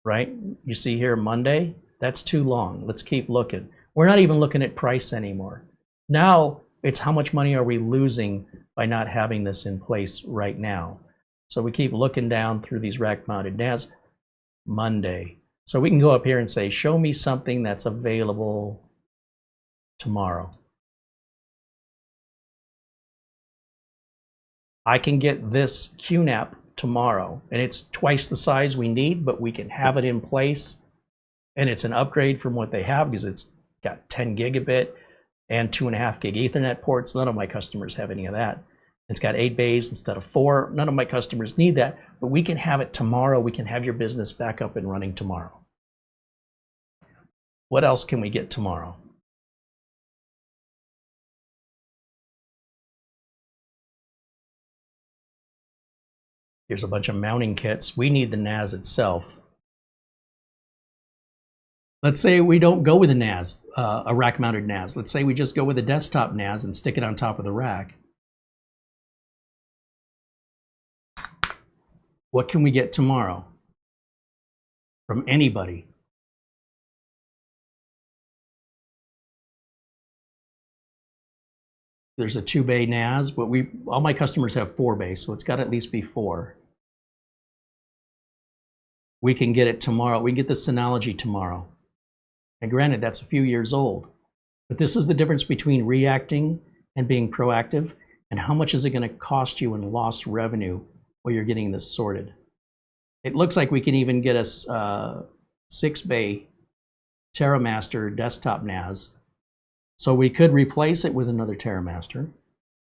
right? You see here Monday? That's too long. Let's keep looking. We're not even looking at price anymore. Now it's how much money are we losing by not having this in place right now. So we keep looking down through these rack-mounted NAS. Monday. So we can go up here and say, show me something that's available tomorrow. I can get this QNAP tomorrow, and it's twice the size we need, but we can have it in place, and it's an upgrade from what they have because it's got 10 gigabit and 2.5 gig Ethernet ports. None of my customers have any of that. It's got 8 bays instead of 4. None of my customers need that, but we can have it tomorrow. We can have your business back up and running tomorrow. What else can we get tomorrow? Here's a bunch of mounting kits. We need the NAS itself. Let's say we don't go with a NAS, a rack-mounted NAS. Let's say we just go with a desktop NAS and stick it on top of the rack. What can we get tomorrow from anybody? There's a 2-bay NAS, but all my customers have 4 bays, so it's got to at least be 4. We can get it tomorrow. We can get the Synology tomorrow. And granted, that's a few years old, but this is the difference between reacting and being proactive, and how much is it going to cost you in lost revenue while you're getting this sorted. It looks like we can even get a 6-bay TerraMaster desktop NAS. So we could replace it with another TerraMaster,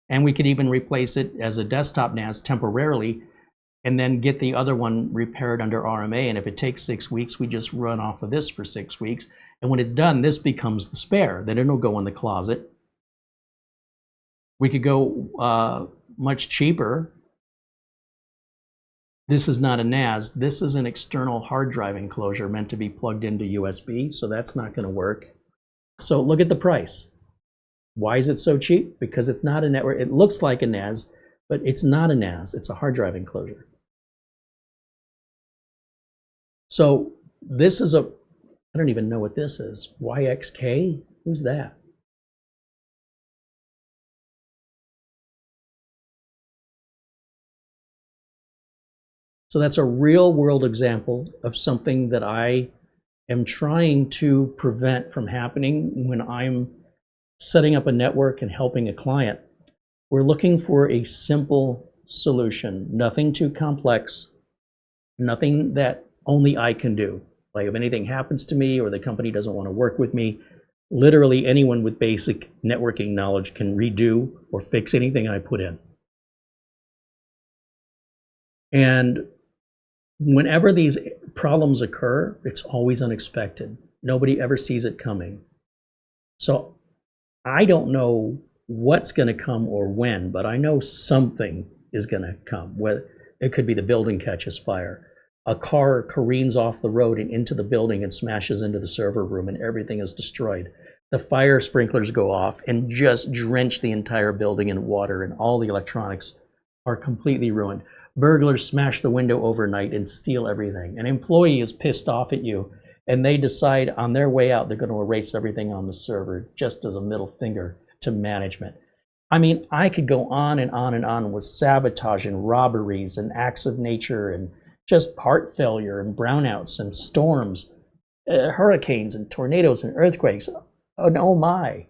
and we could even replace it as a desktop NAS temporarily, and then get the other one repaired under RMA. And if it takes 6 weeks, we just run off of this for 6 weeks. And when it's done, this becomes the spare. Then it'll go in the closet. We could go much cheaper. This is not a NAS. This is an external hard drive enclosure meant to be plugged into USB, so that's not going to work. So look at the price. Why is it so cheap? Because it's not a network. It looks like a NAS, but it's not a NAS. It's a hard drive enclosure. So this is a, I don't even know what this is. YXK? Who's that? So that's a real world example of something that I am trying to prevent from happening when I'm setting up a network and helping a client. We're looking for a simple solution, nothing too complex, nothing that only I can do. Like if anything happens to me or the company doesn't want to work with me, literally anyone with basic networking knowledge can redo or fix anything I put in. And whenever these problems occur, it's always unexpected. Nobody ever sees it coming. So I don't know what's going to come or when, but I know something is going to come. It could be the building catches fire. A car careens off the road and into the building and smashes into the server room and everything is destroyed. The fire sprinklers go off and just drench the entire building in water, and all the electronics are completely ruined. Burglars smash the window overnight and steal everything. An employee is pissed off at you and they decide on their way out they're going to erase everything on the server just as a middle finger to management. I mean, I could go on and on and on with sabotage and robberies and acts of nature and just part failure and brownouts and storms, hurricanes and tornadoes and earthquakes. Oh my.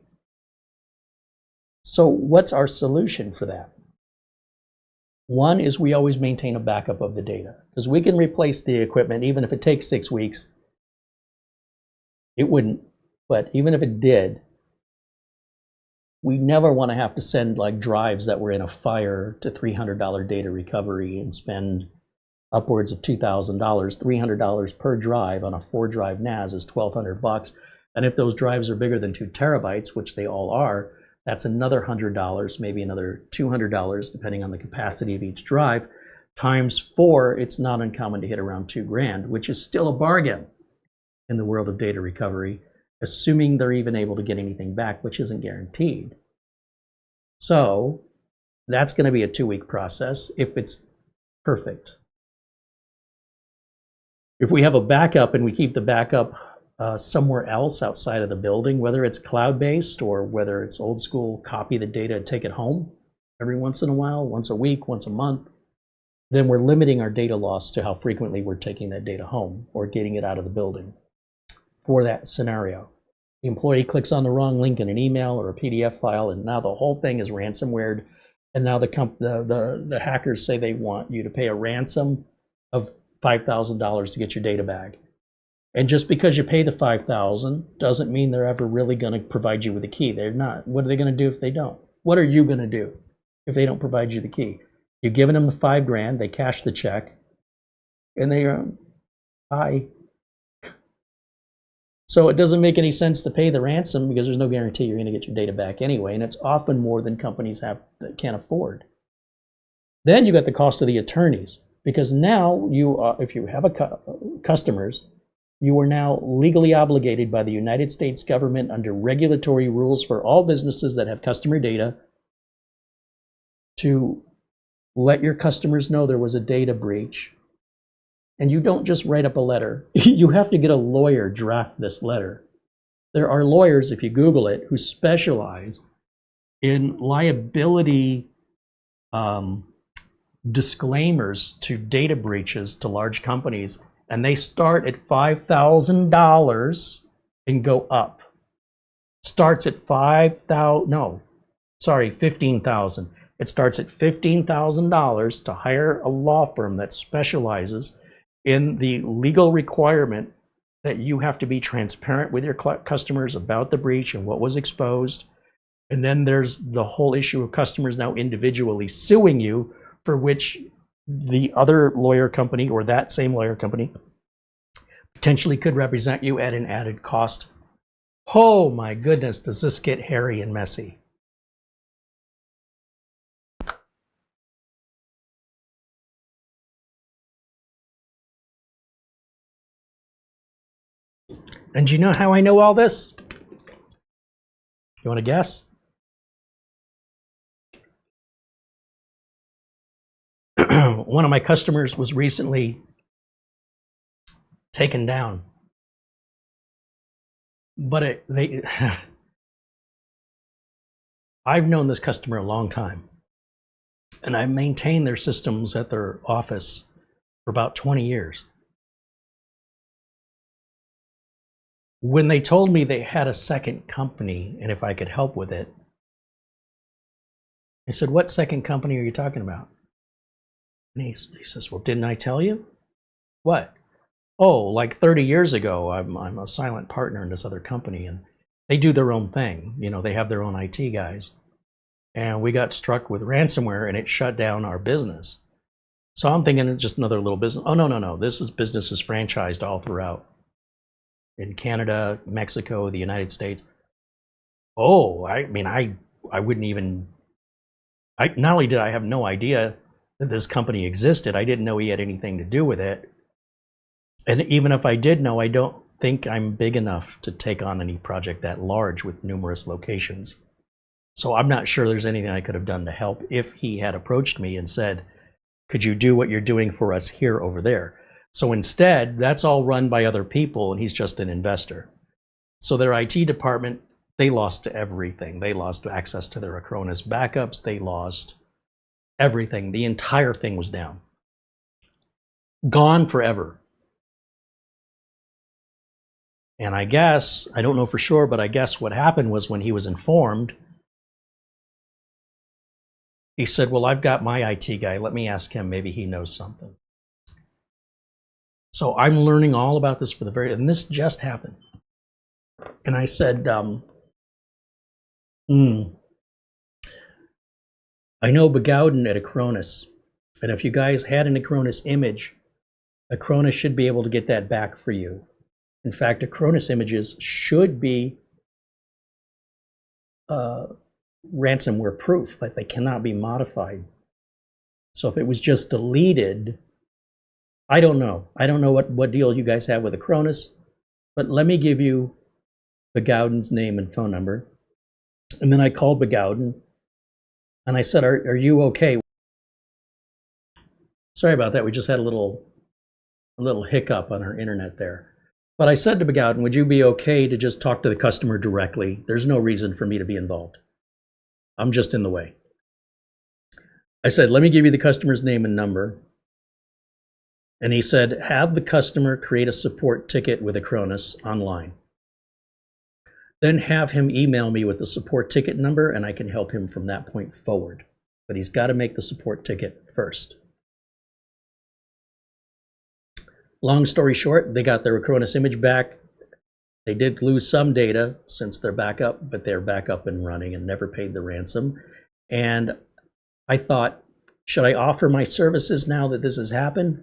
So what's our solution for that? One is we always maintain a backup of the data, because we can replace the equipment even if it takes 6 weeks. It wouldn't, but even if it did, we never want to have to send like drives that were in a fire to $300 data recovery and spend upwards of $2,000. $300 per drive on a 4-drive NAS is $1,200. And if those drives are bigger than 2 terabytes, which they all are, that's another $100, maybe another $200, depending on the capacity of each drive. Times 4, it's not uncommon to hit around $2,000, which is still a bargain in the world of data recovery, assuming they're even able to get anything back, which isn't guaranteed. So that's going to be a 2-week process if it's perfect. If we have a backup and we keep the backup somewhere else outside of the building, whether it's cloud-based or whether it's old school, copy the data and take it home every once in a while, once a week, once a month, then we're limiting our data loss to how frequently we're taking that data home or getting it out of the building. For that scenario, the employee clicks on the wrong link in an email or a PDF file, and now the whole thing is ransomwared. And now the hackers say they want you to pay a ransom of $5,000 to get your data back. And just because you pay the $5,000 doesn't mean they're ever really going to provide you with a key. They're not. What are they going to do if they don't? What are you going to do if they don't provide you the key? You've given them the $5,000, they cash the check, and they are, bye. So it doesn't make any sense to pay the ransom because there's no guarantee you're going to get your data back anyway, and it's often more than companies that can't afford. Then you got the cost of the attorneys, because now if you have customers, you are now legally obligated by the United States government under regulatory rules for all businesses that have customer data to let your customers know there was a data breach. And you don't just write up a letter. You have to get a lawyer draft this letter. There are lawyers, if you Google it, who specialize in liability disclaimers to data breaches to large companies, and they start at $5,000 and go up. Starts at $15,000. It starts at $15,000 to hire a law firm that specializes in the legal requirement that you have to be transparent with your customers about the breach and what was exposed. And then there's the whole issue of customers now individually suing you, for which the other lawyer company or that same lawyer company potentially could represent you at an added cost. Oh my goodness, does this get hairy and messy? And do you know how I know all this? You want to guess? One of my customers was recently taken down. But I've known this customer a long time, and I've maintained their systems at their office for about 20 years. When they told me they had a second company and if I could help with it, I said, "What second company are you talking about?" And he says, "Well, didn't I tell you?" "What?" "Oh, like 30 years ago, I'm a silent partner in this other company, and they do their own thing. You know, they have their own IT guys. And we got struck with ransomware, and it shut down our business." So I'm thinking it's just another little business. Oh, no. This business is franchised all throughout. In Canada, Mexico, the United States. Oh, I mean, I wouldn't even, not only did I have no idea that this company existed, I didn't know he had anything to do with it. And even if I did know, I don't think I'm big enough to take on any project that large with numerous locations. So I'm not sure there's anything I could have done to help if he had approached me and said, "Could you do what you're doing for us here over there?" So instead, that's all run by other people, and he's just an investor. So their IT department, they lost everything. They lost access to their Acronis backups. They lost everything. The entire thing was down. gone forever. And I guess, I don't know for sure, but I guess what happened was when he was informed, he said, well, I've got my IT guy. Let me ask him. Maybe he knows something. So I'm learning all about this and this just happened. And I said, I know Begowden at Acronis. And if you guys had an Acronis image, Acronis should be able to get that back for you. In fact, Acronis images should be ransomware proof, like they cannot be modified. So if it was just deleted, I don't know. I don't know what deal you guys have with Acronis, but let me give you Begowden's name and phone number. And then I called Begowden and I said, are you okay? Sorry about that. We just had a little hiccup on our internet there. But I said to Begowden, would you be okay to just talk to the customer directly? There's no reason for me to be involved. I'm just in the way. I said, let me give you the customer's name and number. And he said, have the customer create a support ticket with Acronis online. Then have him email me with the support ticket number and I can help him from that point forward. But he's got to make the support ticket first. Long story short, they got their Acronis image back. They did lose some data since they're back up, but they're back up and running and never paid the ransom. And I thought, should I offer my services now that this has happened?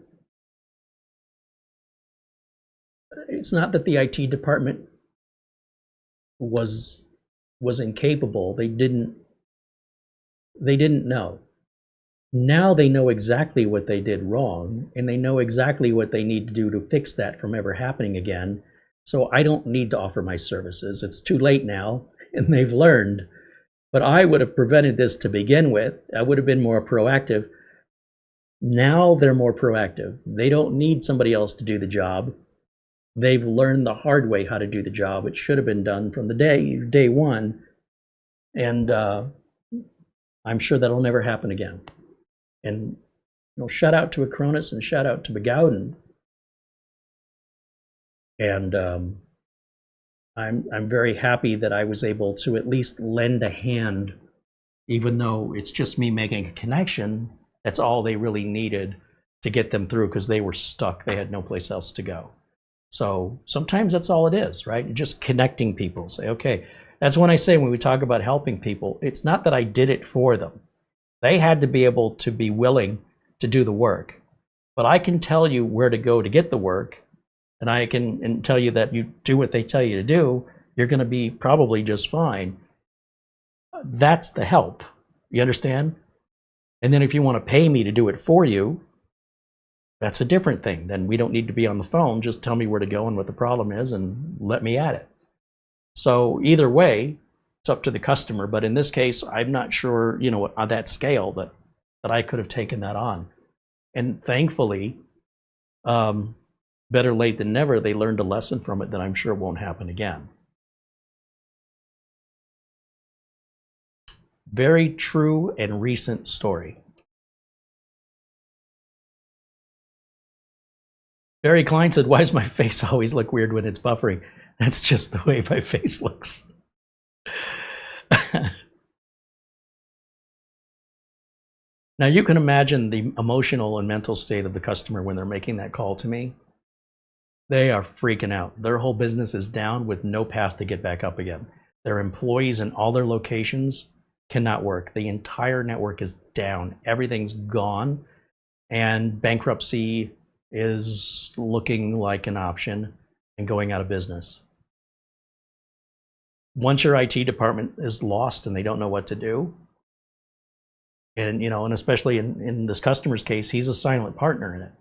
It's not that the IT department was incapable. They didn't know. Now they know exactly what they did wrong, and they know exactly what they need to do to fix that from ever happening again. So I don't need to offer my services. It's too late now, and they've learned. But I would have prevented this to begin with. I would have been more proactive. Now they're more proactive. They don't need somebody else to do the job. They've learned the hard way how to do the job. It should have been done from the day one. And I'm sure that'll never happen again. And shout out to Acronis and shout out to Begowden. And I'm very happy that I was able to at least lend a hand, even though it's just me making a connection. That's all they really needed to get them through because they were stuck. They had no place else to go. So sometimes that's all it is, right? Just connecting people. Say, okay, that's when I say when we talk about helping people, it's not that I did it for them. They had to be able to be willing to do the work. But I can tell you where to go to get the work, and I can tell you that you do what they tell you to do, you're going to be probably just fine. That's the help. You understand? And then if you want to pay me to do it for you, that's a different thing. Then we don't need to be on the phone. Just tell me where to go and what the problem is and let me at it. So either way, it's up to the customer. But in this case, I'm not sure, on that scale that I could have taken that on. And thankfully, better late than never, they learned a lesson from it that I'm sure won't happen again. Very true and recent story. Barry Klein said, why does my face always look weird when it's buffering? That's just the way my face looks. Now you can imagine the emotional and mental state of the customer when they're making that call to me. They are freaking out. Their whole business is down with no path to get back up again. Their employees in all their locations cannot work. The entire network is down. Everything's gone. And bankruptcy is looking like an option and going out of business. Once your IT department is lost and they don't know what to do, and and especially in this customer's case, he's a silent partner in it.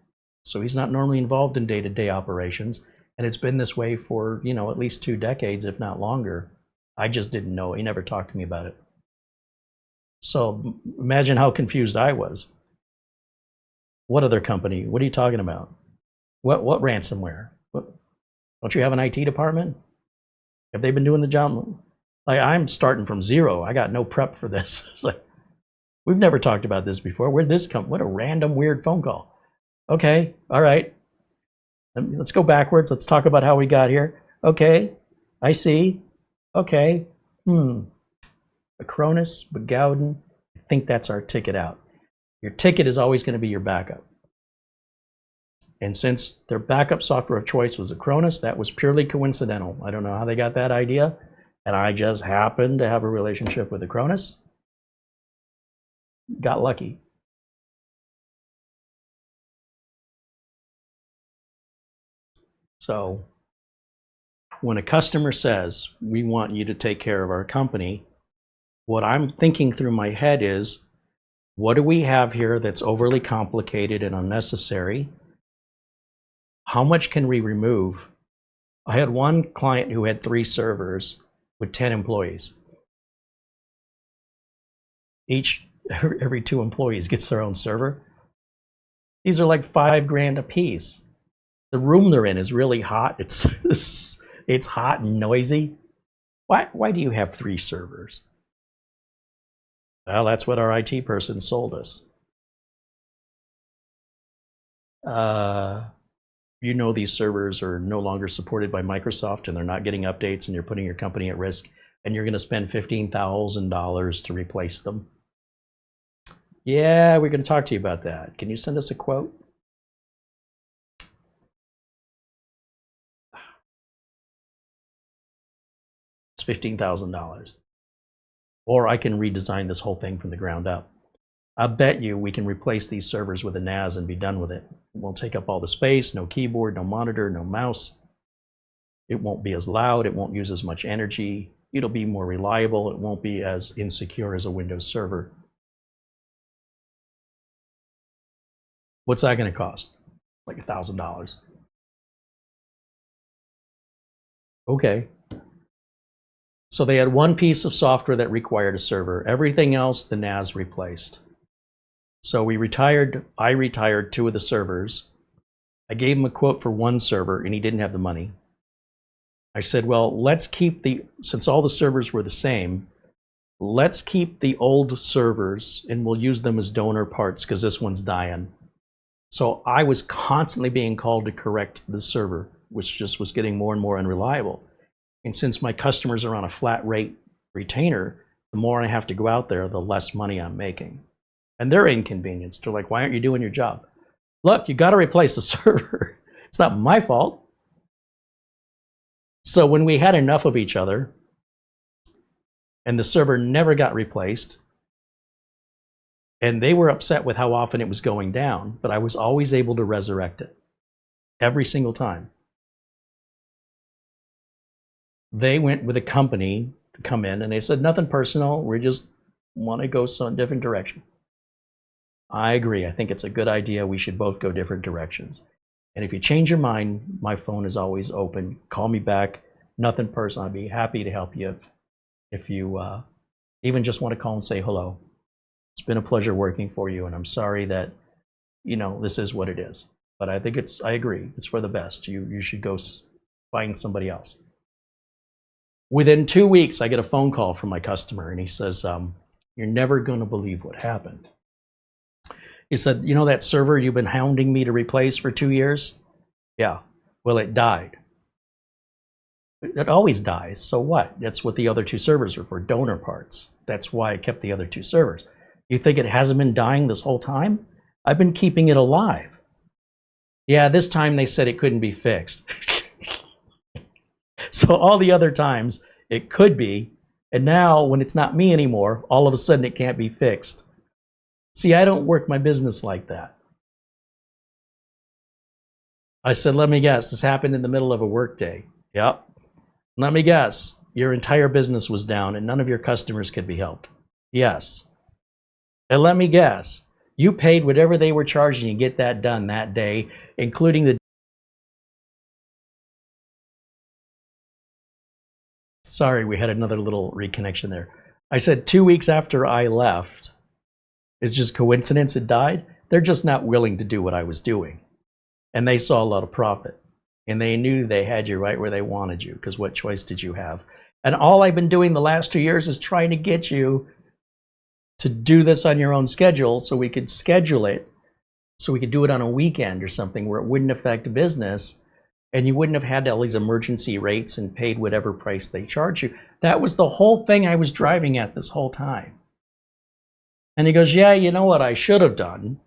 So he's not normally involved in day-to-day operations, and it's been this way for, at least 2 decades, if not longer. I just didn't know. He never talked to me about it. So imagine how confused I was. What other company? What are you talking about? What ransomware? Don't you have an IT department? Have they been doing the job? Like, I'm starting from zero. I got no prep for this. It's like, we've never talked about this before. Where'd this come? What a random, weird phone call. Okay, all right. Let's go backwards. Let's talk about how we got here. Okay, I see. Okay. Acronis, Begowden. I think that's our ticket out. Your ticket is always going to be your backup. And since their backup software of choice was Acronis, that was purely coincidental. I don't know how they got that idea. And I just happened to have a relationship with Acronis. Got lucky. So when a customer says, we want you to take care of our company, what I'm thinking through my head is, what do we have here that's overly complicated and unnecessary? How much can we remove? I had one client who had 3 servers with 10 employees. Every 2 employees gets their own server. These are like $5,000 a piece. The room they're in is really hot. It's hot and noisy. Why do you have 3 servers? Well, that's what our IT person sold us. You know, these servers are no longer supported by Microsoft and they're not getting updates, and you're putting your company at risk, and you're going to spend $15,000 to replace them. Yeah, we're going to talk to you about that. Can you send us a quote? It's $15,000. Or I can redesign this whole thing from the ground up. I bet you we can replace these servers with a NAS and be done with it. It won't take up all the space, no keyboard, no monitor, no mouse. It won't be as loud, it won't use as much energy. It'll be more reliable, it won't be as insecure as a Windows server. What's that going to cost? Like $1,000. Okay. So they had one piece of software that required a server. Everything else the NAS replaced. So I retired 2 of the servers. I gave him a quote for 1 server and he didn't have the money. I said, well, let's keep since all the servers were the same, let's keep the old servers and we'll use them as donor parts because this one's dying. So I was constantly being called to correct the server, which just was getting more and more unreliable. And since my customers are on a flat rate retainer, the more I have to go out there, the less money I'm making. And they're inconvenienced. They're like, why aren't you doing your job? Look, you got to replace the server. It's not my fault. So when we had enough of each other and the server never got replaced, and they were upset with how often it was going down, but I was always able to resurrect it every single time. They went with a company to come in and they said, nothing personal, we just want to go some different direction. I agree, I think it's a good idea, we should both go different directions. And if you change your mind, my phone is always open. Call me back, nothing personal, I'd be happy to help you if you even just want to call and say hello. It's been a pleasure working for you, and I'm sorry that, you know, this is what it is. But I think I agree, it's for the best. You should go find somebody else. Within 2 weeks, I get a phone call from my customer, and he says, you're never going to believe what happened. He said, you know that server you've been hounding me to replace for 2 years? Yeah, well, it died. It always dies, so what? That's what the other 2 servers are for, donor parts. That's why I kept the other 2 servers. You think it hasn't been dying this whole time? I've been keeping it alive. Yeah, this time they said it couldn't be fixed. So all the other times it could be, and now when it's not me anymore, all of a sudden it can't be fixed. See, I don't work my business like that. I said, let me guess, this happened in the middle of a work day. Yep. Let me guess, your entire business was down and none of your customers could be helped. Yes. And let me guess, you paid whatever they were charging you to get that done that day, including the... Sorry, we had another little reconnection there. I said 2 weeks after I left, it's just coincidence it died. They're just not willing to do what I was doing. And they saw a lot of profit. And they knew they had you right where they wanted you, because what choice did you have? And all I've been doing the last 2 years is trying to get you to do this on your own schedule so we could schedule it so we could do it on a weekend or something where it wouldn't affect business, and you wouldn't have had all these emergency rates and paid whatever price they charge you. That was the whole thing I was driving at this whole time. And he goes, yeah, you know what I should have done?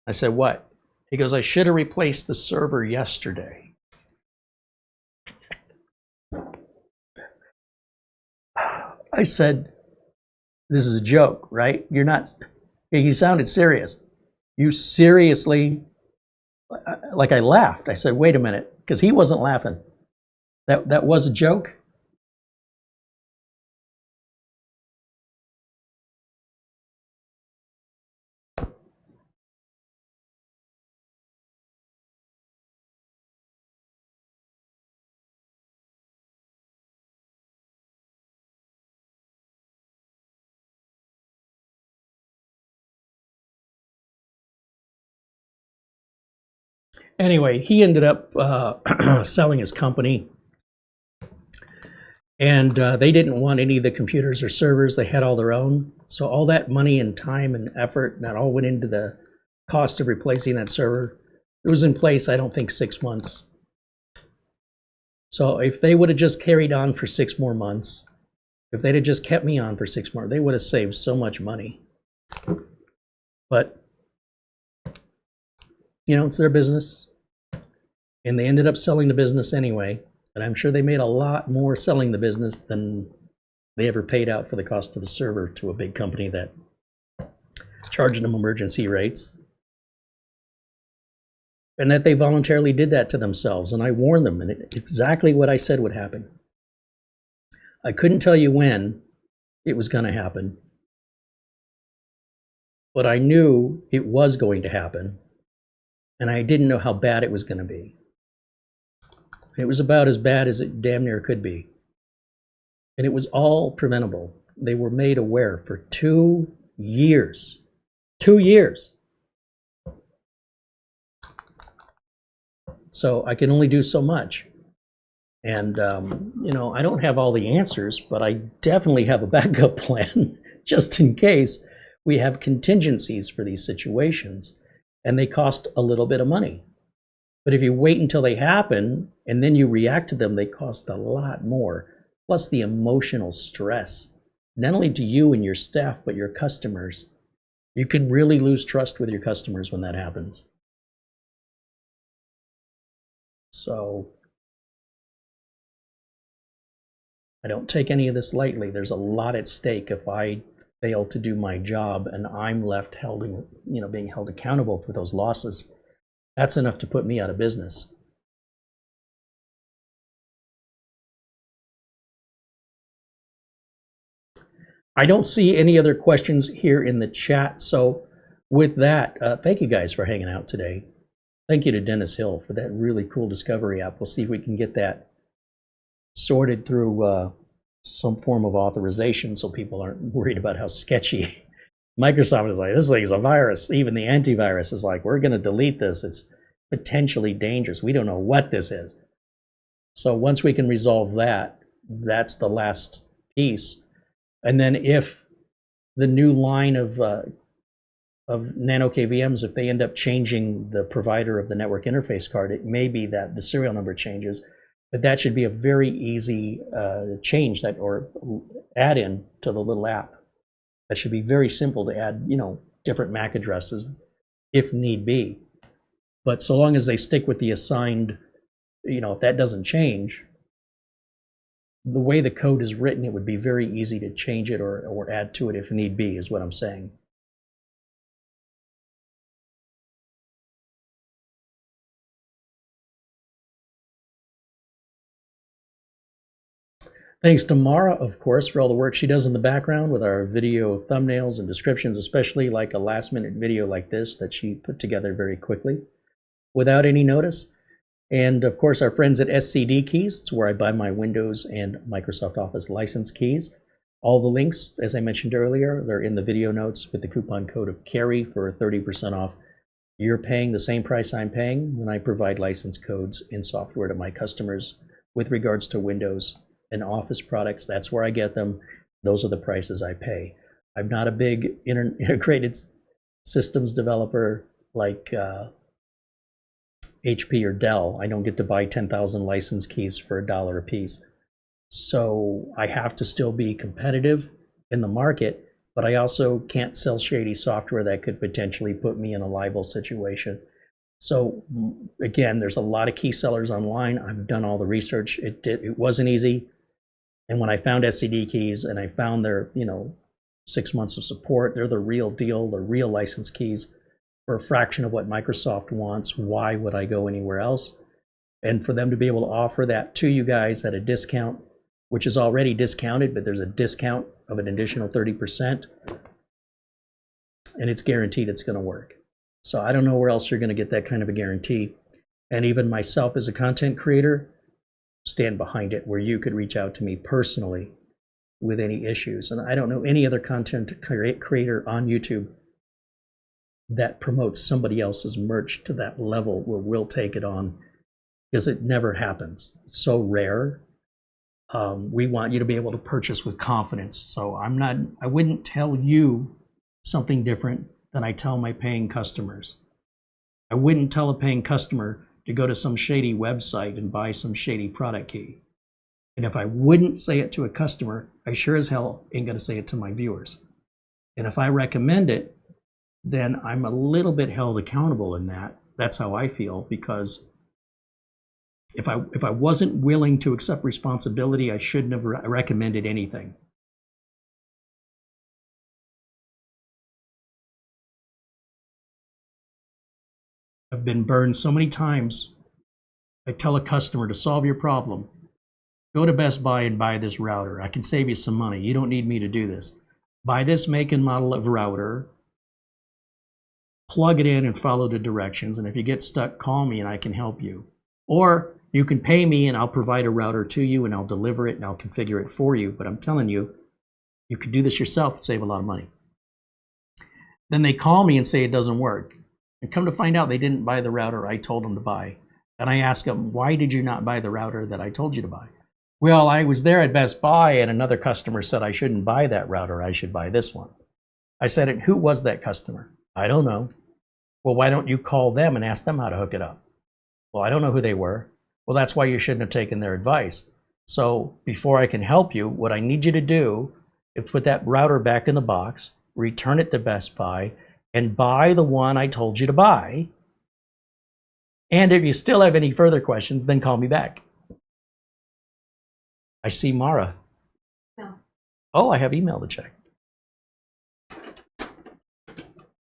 I said, what? He goes, I should have replaced the server yesterday. I said, this is a joke, right? You're not, he sounded serious. You seriously, like I laughed. I said, wait a minute, because he wasn't laughing. That was a joke? Anyway, he ended up selling his company, and they didn't want any of the computers or servers. They had all their own. So all that money and time and effort, that all went into the cost of replacing that server. It was in place, I don't think, 6 months. So if they would have just carried on for 6 more months, if they'd have just kept me on for 6 more, they would have saved so much money. But, you know, it's their business. And they ended up selling the business anyway. And I'm sure they made a lot more selling the business than they ever paid out for the cost of a server to a big company that charged them emergency rates. And that they voluntarily did that to themselves. And I warned them, and it's exactly what I said would happen. I couldn't tell you when it was going to happen, but I knew it was going to happen, and I didn't know how bad it was going to be. It was about as bad as it damn near could be. And it was all preventable. They were made aware for 2 years. 2 years. So I can only do so much. And, you know, I don't have all the answers, but I definitely have a backup plan just in case we have contingencies for these situations. And they cost a little bit of money. But if you wait until they happen and then you react to them, they cost a lot more. Plus the emotional stress, not only to you and your staff, but your customers. You can really lose trust with your customers when that happens. So I don't take any of this lightly. There's a lot at stake if I fail to do my job and I'm left being held accountable for those losses. That's enough to put me out of business. I don't see any other questions here in the chat. So with that, thank you guys for hanging out today. Thank you to Dennis Hill for that really cool Discovery app. We'll see if we can get that sorted through some form of authorization so people aren't worried about how sketchy. Microsoft is like, this thing is a virus. Even the antivirus is like, we're going to delete this. It's potentially dangerous. We don't know what this is. So once we can resolve that, that's the last piece. And then if the new line of NanoKVMs, if they end up changing the provider of the network interface card, it may be that the serial number changes, but that should be a very easy change that or add in to the little app. That should be very simple to add, different MAC addresses if need be. But so long as they stick with the assigned, if that doesn't change, the way the code is written, it would be very easy to change it or add to it if need be, is what I'm saying. Thanks to Mara, of course, for all the work she does in the background with our video thumbnails and descriptions, especially like a last-minute video like this that she put together very quickly without any notice. And of course, our friends at SCD Keys. It's where I buy my Windows and Microsoft Office license keys. All the links, as I mentioned earlier, they're in the video notes with the coupon code of Carey for 30% off. You're paying the same price I'm paying when I provide license codes in software to my customers with regards to Windows and Office products. That's where I get them. Those are the prices I pay. I'm not a big integrated systems developer. like HP or Dell. I don't get to buy 10,000 license keys for $1 a piece. So I have to still be competitive in the market, but I also can't sell shady software that could potentially put me in a liable situation. So again, there's a lot of key sellers online. I've done all the research. It wasn't easy. And when I found SCD keys and I found their, 6 months of support, they're the real deal, the real license keys for a fraction of what Microsoft wants. Why would I go anywhere else? And for them to be able to offer that to you guys at a discount, which is already discounted, but there's a discount of an additional 30%, and it's guaranteed it's going to work. So I don't know where else you're going to get that kind of a guarantee. And even myself as a content creator, stand behind it, where you could reach out to me personally with any issues. And I don't know any other content creator on YouTube that promotes somebody else's merch to that level where we'll take it on, because it never happens. It's so rare. We want you to be able to purchase with confidence. So I wouldn't tell you something different than I tell my paying customers. I wouldn't tell a paying customer to go to some shady website and buy some shady product key. And if I wouldn't say it to a customer, I sure as hell ain't gonna say it to my viewers. And if I recommend it, then I'm a little bit held accountable in that. That's how I feel, because if I wasn't willing to accept responsibility, I shouldn't have recommended anything. I've been burned so many times. I tell a customer, to solve your problem, go to Best Buy and buy this router. I can save you some money. You don't need me to do this. Buy this make and model of router, plug it in and follow the directions. And if you get stuck, call me and I can help you. Or you can pay me and I'll provide a router to you and I'll deliver it and I'll configure it for you. But I'm telling you, you could do this yourself and save a lot of money. Then they call me and say it doesn't work. And come to find out, they didn't buy the router I told them to buy. And I ask them, why did you not buy the router that I told you to buy? Well, I was there at Best Buy and another customer said I shouldn't buy that router, I should buy this one. I said, and who was that customer? I don't know. Well, why don't you call them and ask them how to hook it up? Well, I don't know who they were. Well, that's why you shouldn't have taken their advice. So before I can help you, what I need you to do is put that router back in the box, return it to Best Buy, and buy the one I told you to buy. And if you still have any further questions, then call me back. I see Mara. No. Oh, I have email to check.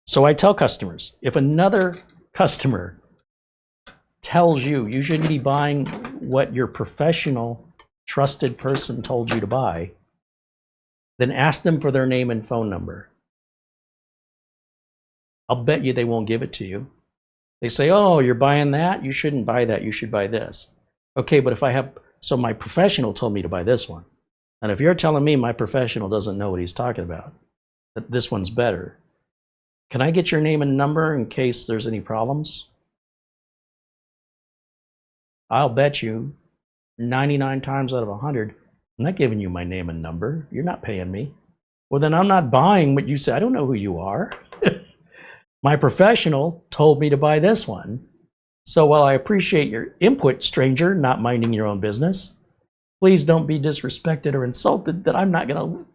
So I tell customers, if another customer tells you you shouldn't be buying what your professional, trusted person told you to buy, then ask them for their name and phone number. I'll bet you they won't give it to you. They say, oh, you're buying that? You shouldn't buy that. You should buy this. Okay, but if I have, so my professional told me to buy this one. And if you're telling me my professional doesn't know what he's talking about, that this one's better, can I get your name and number in case there's any problems? I'll bet you 99 times out of 100, I'm not giving you my name and number. You're not paying me. Well, then I'm not buying what you say. I don't know who you are. My professional told me to buy this one. So while I appreciate your input, stranger, not minding your own business, please don't be disrespected or insulted that I'm not going to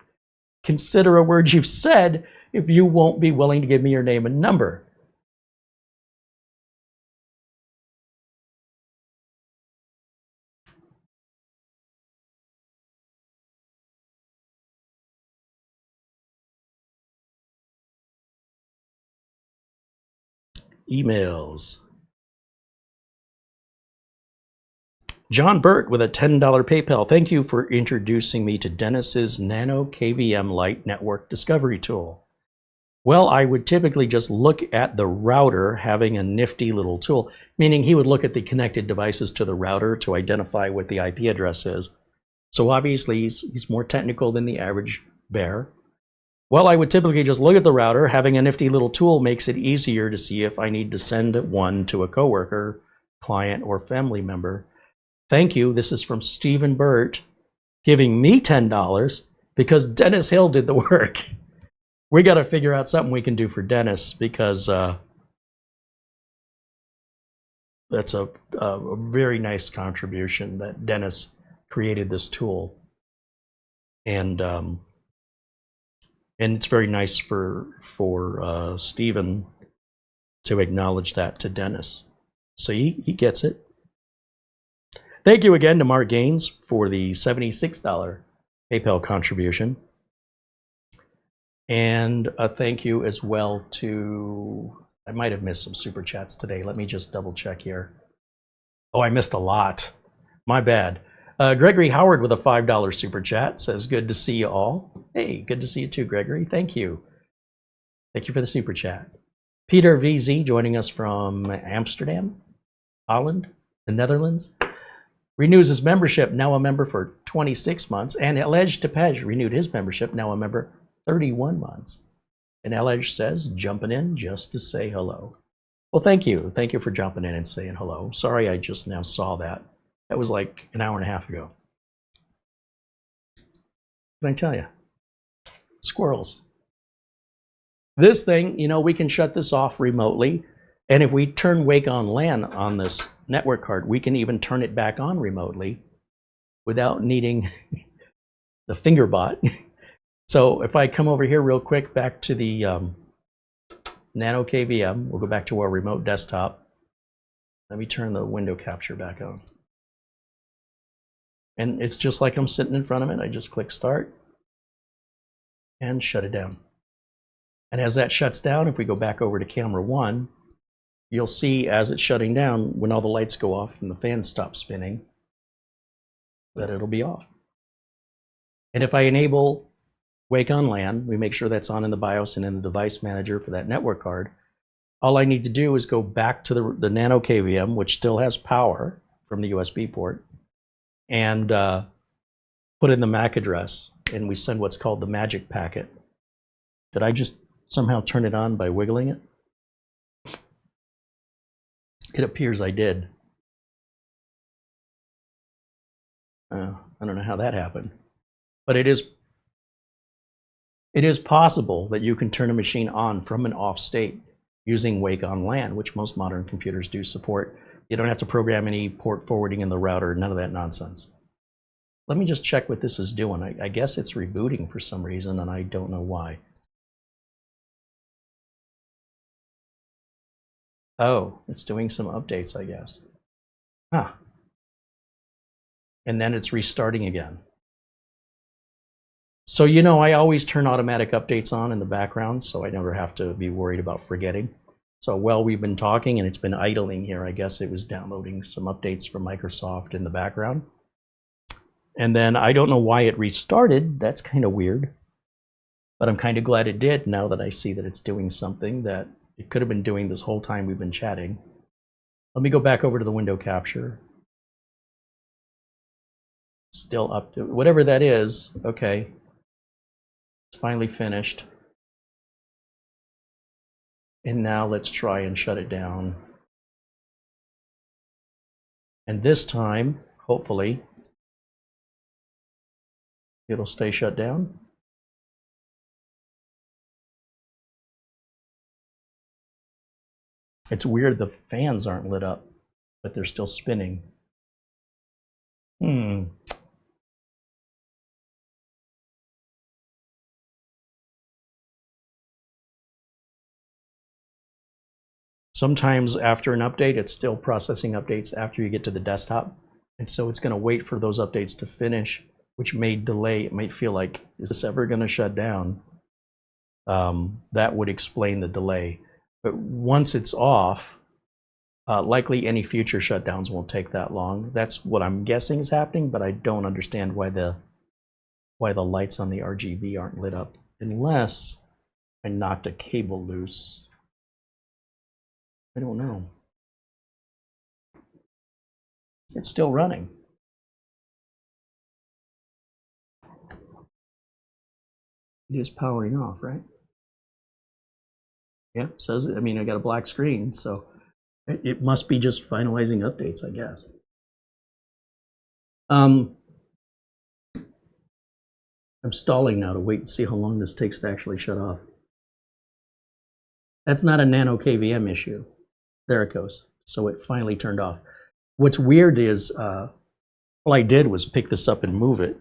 consider a word you've said if you won't be willing to give me your name and number. Emails. John Burt with a $10 PayPal. Thank you for introducing me to Dennis's NanoKVM LITE network discovery tool. Well, I would typically just look at the router having a nifty little tool, meaning he would look at the connected devices to the router to identify what the IP address is. So obviously he's more technical than the average bear. Well, I would typically just look at the router. Having a nifty little tool makes it easier to see if I need to send one to a coworker, client, or family member. Thank you. This is from Stephen Burt giving me $10 because Dennis Hill did the work. We got to figure out something we can do for Dennis because that's a very nice contribution that Dennis created this tool, and it's very nice for Stephen to acknowledge that to Dennis. So he gets it. Thank you again to Mark Gaines for the $76 PayPal contribution. And a thank you as well to, I might have missed some super chats today. Let me just double check here. Oh, I missed a lot. My bad. Gregory Howard with a $5 super chat says, good to see you all. Hey, good to see you too, Gregory. Thank you. Thank you for the super chat. Peter VZ joining us from Amsterdam, Holland, the Netherlands. Renews his membership, now a member for 26 months. And Elej Tepej renewed his membership, now a member 31 months. And Elej says, jumping in just to say hello. Well, thank you. Thank you for jumping in and saying hello. Sorry I just now saw that. That was like an hour and a half ago. What can I tell you? Squirrels. This thing, you know, we can shut this off remotely. And if we turn Wake on LAN on this network card, we can even turn it back on remotely without needing the finger bot. So if I come over here real quick, back to the NanoKVM, we'll go back to our remote desktop. Let me turn the window capture back on. And it's just like I'm sitting in front of it. I just click start and shut it down. And as that shuts down, if we go back over to camera 1, you'll see as it's shutting down, when all the lights go off and the fan stops spinning, that it'll be off. And if I enable Wake on LAN, we make sure that's on in the BIOS and in the device manager for that network card. All I need to do is go back to the NanoKVM, which still has power from the USB port, and put in the MAC address, and we send what's called the magic packet. Did I just somehow turn it on by wiggling it? It appears I did. I don't know how that happened, but it is possible that you can turn a machine on from an off state using Wake on LAN, which most modern computers do support. You don't have to program any port forwarding in the router, none of that nonsense. Let me just check what this is doing. I guess it's rebooting for some reason, and I don't know why. Oh, it's doing some updates, I guess. Huh. And then it's restarting again. So, you know, I always turn automatic updates on in the background, so I never have to be worried about forgetting. So while we've been talking and it's been idling here, I guess it was downloading some updates from Microsoft in the background. And then I don't know why it restarted. That's kind of weird. But I'm kind of glad it did now that I see that it's doing something that it could have been doing this whole time we've been chatting. Let me go back over to the window capture. Still up to whatever that is. Okay. It's finally finished. And now let's try and shut it down. And this time, hopefully, it'll stay shut down. It's weird the fans aren't lit up, but they're still spinning. Sometimes after an update, it's still processing updates after you get to the desktop. And so it's going to wait for those updates to finish, which may delay. It might feel like, is this ever going to shut down? That would explain the delay. But once it's off, likely any future shutdowns won't take that long. That's what I'm guessing is happening, but I don't understand why the lights on the RGB aren't lit up, unless I knocked a cable loose. I don't know. It's still running. It is powering off, right? Yeah, says it. I mean, I got a black screen, so it must be just finalizing updates, I guess. I'm stalling now to wait and see how long this takes to actually shut off. That's not a NanoKVM issue. There it goes. So it finally turned off. What's weird is all I did was pick this up and move it.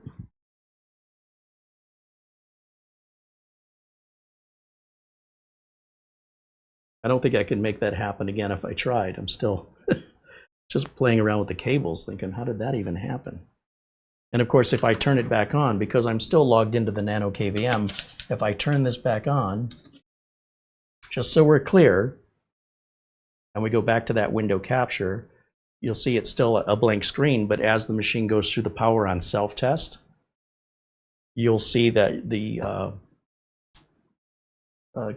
I don't think I can make that happen again if I tried. I'm still just playing around with the cables thinking, how did that even happen? And of course, if I turn it back on, because I'm still logged into the NanoKVM, if I turn this back on, just so we're clear, and we go back to that window capture, you'll see it's still a blank screen, but as the machine goes through the power on self-test, you'll see that the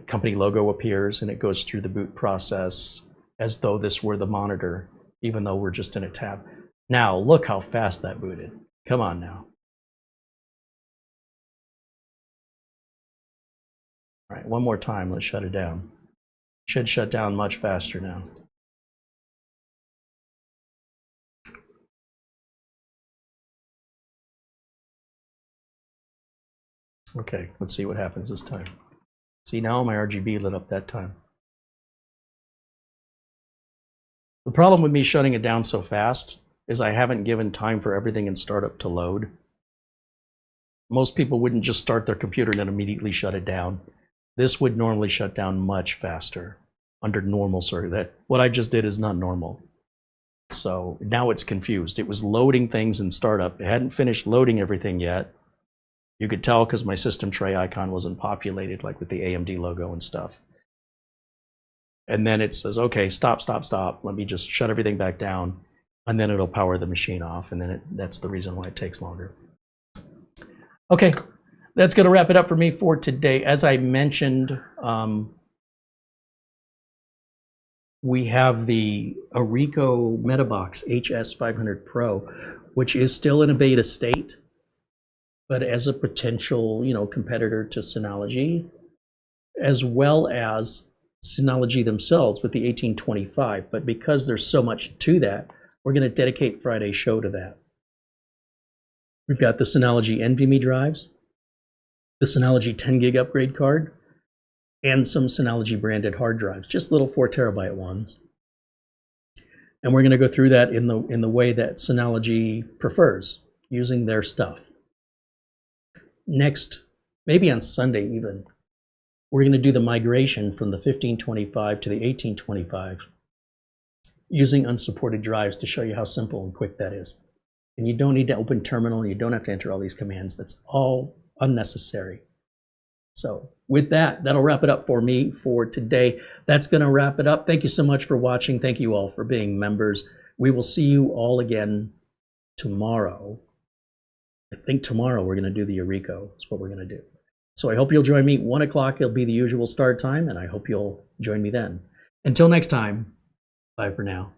company logo appears and it goes through the boot process as though this were the monitor, even though we're just in a tab. Now, look how fast that booted. Come on now. All right, one more time, let's shut it down. Should shut down much faster now. Okay, let's see what happens this time. See, now my RGB lit up that time. The problem with me shutting it down so fast is I haven't given time for everything in startup to load. Most people wouldn't just start their computer and then immediately shut it down. This would normally shut down much faster under normal circuit. What I just did is not normal. So now it's confused. It was loading things in startup. It hadn't finished loading everything yet. You could tell because my system tray icon wasn't populated, like with the AMD logo and stuff. And then it says, okay, stop, stop, stop. Let me just shut everything back down. And then it'll power the machine off. And then that's the reason why it takes longer. Okay, that's going to wrap it up for me for today. As I mentioned, we have the Arico MetaBox HS500 Pro, which is still in a beta state, but as a potential, competitor to Synology, as well as Synology themselves with the 1825. But because there's so much to that, we're going to dedicate Friday's show to that. We've got the Synology NVMe drives, the Synology 10 gig upgrade card, and some Synology branded hard drives, just little 4 terabyte ones. And we're going to go through that in the way that Synology prefers, using their stuff. Next, maybe on Sunday even, we're going to do the migration from the 1525 to the 1825 using unsupported drives to show you how simple and quick that is. And you don't need to open terminal, you don't have to enter all these commands. That's all unnecessary. So with that, that'll wrap it up for me for today. That's going to wrap it up. Thank you so much for watching. Thank you all for being members. We will see you all again tomorrow. I think tomorrow we're going to do the Arico. That's what we're going to do. So I hope you'll join me. 1 o'clock, it'll be the usual start time, and I hope you'll join me then. Until next time, bye for now.